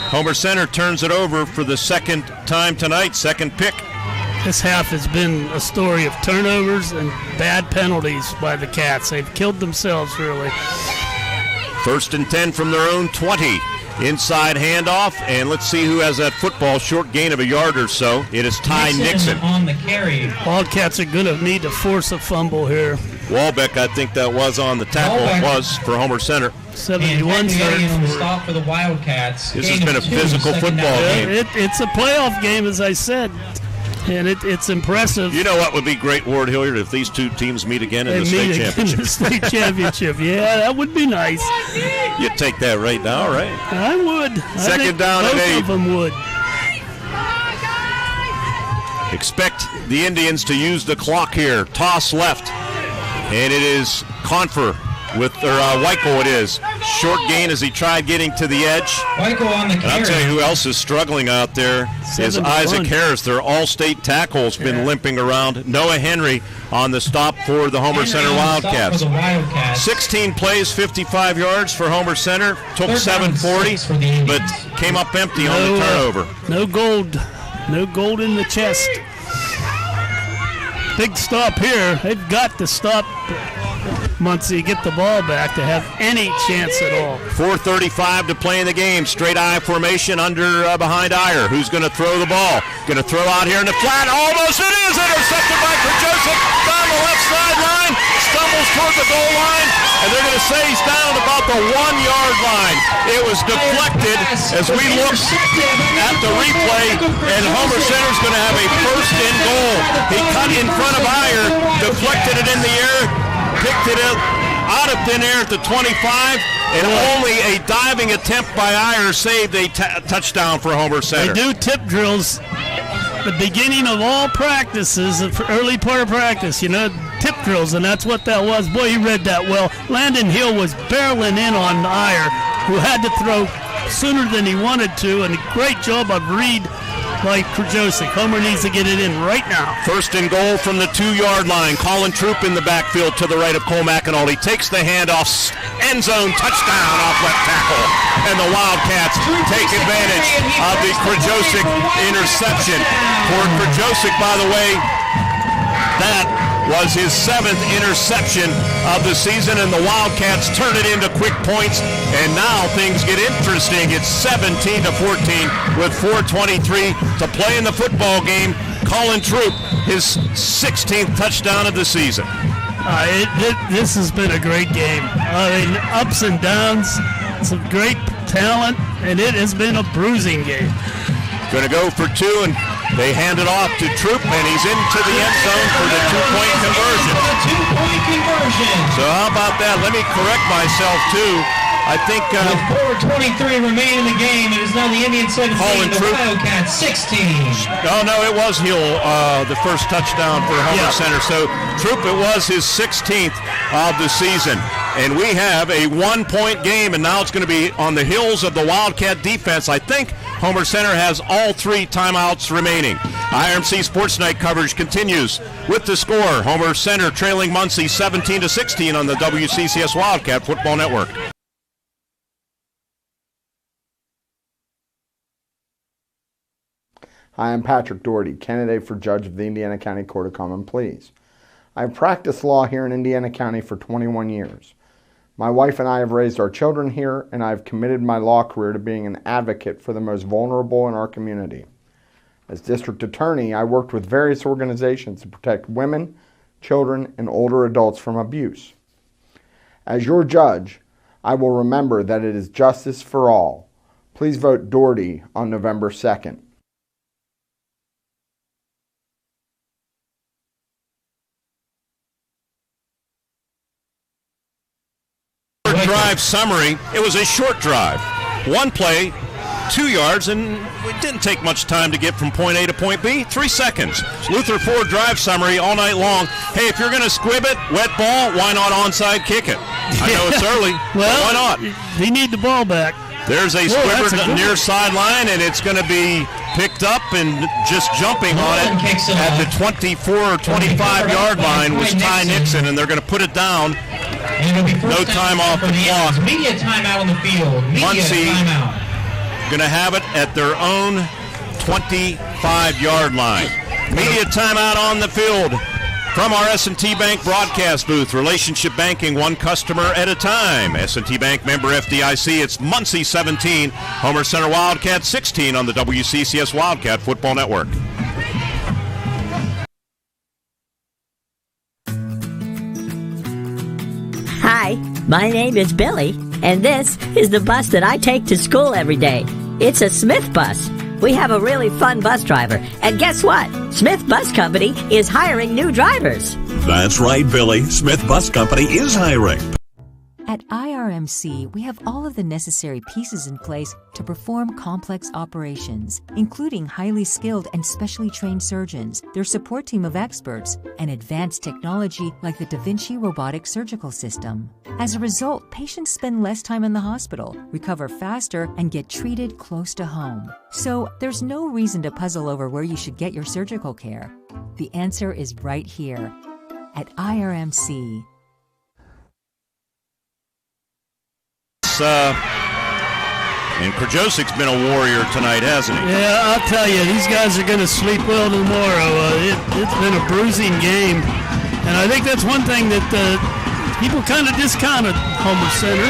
Homer Center turns it over for the second time tonight, second pick. This half has been a story of turnovers and bad penalties by the Cats. They've killed themselves, really. 1st and 10 from their own 20. Inside handoff, and let's see who has that football. Short gain of a yard or so. It is Ty Nixon. On the carry. Wildcats are going to need to force a fumble here. Walbeck, I think that was on the tackle. It was for Homer Center. 71 stop for the Wildcats. This has been a physical football game. It's a playoff game, as I said, and it's impressive. You know what would be great, Ward Hilliard, if these two teams meet again in the state championship? State championship, yeah, that would be nice. You'd take that right now, right? I would. Second down and 8. Both of them would. Expect the Indians to use the clock here. Toss left, and it is Confer with, or Weichel it is. Short gain as he tried getting to the edge. Weichel on the carry. And I'll tell you who else is struggling out there is Isaac Harris. Their all-state tackle has been limping around. Noah Henry on the stop for the Homer Center Wildcats. 16 plays, 55 yards for Homer Center. Took 740, but came up empty on the turnover. No gold. No gold in the chest. Big stop here. They've got to stop Muncy, get the ball back to have any chance at all. 4:35 to play in the game. Straight I formation under behind Iyer. Who's going to throw the ball? Going to throw out here in the flat. Almost it is intercepted by Krajosic down the left sideline. Stumbles toward the goal line, and they're going to say he's down about the 1-yard line. It was deflected as we look at the replay, and Homer Center's going to have a first and goal. He cut in front of Iyer, deflected it in the air, picked it out of thin air at the 25, and only a diving attempt by Iyer saved a touchdown for Homer Center. They do tip drills the beginning of all practices, the early part of practice, tip drills, and that's what that was. Boy, he read that well. Landon Hill was barreling in on Iyer, who had to throw sooner than he wanted to, and a great job of read by Krajosic. Homer needs to get it in right now. First and goal from the 2-yard line. Colin Troop in the backfield to the right of Cole McAnulty. Takes the handoff. End zone touchdown off left tackle. And the Wildcats take advantage of the Krajosic interception. For Krajosic, by the way, that was his 7th interception of the season, and the Wildcats turn it into quick points, and now things get interesting. It's 17-14 with 4:23 to play in the football game. Colin Troop, his 16th touchdown of the season. This has been a great game. Ups and downs, some great talent, and it has been a bruising game. Going to go for 2, and they hand it off to Troop, and he's into the end zone for the 2-point conversion. So how about that? Let me correct myself, too. I think... With 4:23 remaining in the game, it is now the Indians 17, the Wildcats 16. No, it was Hill, the first touchdown for Homer Center. So Troop, it was his 16th of the season. And we have a 1-point game, and now it's going to be on the heels of the Wildcat defense. I think Homer Center has all 3 timeouts remaining. IRMC Sports Night coverage continues with the score. Homer Center trailing Muncy 17-16 on the WCCS Wildcat Football Network. Hi, I'm Patrick Doherty, candidate for judge of the Indiana County Court of Common Pleas. I've practiced law here in Indiana County for 21 years. My wife and I have raised our children here, and I've committed my law career to being an advocate for the most vulnerable in our community. As district attorney, I worked with various organizations to protect women, children, and older adults from abuse. As your judge, I will remember that it is justice for all. Please vote Doherty on November 2nd. Drive summary. It was a short drive. One play, 2 yards, and it didn't take much time to get from point A to point B. 3 seconds. Luther Ford drive summary all night long. Hey, if you're going to squib it, wet ball, why not onside kick it? I know it's early, but why not? They need the ball back. There's a squibber near sideline, and it's going to be picked up and just jumping on it at the 24 or 25-yard line was Ty Nixon, and they're going to put it down. No time off the clock. Media timeout on the field. Muncy going to have it at their own 25-yard line. Media timeout on the field from our S&T Bank broadcast booth. Relationship banking, one customer at a time. S&T Bank member FDIC. It's Muncy 17, Homer Center Wildcats 16 on the WCCS Wildcat Football Network. Hi, my name is Billy, and this is the bus that I take to school every day. It's a Smith bus. We have a really fun bus driver, and guess what? Smith Bus Company is hiring new drivers. That's right, Billy. Smith Bus Company is hiring. At IRMC, we have all of the necessary pieces in place to perform complex operations, including highly skilled and specially trained surgeons, their support team of experts, and advanced technology like the Da Vinci robotic surgical system. As a result, patients spend less time in the hospital, recover faster, and get treated close to home. So there's no reason to puzzle over where you should get your surgical care. The answer is right here at IRMC. And Krajosic's been a warrior tonight, hasn't he? Yeah, I'll tell you, these guys are going to sleep well tomorrow. It's been a bruising game, and I think that's one thing that people kind of discounted Homer Center,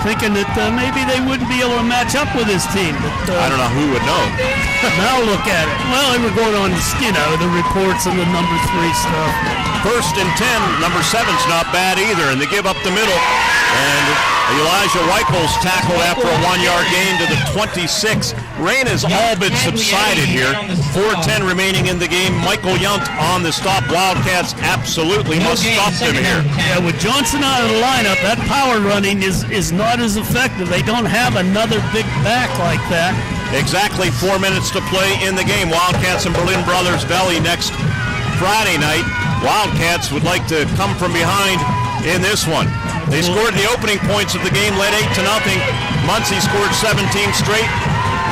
thinking that maybe they wouldn't be able to match up with this team. But, I don't know who would know. Now look at it. Well, they were going on, the reports and the number 3 stuff. 1st and 10, number 7's not bad either, and they give up the middle. And Elijah Weichel's tackled after a 1-yard gain to the 26. Rain has all been subsided here. 4:10 remaining in the game. Michael Yount on the stop. Wildcats absolutely must stop them here. Yeah, with Johnson out of the lineup, that power running is not as effective. They don't have another big back like that. Exactly 4 minutes to play in the game. Wildcats and Berlin Brothers Valley next Friday night. Wildcats would like to come from behind in this one. They scored the opening points of the game, led 8-0. Muncy scored 17 straight.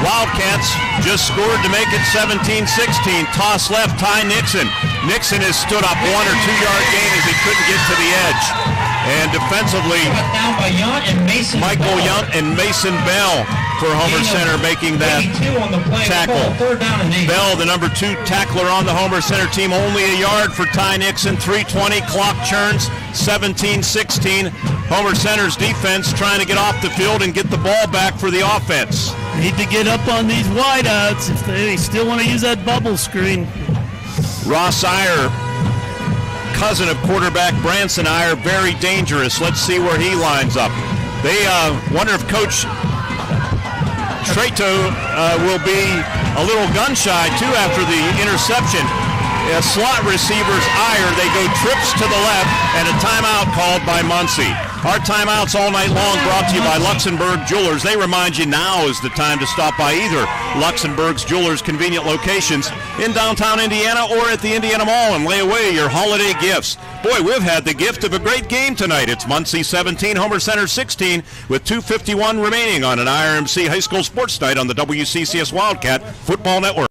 Wildcats just scored to make it 17-16. Toss left, Ty Nixon. Nixon has stood up 1 or 2 yard gain as he couldn't get to the edge. And defensively, Michael Yount and Mason Bell for Homer Center making that tackle. Bell, the number 2 tackler on the Homer Center team, only a yard for Ty Nixon. 3:20, clock churns, 17-16. Homer Center's defense trying to get off the field and get the ball back for the offense. Need to get up on these wideouts if they still want to use that bubble screen. Ross Iyer, cousin of quarterback Branson Iyer, very dangerous. Let's see where he lines up. They wonder if Coach Treto will be a little gun-shy, too, after the interception. Slot receivers Iyer, they go trips to the left, and a timeout called by Muncy. Our timeouts all night long brought to you by Luxembourg Jewelers. They remind you now is the time to stop by either Luxembourg's Jewelers convenient locations in downtown Indiana or at the Indiana Mall and lay away your holiday gifts. Boy, we've had the gift of a great game tonight. It's Muncy 17, Homer Center 16, with 2:51 remaining on an IRMC High School Sports Night on the WCCS Wildcat Football Network.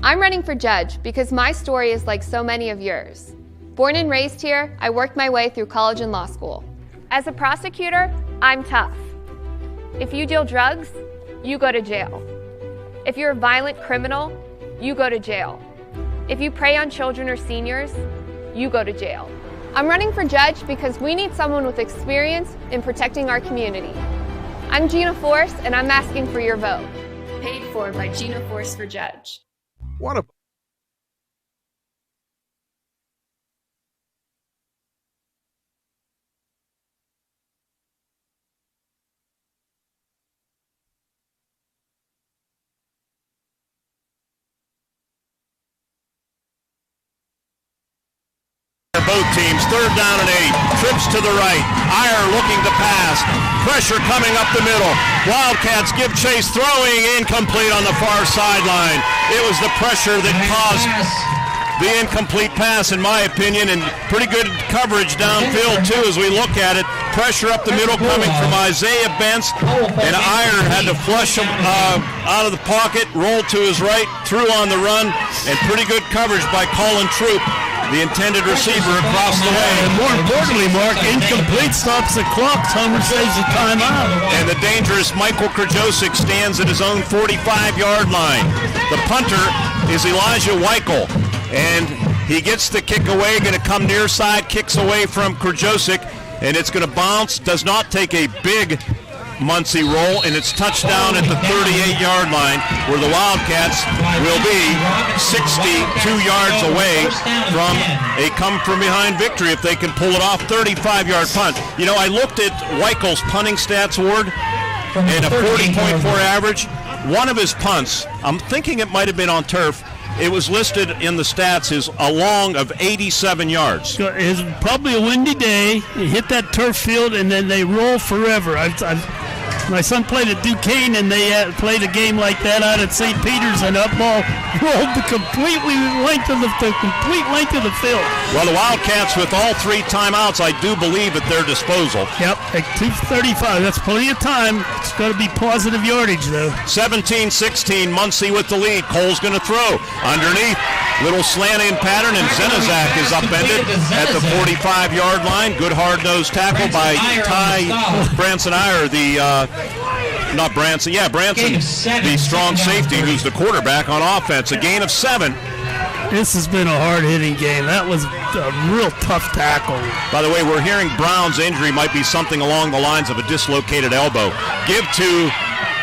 I'm running for judge because my story is like so many of yours. Born and raised here, I worked my way through college and law school. As a prosecutor, I'm tough. If you deal drugs, you go to jail. If you're a violent criminal, you go to jail. If you prey on children or seniors, you go to jail. I'm running for judge because we need someone with experience in protecting our community. I'm Gina Force, and I'm asking for your vote. Paid for by Gina Force for Judge. What a Both teams, 3rd down and 8. Trips to the right. Iyer looking to pass. Pressure coming up the middle. Wildcats give chase, throwing incomplete on the far sideline. It was the pressure that caused the incomplete pass, in my opinion, and pretty good coverage downfield, too, as we look at it. Pressure up the middle coming from Isaiah Bentz, and Iyer had to flush him out of the pocket, roll to his right, threw on the run, and pretty good coverage by Colin Troop, the intended receiver, across the way. And more importantly, Mark, incomplete stops the clock. Homer saves the timeout. And the dangerous Michael Krajosic stands at his own 45-yard line. The punter is Elijah Weichel, and he gets the kick away, going to come near side, kicks away from Krajosic, and it's going to bounce, does not take a big Muncy roll, and it's touchdown at the 38-yard line, where the Wildcats will be 62 yards away from a come-from-behind victory if they can pull it off. 35-yard punt. You know, I looked at Weichel's punting stats, Ward, and a 40.4 average. One of his punts, I'm thinking it might have been on turf, it was listed in the stats as a long of 87 yards. It was probably a windy day. You hit that turf field, and then they roll forever. My son played at Duquesne, and they played a game like that out at St. Peter's, and that ball rolled the complete length of the field. Well, the Wildcats, with all 3 timeouts, I do believe at their disposal. Yep, at 2:35. That's plenty of time. It's got to be positive yardage, though. 17-16, Muncy with the lead. Cole's going to throw underneath. Little slanting pattern, and Zenizak is upended at the 45-yard line. Good hard-nosed tackle by Branson Iyer, not Branson. Yeah, Branson, the strong safety who's the quarterback on offense. A gain of 7. This has been a hard-hitting game. That was a real tough tackle. By the way, we're hearing Brown's injury might be something along the lines of a dislocated elbow. Give to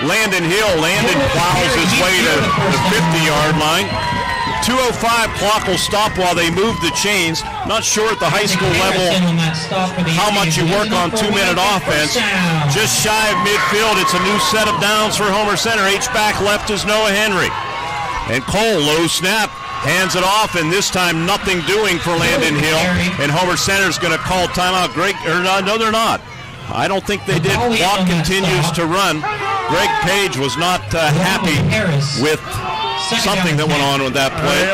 Landon Hill. Landon plows his way to the 50-yard line. 2:05 clock will stop while they move the chains. Not sure at the high school level how much you work on 2-minute offense. Just shy of midfield. It's a new set of downs for Homer Center. H-back left is Noah Henry. And Cole, low snap, hands it off, and this time nothing doing for Landon Hill. And Homer Center's going to call timeout. No, they're not. I don't think they did. Clock continues to run. Greg Page was not happy with something that went on with that play.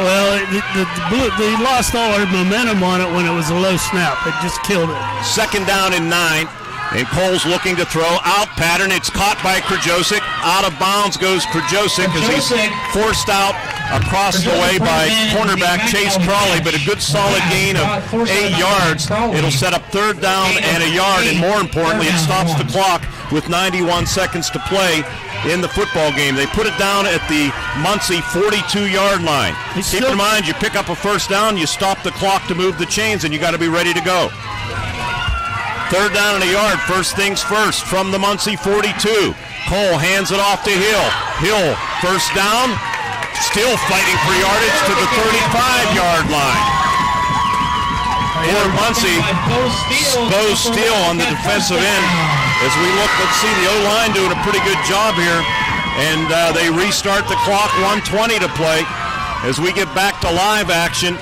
They lost all their momentum on it when it was a low snap. It just killed it. 2nd down and 9. And Cole's looking to throw. Out pattern. It's caught by Krajosic. Out of bounds goes Krajosic as he's forced out across the way by cornerback Chase Crawley, but a good solid gain of 8 yards. It'll set up 3rd down and a yard, and more importantly, it stops the clock with 91 seconds to play in the football game. They put it down at the Muncy 42-yard line. Keep in mind, you pick up a 1st down, you stop the clock to move the chains, and you got to be ready to go. 3rd down and a yard, first things first from the Muncy 42. Cole hands it off to Hill. Hill, 1st down, still fighting for yardage to the 35-yard line. For Muncy, Bo Steele on the defensive end. As we look, let's see the O-line doing a pretty good job here. And they restart the clock, 1:20 to play. As we get back to live action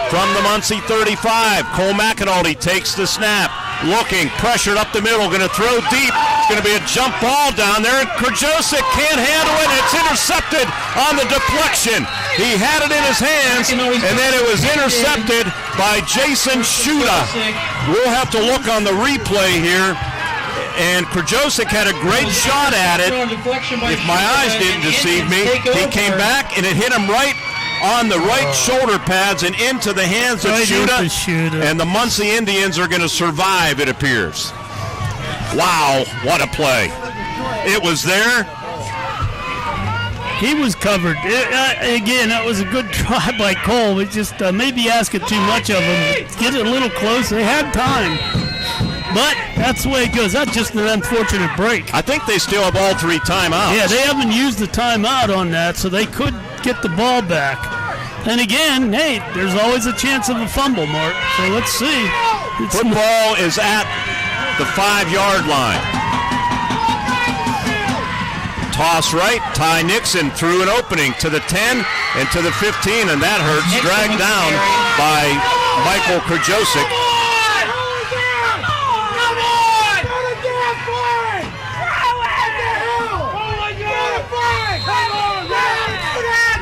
from the Muncy 35. Cole McAnulty takes the snap. Looking, pressured up the middle, going to throw deep. It's going to be a jump ball down there, and Krajosic can't handle it. It's intercepted on the deflection. He had it in his hands, and then it was intercepted by Jason Shuda. We'll have to look on the replay here. And Krajosic had a great shot at it. If my eyes didn't deceive me, he came back, and it hit him right on the right shoulder pads and into the hands of Shuda. And the Muncy Indians are going to survive, it appears. Wow, what a play. It was there. He was covered. Again, that was a good try by Cole. It just maybe asking too much of him. Get it a little close. They had time. But that's the way it goes. That's just an unfortunate break. I think they still have all 3 timeouts. Yeah, they haven't used the timeout on that, so they could get the ball back. And again, hey, there's always a chance of a fumble, Mark. So let's see. Football is at the 5-yard line. Toss right. Ty Nixon threw an opening to the 10 and to the 15, and that hurts. Dragged down by Michael Krajosik.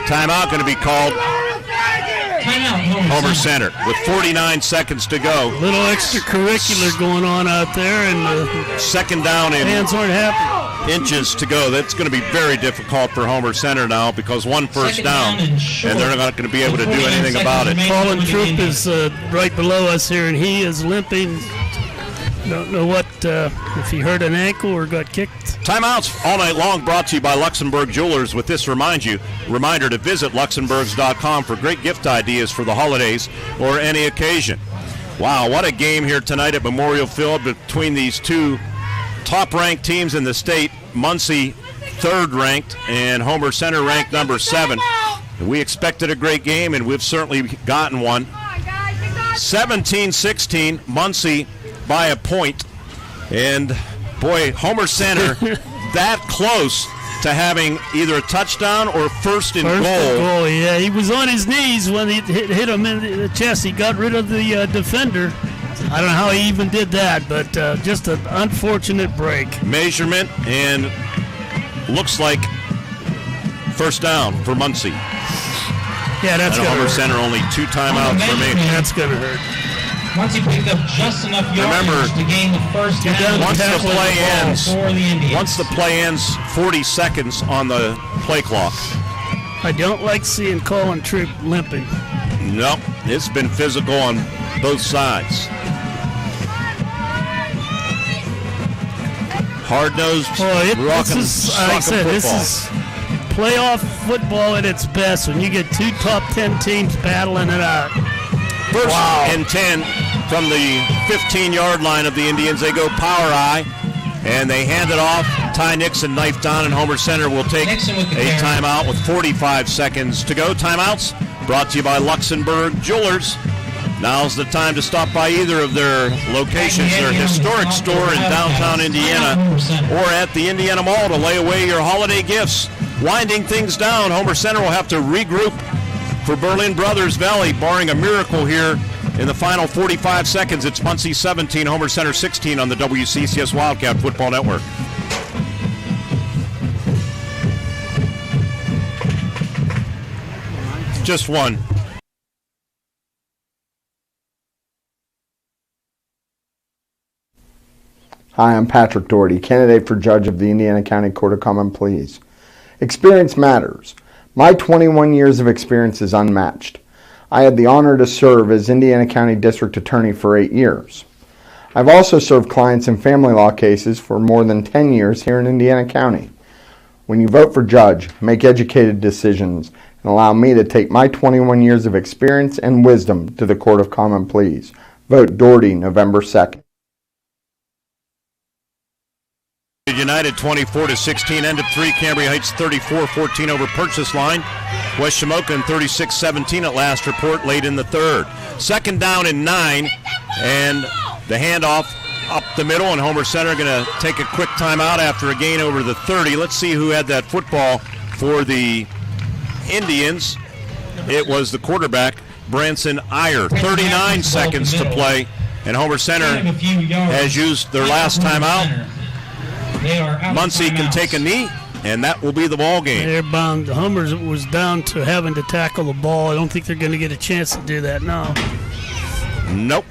Timeout going to be called. Homer Center with 49 seconds to go. Little extracurricular going on out there, and second down and fans aren't happy. Inches to go. That's going to be very difficult for Homer Center now because one first down, and they're not going to be able to do anything about it. Colin Troop is right below us here, and he is limping. Don't know what if he hurt an ankle or got kicked. Timeouts all night long brought to you by Luxembourg Jewelers. With this reminder to visit luxembourgs.com for great gift ideas for the holidays or any occasion. Wow, what a game here tonight at Memorial Field between these two top-ranked teams in the state. Muncy, third-ranked, and Homer Center ranked number 7. We expected a great game, and we've certainly gotten one. 17-16, Muncy by a point. And, boy, Homer Center that close to having either a touchdown or first and goal. Yeah, he was on his knees when he hit him in the chest. He got rid of the defender. I don't know how he even did that, but just an unfortunate break. Measurement, and looks like first down for Muncy. Yeah, that's going to hurt. Homer Center only 2 timeouts remaining. That's going to hurt. Once he picked up just enough yards to gain the first down. Once the play ends, 40 seconds on the play clock. I don't like seeing Colin Troop limping. Nope, it's been physical on both sides. Hard-nosed, this is playoff football at its best when you get 2 top 10 teams battling it out. First and 10 from the 15-yard line of the Indians. They go power eye, and they hand it off. Ty Nixon knifed down, and Homer Center will take a timeout with 45 seconds to go. Timeouts brought to you by Luxembourg Jewelers. Now's the time to stop by either of their locations, their historic store in downtown Indiana or at the Indiana Mall to lay away your holiday gifts. Winding things down, Homer Center will have to regroup for Berlin Brothers Valley, barring a miracle here in the final 45 seconds. It's Muncy 17, Homer Center 16 on the WCCS Wildcat Football Network. Just one. Hi, I'm Patrick Doherty, candidate for judge of the Indiana County Court of Common Pleas. Experience matters. My 21 years of experience is unmatched. I had the honor to serve as Indiana County District Attorney for 8 years. I've also served clients in family law cases for more than 10 years here in Indiana County. When you vote for judge, make educated decisions and allow me to take my 21 years of experience and wisdom to the Court of Common Pleas. Vote Doherty November 2nd. United 24-16, end of 3. Cambria Heights 34-14 over Purchase Line. West Shamokin 36-17 at last report late in the third. Second down and 9, and the handoff up the middle, and Homer Center going to take a quick timeout after a gain over the 30. Let's see who had that football for the Indians. It was the quarterback, Branson Iyer. 39 seconds to play, and Homer Center has used their last timeout. Muncy can take a knee, and that will be the ball game. They're bound. Homer was down to having to tackle the ball. I don't think they're going to get a chance to do that now. Nope.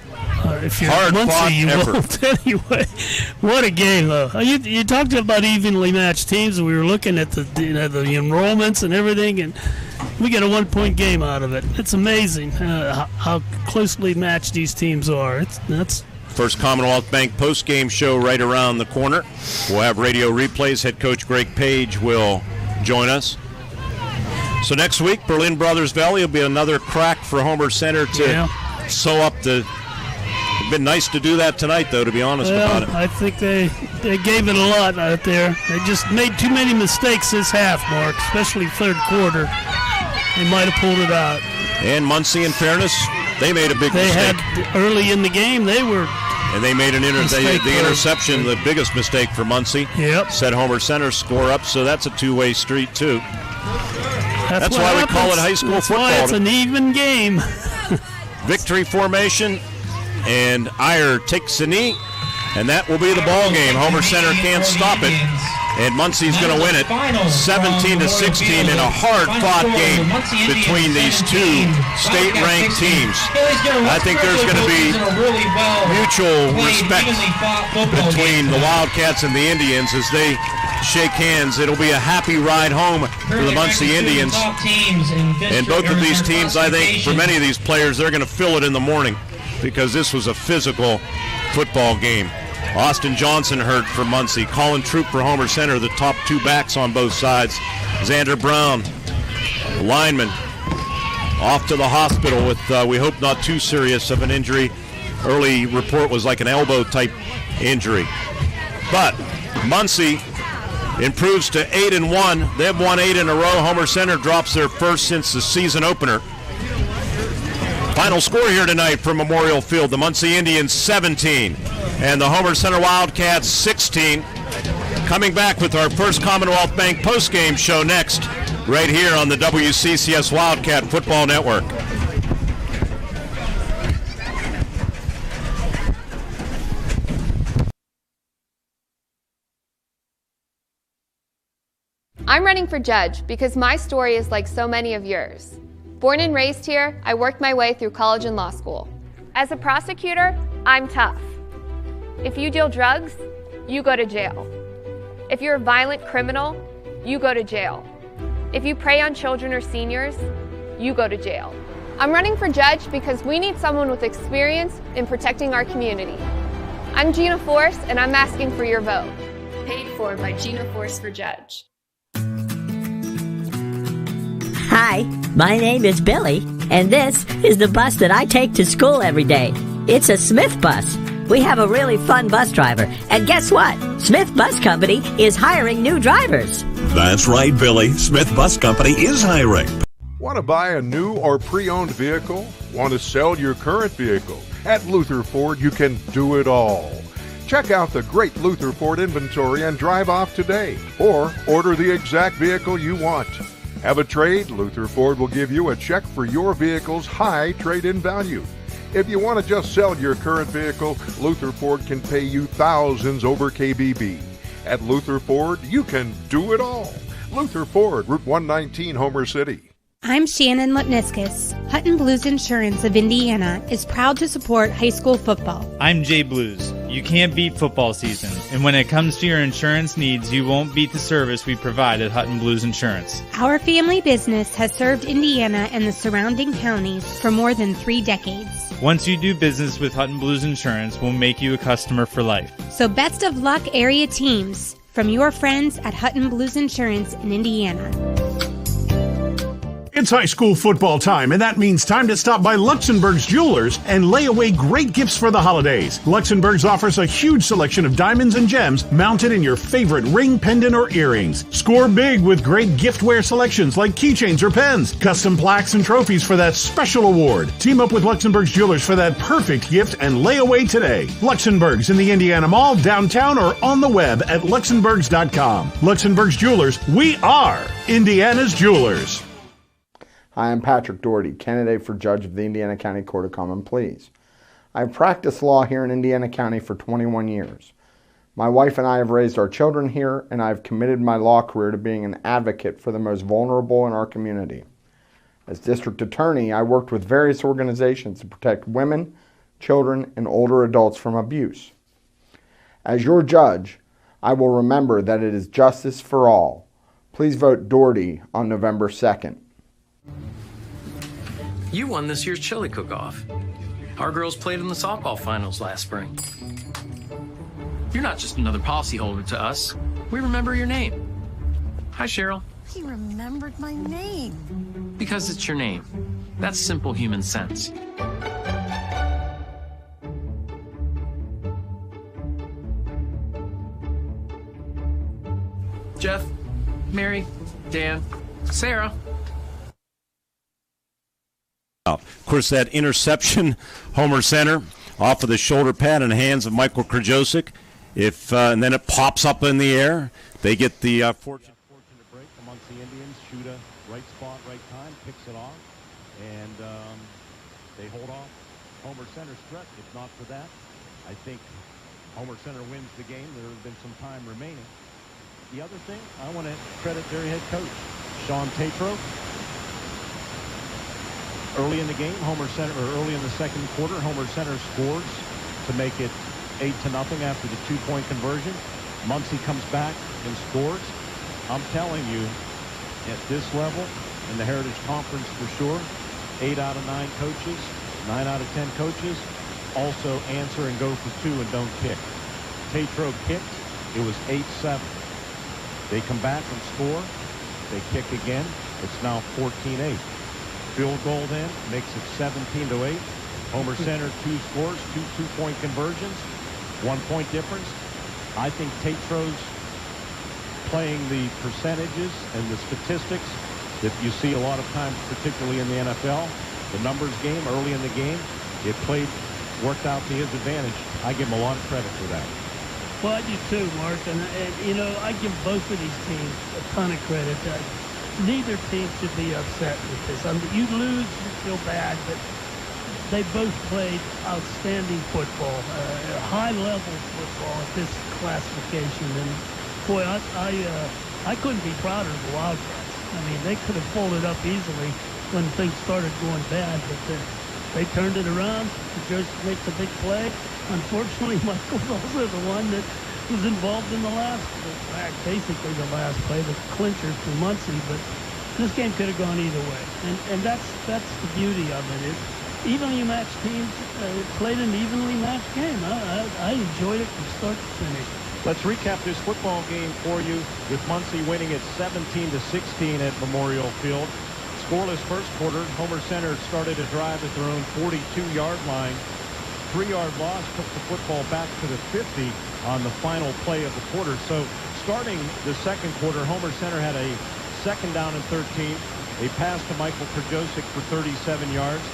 If you're Muncy, you won't anyway. What a game, though. You talked about evenly matched teams. We were looking at the enrollments and everything, and we get a 1-point game out of it. It's amazing how closely matched these teams are. That's First Commonwealth Bank postgame show right around the corner. We'll have radio replays. Head coach Greg Page will join us. So next week, Berlin Brothers Valley will be another crack for Homer Center to sew up the... It's been nice to do that tonight, though, to be honest about it. I think they gave it a lot out there. They just made too many mistakes this half, Mark, especially third quarter. They might have pulled it out. And Muncy, in fairness, they made a big mistake. They had early in the game, they were... And they made the interception, the biggest mistake for Muncy. Yep. Set Homer Center score up, so that's a two-way street, too. That's why we call it high school football. That's why it's an even game. victory formation, and Iyer takes the knee, and that will be the ball game. Homer Center can't stop it, and Muncy's going to win it 17-16 in a hard-fought game between these two state-ranked teams. I think there's going to be mutual respect between the Wildcats and the Indians as they shake hands. It'll be a happy ride home for the Muncy Indians. And both of these teams, I think, for many of these players, they're going to feel it in the morning because this was a physical football game. Austin Johnson hurt for Muncy. Colin Troop for Homer Center, the top two backs on both sides. Xander Brown, the lineman, off to the hospital with, we hope, not too serious of an injury. Early report was like an elbow-type injury. But Muncy improves to 8-1. They've won 8 in a row. Homer Center drops their first since the season opener. Final score here tonight from Memorial Field: the Muncy Indians 17 and the Homer Center Wildcats 16. Coming back with our first Commonwealth Bank postgame show next, right here on the WCCS Wildcat Football Network. I'm running for judge because my story is like so many of yours. Born and raised here, I worked my way through college and law school. As a prosecutor, I'm tough. If you deal drugs, you go to jail. If you're a violent criminal, you go to jail. If you prey on children or seniors, you go to jail. I'm running for judge because we need someone with experience in protecting our community. I'm Gina Force, and I'm asking for your vote. Paid for by Gina Force for Judge. Hi, my name is Billy, and this is the bus that I take to school every day. It's a Smith bus. We have a really fun bus driver, and guess what? Smith Bus Company is hiring new drivers. That's right, Billy. Smith Bus Company is hiring. Want to buy a new or pre-owned vehicle? Want to sell your current vehicle? At Luther Ford, you can do it all. Check out the great Luther Ford inventory and drive off today, or order the exact vehicle you want. Have a trade? Luther Ford will give you a check for your vehicle's high trade-in value. If you want to just sell your current vehicle, Luther Ford can pay you thousands over KBB. At Luther Ford, you can do it all. Luther Ford, Route 119, Homer City. I'm Shannon Lipniskus. Hutton Blues Insurance of Indiana is proud to support high school football. I'm Jay Blues. You can't beat football season, and when it comes to your insurance needs, you won't beat the service we provide at Hutton Blues Insurance. Our family business has served Indiana and the surrounding counties for more than 3 decades. Once you do business with Hutton Blues Insurance, we'll make you a customer for life. So best of luck, area teams, from your friends at Hutton Blues Insurance in Indiana. It's high school football time, and that means time to stop by Luxembourg's Jewelers and lay away great gifts for the holidays. Luxembourg's offers a huge selection of diamonds and gems mounted in your favorite ring, pendant, or earrings. Score big with great giftware selections like keychains or pens, custom plaques and trophies for that special award. Team up with Luxembourg's Jewelers for that perfect gift and lay away today. Luxembourg's in the Indiana Mall, downtown, or on the web at luxembourgs.com. Luxembourg's Jewelers, we are Indiana's Jewelers. Hi, I'm Patrick Doherty, candidate for judge of the Indiana County Court of Common Pleas. I've practiced law here in Indiana County for 21 years. My wife and I have raised our children here, and I've committed my law career to being an advocate for the most vulnerable in our community. As district attorney, I worked with various organizations to protect women, children, and older adults from abuse. As your judge, I will remember that it is justice for all. Please vote Doherty on November 2nd. You won this year's chili cook-off. Our girls played in the softball finals last spring. You're not just another policyholder to us. We remember your name. Hi, Cheryl. He remembered my name. Because it's your name. That's simple human sense. Jeff, Mary, Dan, Sarah. Of course, that interception, Homer Center, off of the shoulder pad in the hands of Michael Krajosik. And then it pops up in the air. They get the fortune to break amongst the Indians. Shoot a right spot, right time, picks it off. And They hold off Homer Center's threat. If not for that, I think Homer Center wins the game. There has been some time remaining. The other thing, I want to credit their head coach, Sean Tatro. Early in the game, early in the second quarter, Homer Center scores to make it 8-0 after the 2-point conversion. Muncy comes back and scores. I'm telling you, at this level, in the Heritage Conference for sure, 8 out of 9 coaches, 9 out of 10 coaches also answer and go for 2 and don't kick. Tatro kicked. It was 8-7. They come back and score. They kick again. It's now 14-8. Field goal then makes it 17-8. Homer Center 2 scores, 2 2-point conversions, 1-point difference. I think Tatro's playing the percentages and the statistics that you see a lot of times, particularly in the NFL. The numbers game early in the game, it worked out to his advantage. I give him a lot of credit for that. Well, I do too, Mark, and you know, I give both of these teams a ton of credit. Neither team should be upset with this. I mean, you lose, you feel bad, but they both played outstanding football, high-level football at this classification. And boy, I couldn't be prouder of the Wildcats. I mean, they could have folded up easily when things started going bad, but they turned it around. Joseph makes a big play. Unfortunately, Michael's also the one that was involved in basically the last play, the clincher for Muncy. But this game could have gone either way, and that's the beauty of it. Is evenly matched teams played an evenly matched game. I enjoyed it from start to finish. Let's recap this football game for you, with Muncy winning at 17-16 at Memorial Field. Scoreless first quarter. Homer Center started a drive at their own 42-yard line. 3-yard loss took the football back to the 50 on the final play of the quarter. So starting the second quarter, Homer Center had a 2nd down and 13. They passed to Michael Krajosik for 37 yards.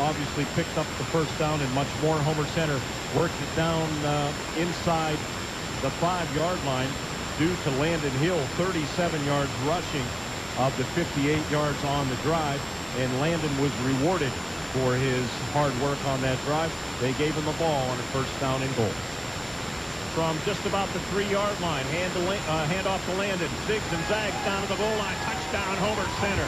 Obviously picked up the first down and much more. Homer Center worked it down inside the 5-yard line due to Landon Hill, 37 yards rushing of the 58 yards on the drive. And Landon was rewarded for his hard work on that drive. They gave him the ball on a 1st down and goal. From just about the 3-yard line, hand off to Landon. Zigs and zags down to the goal line. Touchdown, Homer Center.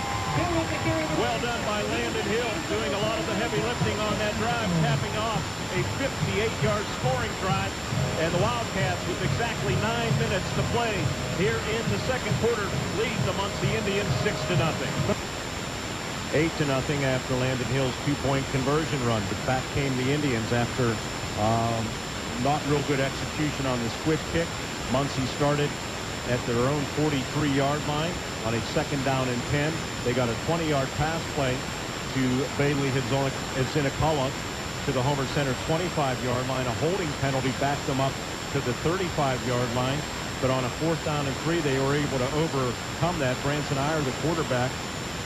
Well done by Landon Hill, doing a lot of the heavy lifting on that drive, capping off a 58-yard scoring drive. And the Wildcats, with exactly 9 minutes to play here in the second quarter, lead the Muncy Indians 6-0. 8-0 after Landon Hill's 2-point conversion run. But back came the Indians after not real good execution on the squib kick. Muncy started at their own 43-yard line on a 2nd down and 10. They got a 20-yard pass play to Bailey Hidzinakala to the Homer Center 25-yard line. A holding penalty backed them up to the 35-yard line. But on a 4th down and 3, they were able to overcome that. Branson Iyer, the quarterback,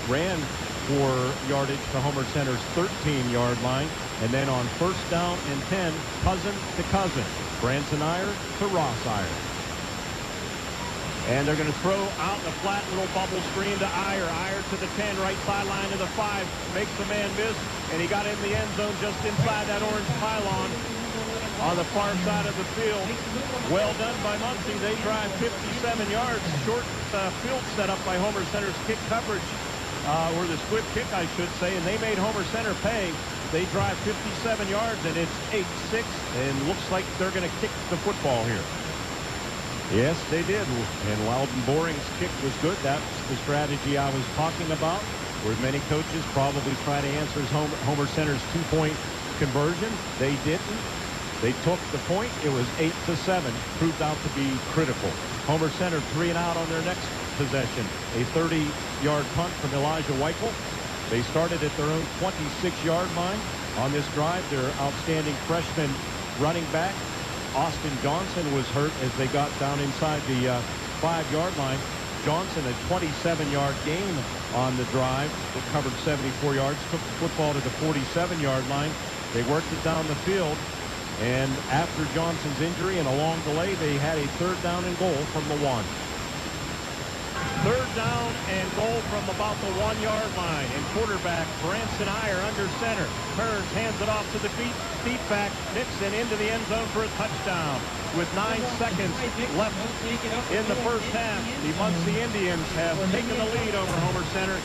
ran for yardage to Homer Center's 13-yard line. And then on 1st down and 10, cousin to cousin. Branson Iyer to Ross Iyer. And they're going to throw out the flat little bubble screen to Iyer. Iyer to the 10, right sideline to the 5. Makes the man miss, and he got in the end zone just inside that orange pylon on the far side of the field. Well done by Muncy. They drive 57 yards. Short field set up by Homer Center's kick coverage. Or the squib kick, I should say, and they made Homer Center pay. They drive 57 yards, and it's 8-6, and looks like they're going to kick the football here. Yes, they did, and Loudon Boring's kick was good. That's the strategy I was talking about, where many coaches probably try to answer Homer Center's 2-point conversion. They didn't. They took the point. It was 8-7. Proved out to be critical. Homer Center 3 and out on their next possession. A 30-yard punt from Elijah Weichel. They started at their own 26-yard line on this drive. Their outstanding freshman running back, Austin Johnson, was hurt as they got down inside the 5-yard line. Johnson, a 27-yard gain on the drive that covered 74 yards, took the football to the 47-yard line. They worked it down the field, and after Johnson's injury and a long delay, they had a 3rd down and goal from the 1. Third down and goal from about the 1-yard line. And quarterback Branson Iyer under center. Turns, hands it off to the deep back. Nixon into the end zone for a touchdown. With 9 seconds left in the first half, the Muncy Indians have taken the lead over Homer Center.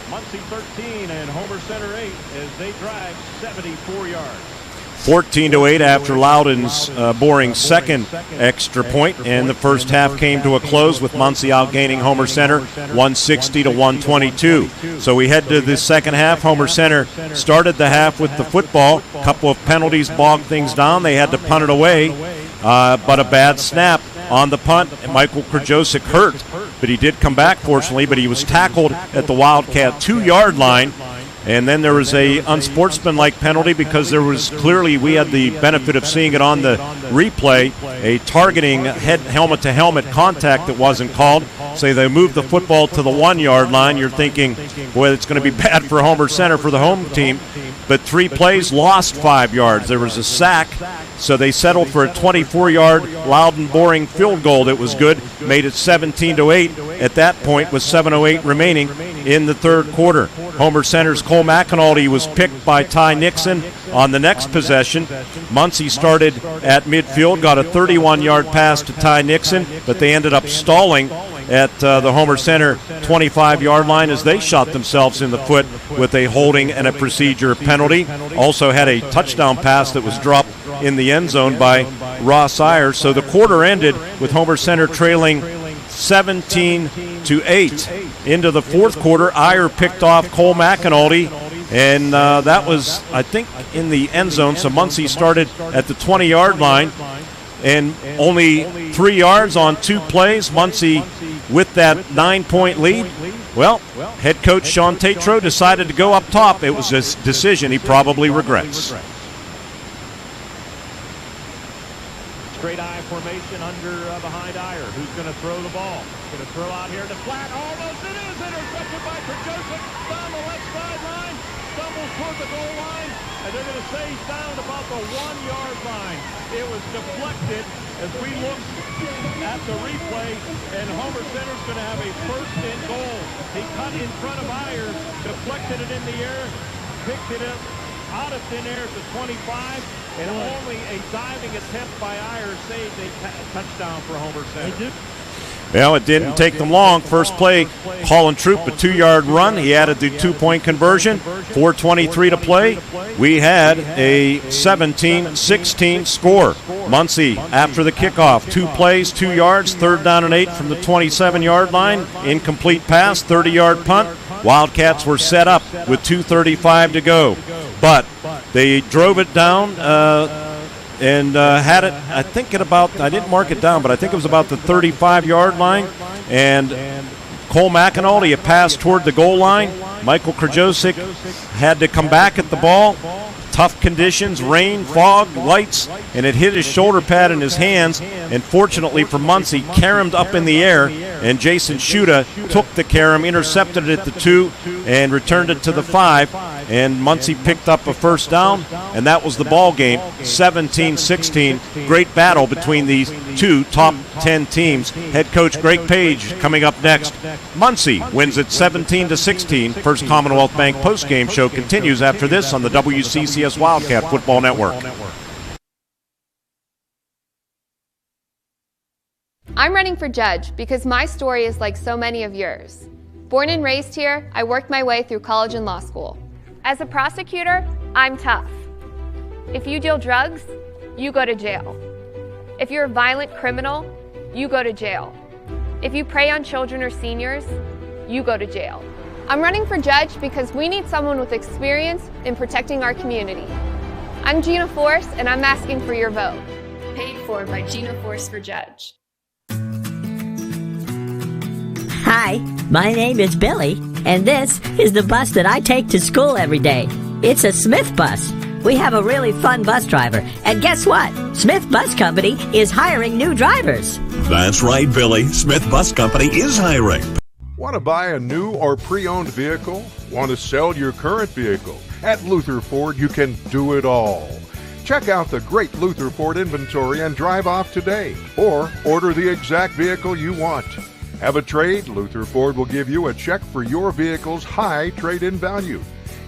Muncy 13 and Homer Center 8 as they drive 74 yards. 14-8 after Loudon's boring second extra point, and the first half came to a close with Muncy outgaining Homer Center 160-122. So we head to the second half. Homer Center started the half with the football. A couple of penalties bogged things down. They had to punt it away, but a bad snap on the punt. Michael Krajosik hurt, but he did come back, fortunately, but he was tackled at the Wildcat 2-yard line. And then there was a unsportsmanlike penalty because there was clearly, we had the benefit of seeing it on the replay, a targeting helmet-to-helmet contact that wasn't called. So they moved the football to the 1-yard line. You're thinking, boy, it's going to be bad for Homer Center for the home team. But 3 plays lost 5 yards. There was a sack, so they settled for a 24-yard Loudon boring field goal that was good, made it 17-8 at that point with 7:08 remaining in the third quarter. Homer Center's Cole McAnulty was picked by Ty Nixon on the next possession. Muncy started at midfield, got a 31-yard pass to Ty Nixon, but they ended up stalling at the Homer Center 25-yard line as they shot themselves in the foot with a holding and a procedure penalty. Also had a touchdown pass that was dropped in the end zone by Ross Iyer. So the quarter ended with Homer Center trailing 17-8. Into the fourth quarter, Iyer picked off Cole McAnulty, and that was, I think, in the end zone. So Muncy started at the 20-yard line, and only 3 yards on 2 plays. Muncy with that 9-point lead. Well, head coach Sean Tatro decided to go up top. It was a decision he probably regrets. Straight I formation behind Iyer. Who's going to throw the ball? Going to throw out here to flat. Almost it is intercepted by Krajosik down the left sideline. Stumbles toward the goal line, and they're going to say he's down about the 1-yard line. It was deflected as we look at the replay, and Homer Center's going to have a first and goal. He cut in front of Iyer, deflected it in the air, picked it up out of thin air to 25, and only a diving attempt by Iyer saved a touchdown for Homer Center. Well, it didn't take them long. First play, Colin Troop, a 2-yard run. He added the 2-point conversion. 4:23 to play. We had a 17-16 score. Muncy, after the kickoff, 2 plays, 2 yards, 3rd down and 8 from the 27-yard line. Incomplete pass, 30-yard punt. Wildcats were set up with 2:35 to go. But they drove it down and had it, I think, at about, I didn't mark it down, but I think it was about the 35-yard line. And Cole McAnulty, a pass toward the goal line. Michael Krajosik had to come back at the ball. Tough conditions, rain, fog, lights, and it hit his shoulder pad in his hands. And fortunately for Muncy, caromed up in the air, and Jason Shuda took the carom, intercepted it at the 2, and returned it to the 5. And Muncy picked up a first down, and that was the ball game, 17-16. Great battle between these 2 top 10 teams. Head coach Greg Page coming up next. Muncy wins it 17-16. First Commonwealth Bank postgame show continues after this on the WCCS Wildcat Football Network. I'm running for judge because my story is like so many of yours. Born and raised here, I worked my way through college and law school. As a prosecutor, I'm tough. If you deal drugs, you go to jail. If you're a violent criminal, you go to jail. If you prey on children or seniors, you go to jail. I'm running for judge because we need someone with experience in protecting our community. I'm Gina Force, and I'm asking for your vote. Paid for by Gina Force for Judge. Hi, my name is Billy, and this is the bus that I take to school every day. It's a Smith bus. We have a really fun bus driver, and guess what? Smith Bus Company is hiring new drivers. That's right, Billy. Smith Bus Company is hiring. Want to buy a new or pre-owned vehicle? Want to sell your current vehicle? At Luther Ford, you can do it all. Check out the great Luther Ford inventory and drive off today, or order the exact vehicle you want. Have a trade? Luther Ford will give you a check for your vehicle's high trade-in value.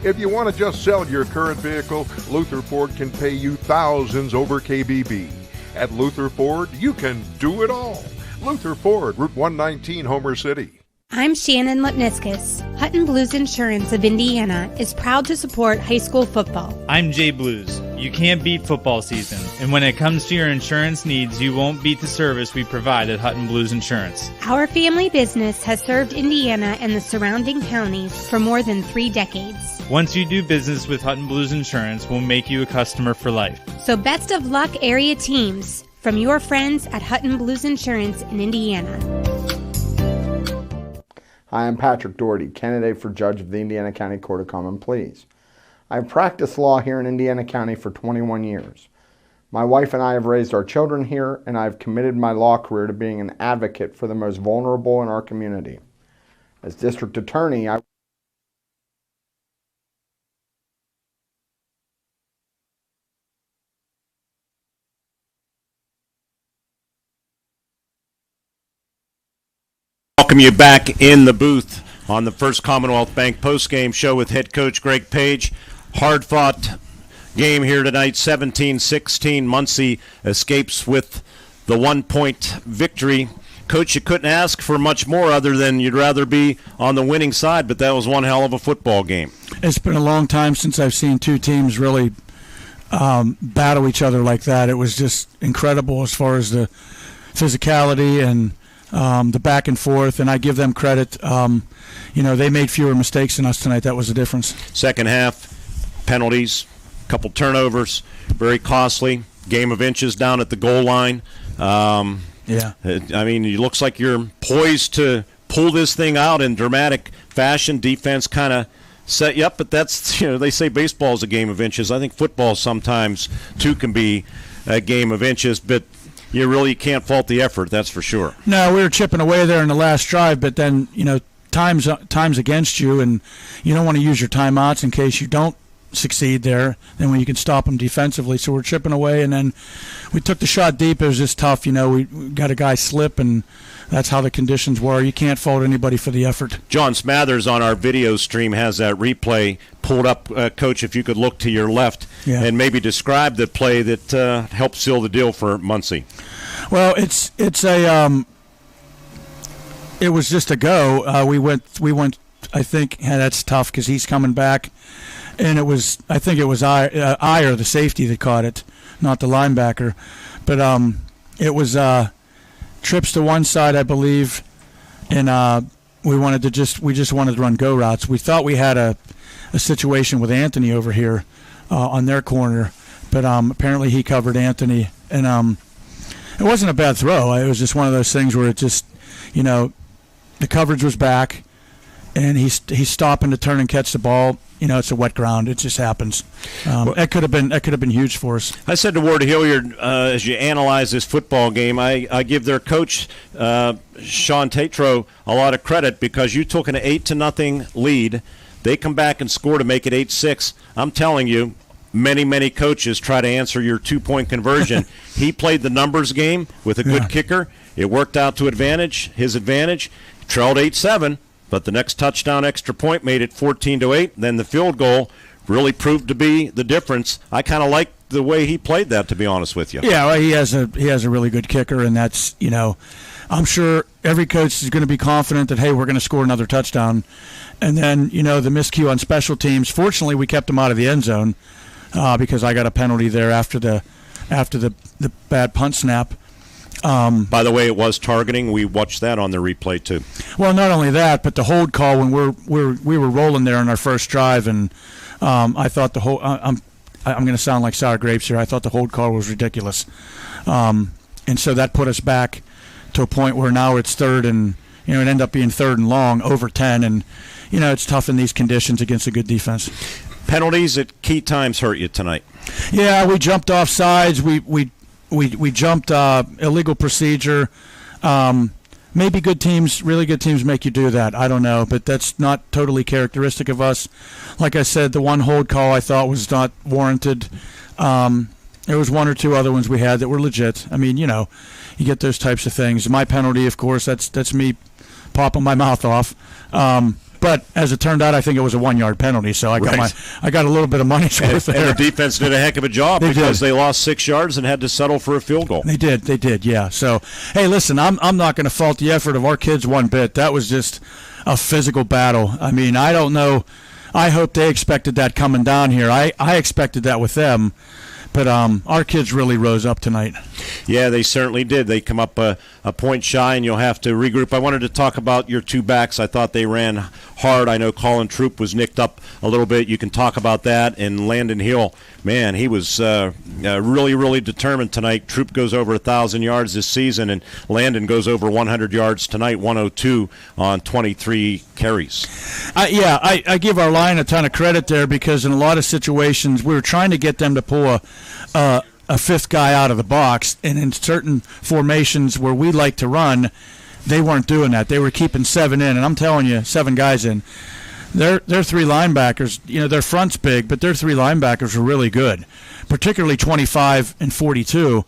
If you want to just sell your current vehicle, Luther Ford can pay you thousands over KBB. At Luther Ford, you can do it all. Luther Ford, Route 119, Homer City. I'm Shannon Lipniskus. Hutton Blues Insurance of Indiana is proud to support high school football. I'm Jay Blues. You can't beat football season, and when it comes to your insurance needs, you won't beat the service we provide at Hutton Blues Insurance. Our family business has served Indiana and the surrounding counties for more than 3 decades. Once you do business with Hutton Blues Insurance, we'll make you a customer for life. So best of luck, area teams, from your friends at Hutton Blues Insurance in Indiana. Hi, I'm Patrick Doherty, candidate for judge of the Indiana County Court of Common Pleas. I've practiced law here in Indiana County for 21 years. My wife and I have raised our children here, and I've committed my law career to being an advocate for the most vulnerable in our community. As district attorney, I welcome you back in the booth on the First Commonwealth Bank postgame show with head coach Greg Page. Hard-fought game here tonight, 17-16. Muncy escapes with the 1-point victory. Coach, you couldn't ask for much more other than you'd rather be on the winning side, but that was one hell of a football game. It's been a long time since I've seen two teams really battle each other like that. It was just incredible as far as the physicality and the back and forth, and I give them credit. They made fewer mistakes than us tonight. That was the difference. Second half, penalties, couple turnovers, very costly. Game of inches down at the goal line. I mean, it looks like you're poised to pull this thing out in dramatic fashion. Defense kind of set you up, but that's, they say baseball is a game of inches. I think football sometimes, too, can be a game of inches, but you really can't fault the effort, that's for sure. No, we were chipping away there in the last drive, but then, time's against you, and you don't want to use your timeouts in case you don't succeed there, then when you can stop them defensively. So we're chipping away, and then we took the shot deep. It was just tough. We got a guy slip, and that's how the conditions were. You can't fault anybody for the effort. John Smathers on our video stream has that replay pulled up. Coach, if you could look to your left and maybe describe the play that helped seal the deal for Muncy. Well, it was just a go. We went. I think that's tough because he's coming back, and I think it was Iyer, the safety, that caught it, not the linebacker. But it was trips to one side, I believe, and we just wanted to run go routes. We thought we had a situation with Anthony over here on their corner, but apparently he covered Anthony, and it wasn't a bad throw. It was just one of those things where it just, the coverage was back, and he's stopping to turn and catch the ball. It's a wet ground. It just happens. That could have been huge for us. I said to Ward Hilliard, as you analyze this football game, I give their coach Sean Tatro a lot of credit because you took an 8-0 lead. They come back and score to make it 8-6. I'm telling you, many coaches try to answer your 2-point conversion. He played the numbers game with a good kicker. It worked out to his advantage. Trailed 8-7, but the next touchdown extra point made it 14-8. Then the field goal really proved to be the difference. I kind of like the way he played that, to be honest with you. Yeah, well, he has a really good kicker, and that's, I'm sure every coach is going to be confident that, hey, we're going to score another touchdown. And then, the miscue on special teams. Fortunately, we kept him out of the end zone because I got a penalty there after the bad punt snap. By the way, it was targeting. We watched that on the replay too. Well, not only that, but the hold call when we were rolling there on our first drive, and I thought the whole. I'm going to sound like sour grapes here. I thought the hold call was ridiculous, and so that put us back to a point where now it's third and it ended up being 3rd and long, over 10, and it's tough in these conditions against a good defense. Penalties at key times hurt you tonight. Yeah, we jumped off sides. We jumped illegal procedure. Maybe good teams, really good teams, make you do that. I don't know, but that's not totally characteristic of us. Like I said, the one hold call I thought was not warranted. There was one or two other ones we had that were legit. I mean, you get those types of things. My penalty, of course, that's me popping my mouth off. But as it turned out, I think it was a 1-yard penalty, so I got a little bit of money's worth there. And the defense did a heck of a job because they lost 6 yards and had to settle for a field goal. They did, yeah. So, hey, listen, I'm not going to fault the effort of our kids one bit. That was just a physical battle. I mean, I don't know. I hope they expected that coming down here. I expected that with them. But our kids really rose up tonight. Yeah, they certainly did. They come up a point shy, and you'll have to regroup. I wanted to talk about your two backs. I thought they ran hard. I know Colin Troop was nicked up a little bit. You can talk about that. And Landon Hill, man, he was really, really determined tonight. Troop goes over 1,000 yards this season, and Landon goes over 100 yards tonight, 102 on 23 carries. I give our line a ton of credit there because in a lot of situations we were trying to get them to pull a fifth guy out of the box, and in certain formations where we like to run, they weren't doing that. They were keeping 7 in, and I'm telling you, 7 guys in. Their 3 linebackers, their front's big, but their 3 linebackers were really good, particularly 25 and 42.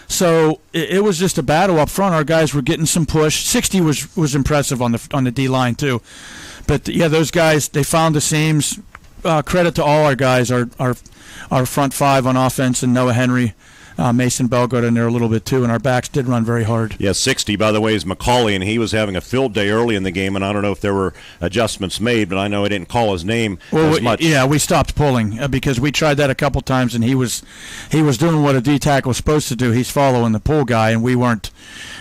So it was just a battle up front. Our guys were getting some push. 60 was impressive on the D line too, but yeah, those guys, they found the seams. Credit to all our guys, our front 5 on offense, and Noah Henry, Mason Bell got in there a little bit too, and our backs did run very hard. Yeah, 60, by the way, is McCauley, and he was having a field day early in the game, and I don't know if there were adjustments made, but I know I didn't call his name as much. Yeah, we stopped pulling because we tried that a couple times, and he was doing what a D-tackle was supposed to do. He's following the pull guy, and we weren't.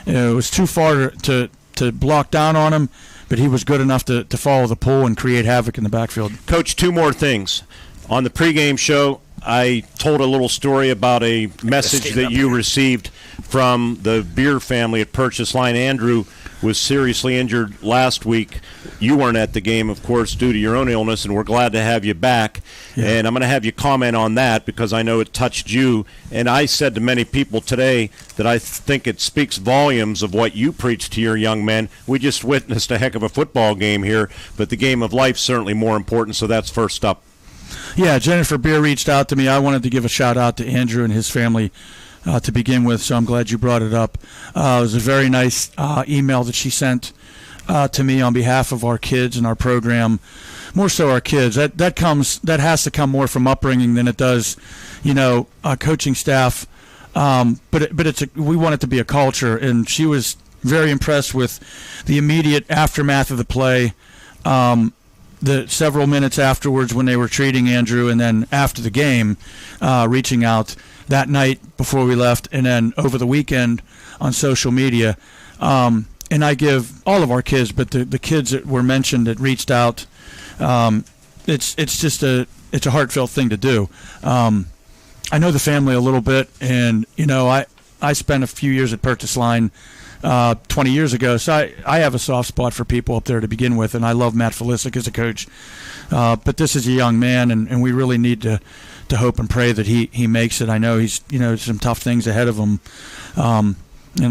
It was too far to block down on him, but he was good enough to follow the pull and create havoc in the backfield. Coach, 2 more things. On the pregame show, I told a little story about a message that you received from the Beer family at Purchase Line. Andrew was seriously injured last week. You weren't at the game, of course, due to your own illness, and we're glad to have you back. Yeah. And I'm going to have you comment on that because I know it touched you. And I said to many people today that I think it speaks volumes of what you preach to your young men. We just witnessed a heck of a football game here, but the game of life's certainly more important, so that's first up. Yeah, Jennifer Beer reached out to me. I wanted to give a shout-out to Andrew and his family to begin with, so I'm glad you brought it up. It was a very nice email that she sent to me on behalf of our kids and our program, more so our kids. That has to come more from upbringing than it does, coaching staff. But we want it to be a culture, and she was very impressed with the immediate aftermath of the play. The several minutes afterwards when they were treating Andrew, and then after the game, reaching out that night before we left, and then over the weekend on social media. And I give all of our kids, but the kids that were mentioned that reached out, it's just a heartfelt thing to do. I know the family a little bit, and I spent a few years at Purchase Line 20 years ago, so I have a soft spot for people up there to begin with, and I love Matt Felisic as a coach. But this is a young man, and we really need to hope and pray that he makes it. I know he's some tough things ahead of him, and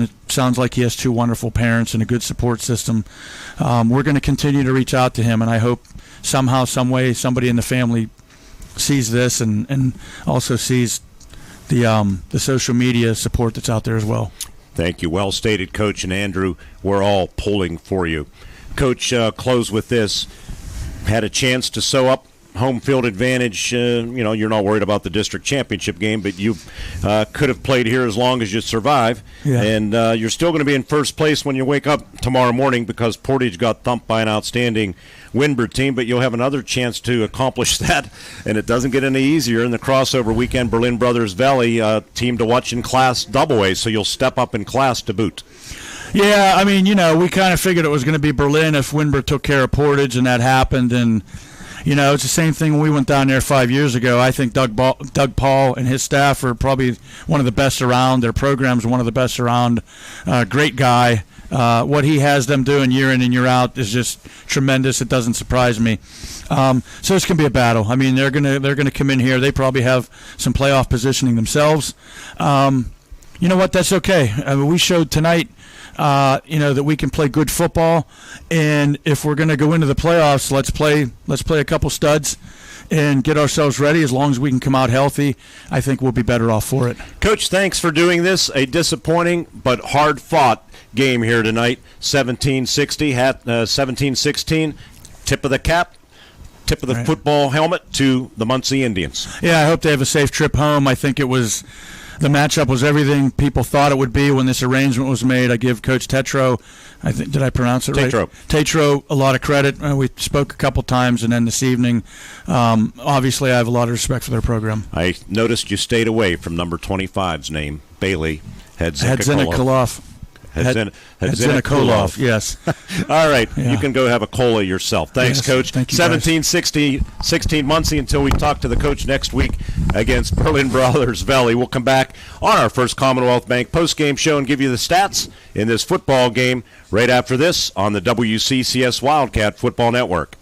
it sounds like he has 2 wonderful parents and a good support system. We're going to continue to reach out to him, and I hope somehow, some way, somebody in the family sees this and also sees the social media support that's out there as well. Thank you. Well stated, Coach. And Andrew, we're all pulling for you. Coach, close with this. Had a chance to sew up home field advantage. You're not worried about the district championship game, but you could have played here as long as you survive. Yeah. And you're still going to be in first place when you wake up tomorrow morning because Portage got thumped by an outstanding Windber team, but you'll have another chance to accomplish that, and it doesn't get any easier in the crossover weekend. Berlin Brothers Valley, team to watch in Class AA, so you'll step up in class to boot. Yeah, I mean, we kind of figured it was going to be Berlin if Windber took care of Portage, and that happened, and it's the same thing when we went down there 5 years ago. I think Doug Paul and his staff are probably one of the best around. Their program's one of the best around. Great guy. What he has them doing year in and year out is just tremendous. It doesn't surprise me. So it's going to be a battle. I mean, they're gonna come in here. They probably have some playoff positioning themselves. You know what? That's okay. I mean, we showed tonight, that we can play good football, and if we're going to go into the playoffs, let's play a couple studs and get ourselves ready. As long as we can come out healthy, I think we'll be better off for it. Coach, thanks for doing this. A disappointing but hard-fought game here tonight. 17-16, tip of the cap, tip of the football helmet to the Muncy Indians. Yeah, I hope they have a safe trip home. I think the matchup was everything people thought it would be when this arrangement was made. I give Coach Tetro, did I pronounce it right? Tetro a lot of credit. We spoke a couple times, and then this evening, obviously I have a lot of respect for their program. I noticed you stayed away from number 25's name, Bailey Hedzinikolov. Hedzinikolov, yes. All right, You can go have a cola yourself. Thanks, Coach. Thank you, 17-16 Muncy until we talk to the coach next week against Berlin Brothers Valley. We'll come back on our first Commonwealth Bank postgame show and give you the stats in this football game right after this on the WCCS Wildcat Football Network.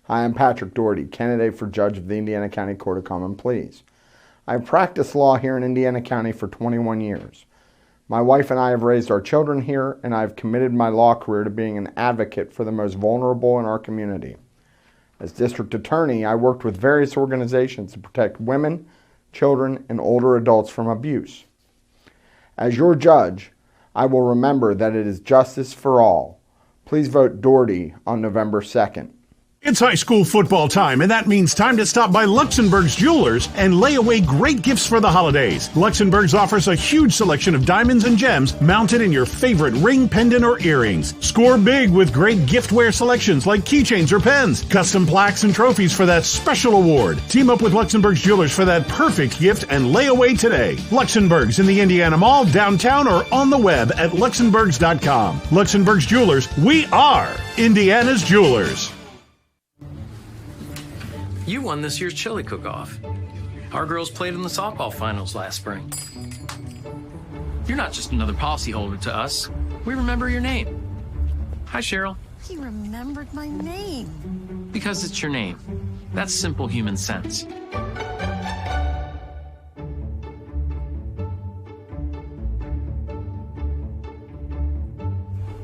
Hi, I'm Patrick Doherty, candidate for judge of the Indiana County Court of Common Pleas. I've practiced law here in Indiana County for 21 years. My wife and I have raised our children here, and I've committed my law career to being an advocate for the most vulnerable in our community. As district attorney, I worked with various organizations to protect women, children, and older adults from abuse. As your judge, I will remember that it is justice for all. Please vote Doherty on November 2nd. It's high school football time, and that means time to stop by Luxembourg's Jewelers and lay away great gifts for the holidays. Luxembourg's offers a huge selection of diamonds and gems mounted in your favorite ring, pendant, or earrings. Score big with great giftware selections like keychains or pens, custom plaques and trophies for that special award. Team up with Luxembourg's Jewelers for that perfect gift and lay away today. Luxembourg's in the Indiana Mall, downtown, or on the web at luxembourgs.com. Luxembourg's Jewelers, we are Indiana's Jewelers. You won this year's chili cook-off. Our girls played in the softball finals last spring. You're not just another policyholder to us. We remember your name. Hi, Cheryl. He remembered my name. Because it's your name. That's simple human sense.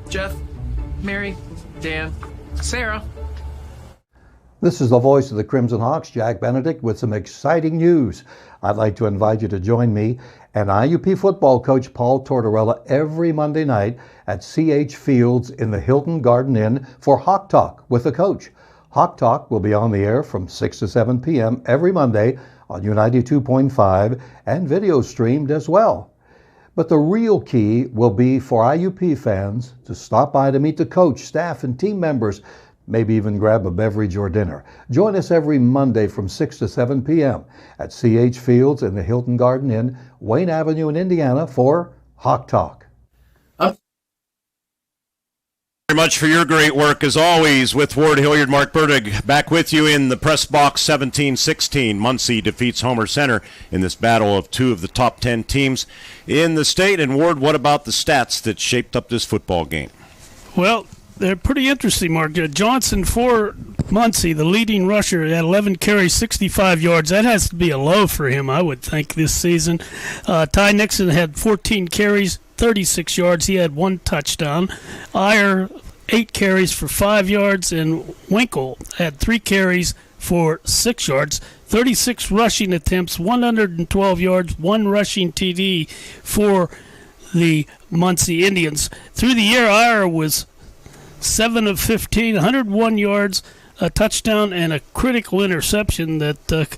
Jeff, Mary, Dan, Sarah. This is the voice of the Crimson Hawks, Jack Benedict, with some exciting news. I'd like to invite you to join me and IUP football coach Paul Tortorella every Monday night at CH Fields in the Hilton Garden Inn for Hawk Talk with the coach. Hawk Talk will be on the air from 6 to 7 p.m. every Monday on U92.5 and video streamed as well. But the real key will be for IUP fans to stop by to meet the coach, staff, and team members, maybe even grab a beverage or dinner. Join us every Monday from 6 to 7 p.m. at CH Fields in the Hilton Garden Inn, Wayne Avenue in Indiana for Hawk Talk. Very much for your great work, as always, with Ward Hilliard, Mark Burdig. Back with you in the press box. 17-16. Muncy defeats Homer Center in this battle of two of the top 10 teams in the state. And Ward, what about the stats that shaped up this football game? Well, they're pretty interesting, Mark. Johnson for Muncy, the leading rusher, had 11 carries, 65 yards. That has to be a low for him, I would think, this season. Ty Nixon had 14 carries, 36 yards. He had one touchdown. Iyer, 8 carries for 5 yards, and Winkle had 3 carries for 6 yards. 36 rushing attempts, 112 yards, 1 rushing TD for the Muncy Indians. Through the year, Iyer was 7 of 15, 101 yards, a touchdown, and a critical interception that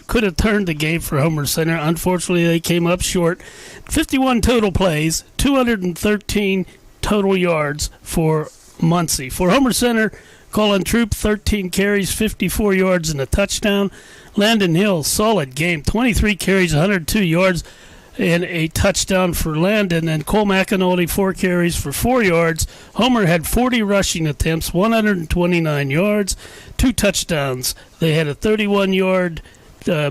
could have turned the game for Homer Center. Unfortunately, they came up short. 51 total plays, 213 total yards for Muncy. For Homer Center, Colin Troop, 13 carries, 54 yards, and a touchdown. Landon Hill, solid game, 23 carries, 102 yards, and a touchdown for Landon. And Cole McAnulty, 4 carries for 4 yards. Homer had 40 rushing attempts, 129 yards, 2 touchdowns. They had a 31-yard,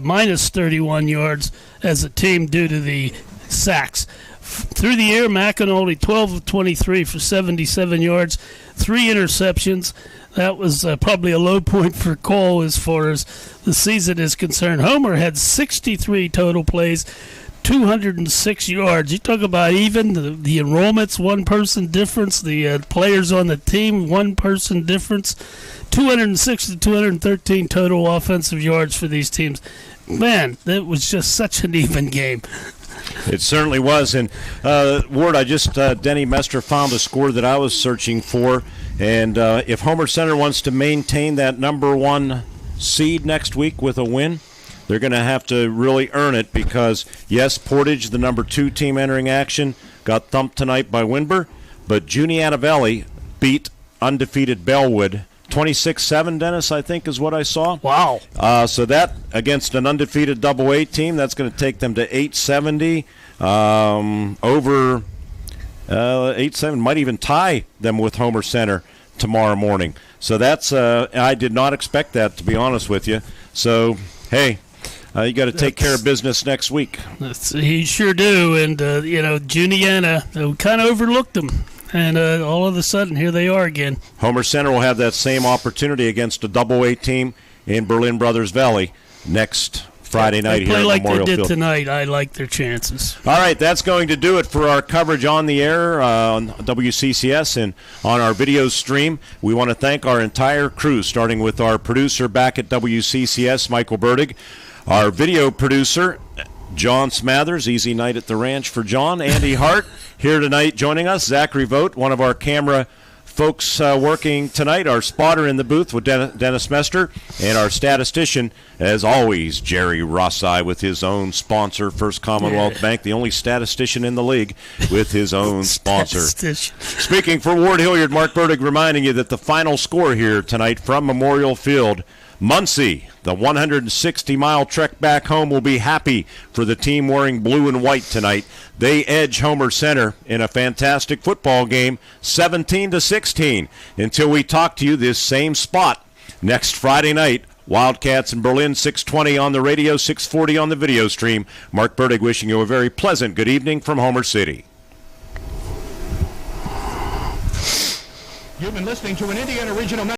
minus 31 yards as a team due to the sacks. Through the air, McAnulty, 12 of 23 for 77 yards, 3 interceptions. That was probably a low point for Cole as far as the season is concerned. Homer had 63 total plays, 206 yards. You talk about even the enrollments, one-person difference. The players on the team, one-person difference. 206 to 213 total offensive yards for these teams. Man, that was just such an even game. It certainly was. And, Ward, Denny Mester found a score that I was searching for. And if Homer Center wants to maintain that number one seed next week with a win, they're going to have to really earn it because, yes, Portage, the number 2 team entering action, got thumped tonight by Windber, but Juniata Valley beat undefeated Bellwood 26-7, Dennis, I think is what I saw. Wow. So that, against an undefeated double-A team, that's going to take them to 870. Over 8-7, might even tie them with Homer Center tomorrow morning. So that's, I did not expect that, to be honest with you. So, hey, you got to take care of business next week. He sure do. And, Juniata kind of overlooked them. And all of a sudden, here they are again. Homer Center will have that same opportunity against a double-A team in Berlin Brothers Valley next Friday night here at like Memorial they did Field. Tonight. I like their chances. All right, that's going to do it for our coverage on the air on WCCS and on our video stream. We want to thank our entire crew, starting with our producer back at WCCS, Michael Burdig, our video producer, John Smathers. Easy night at the ranch for John. Andy Hart here tonight joining us. Zachary Vogt, one of our camera folks working tonight, our spotter in the booth with Dennis Mester, and our statistician, as always, Jerry Rossi with his own sponsor, First Commonwealth Bank, the only statistician in the league with his own sponsor. Speaking for Ward Hilliard, Mark Burdig reminding you that the final score here tonight from Memorial Field, Muncy, the 160-mile trek back home, will be happy for the team wearing blue and white tonight. They edge Homer Center in a fantastic football game, 17-16. Until we talk to you this same spot next Friday night, Wildcats in Berlin, 6:20 on the radio, 6:40 on the video stream. Mark Burdig wishing you a very pleasant good evening from Homer City. You've been listening to an Indiana Regional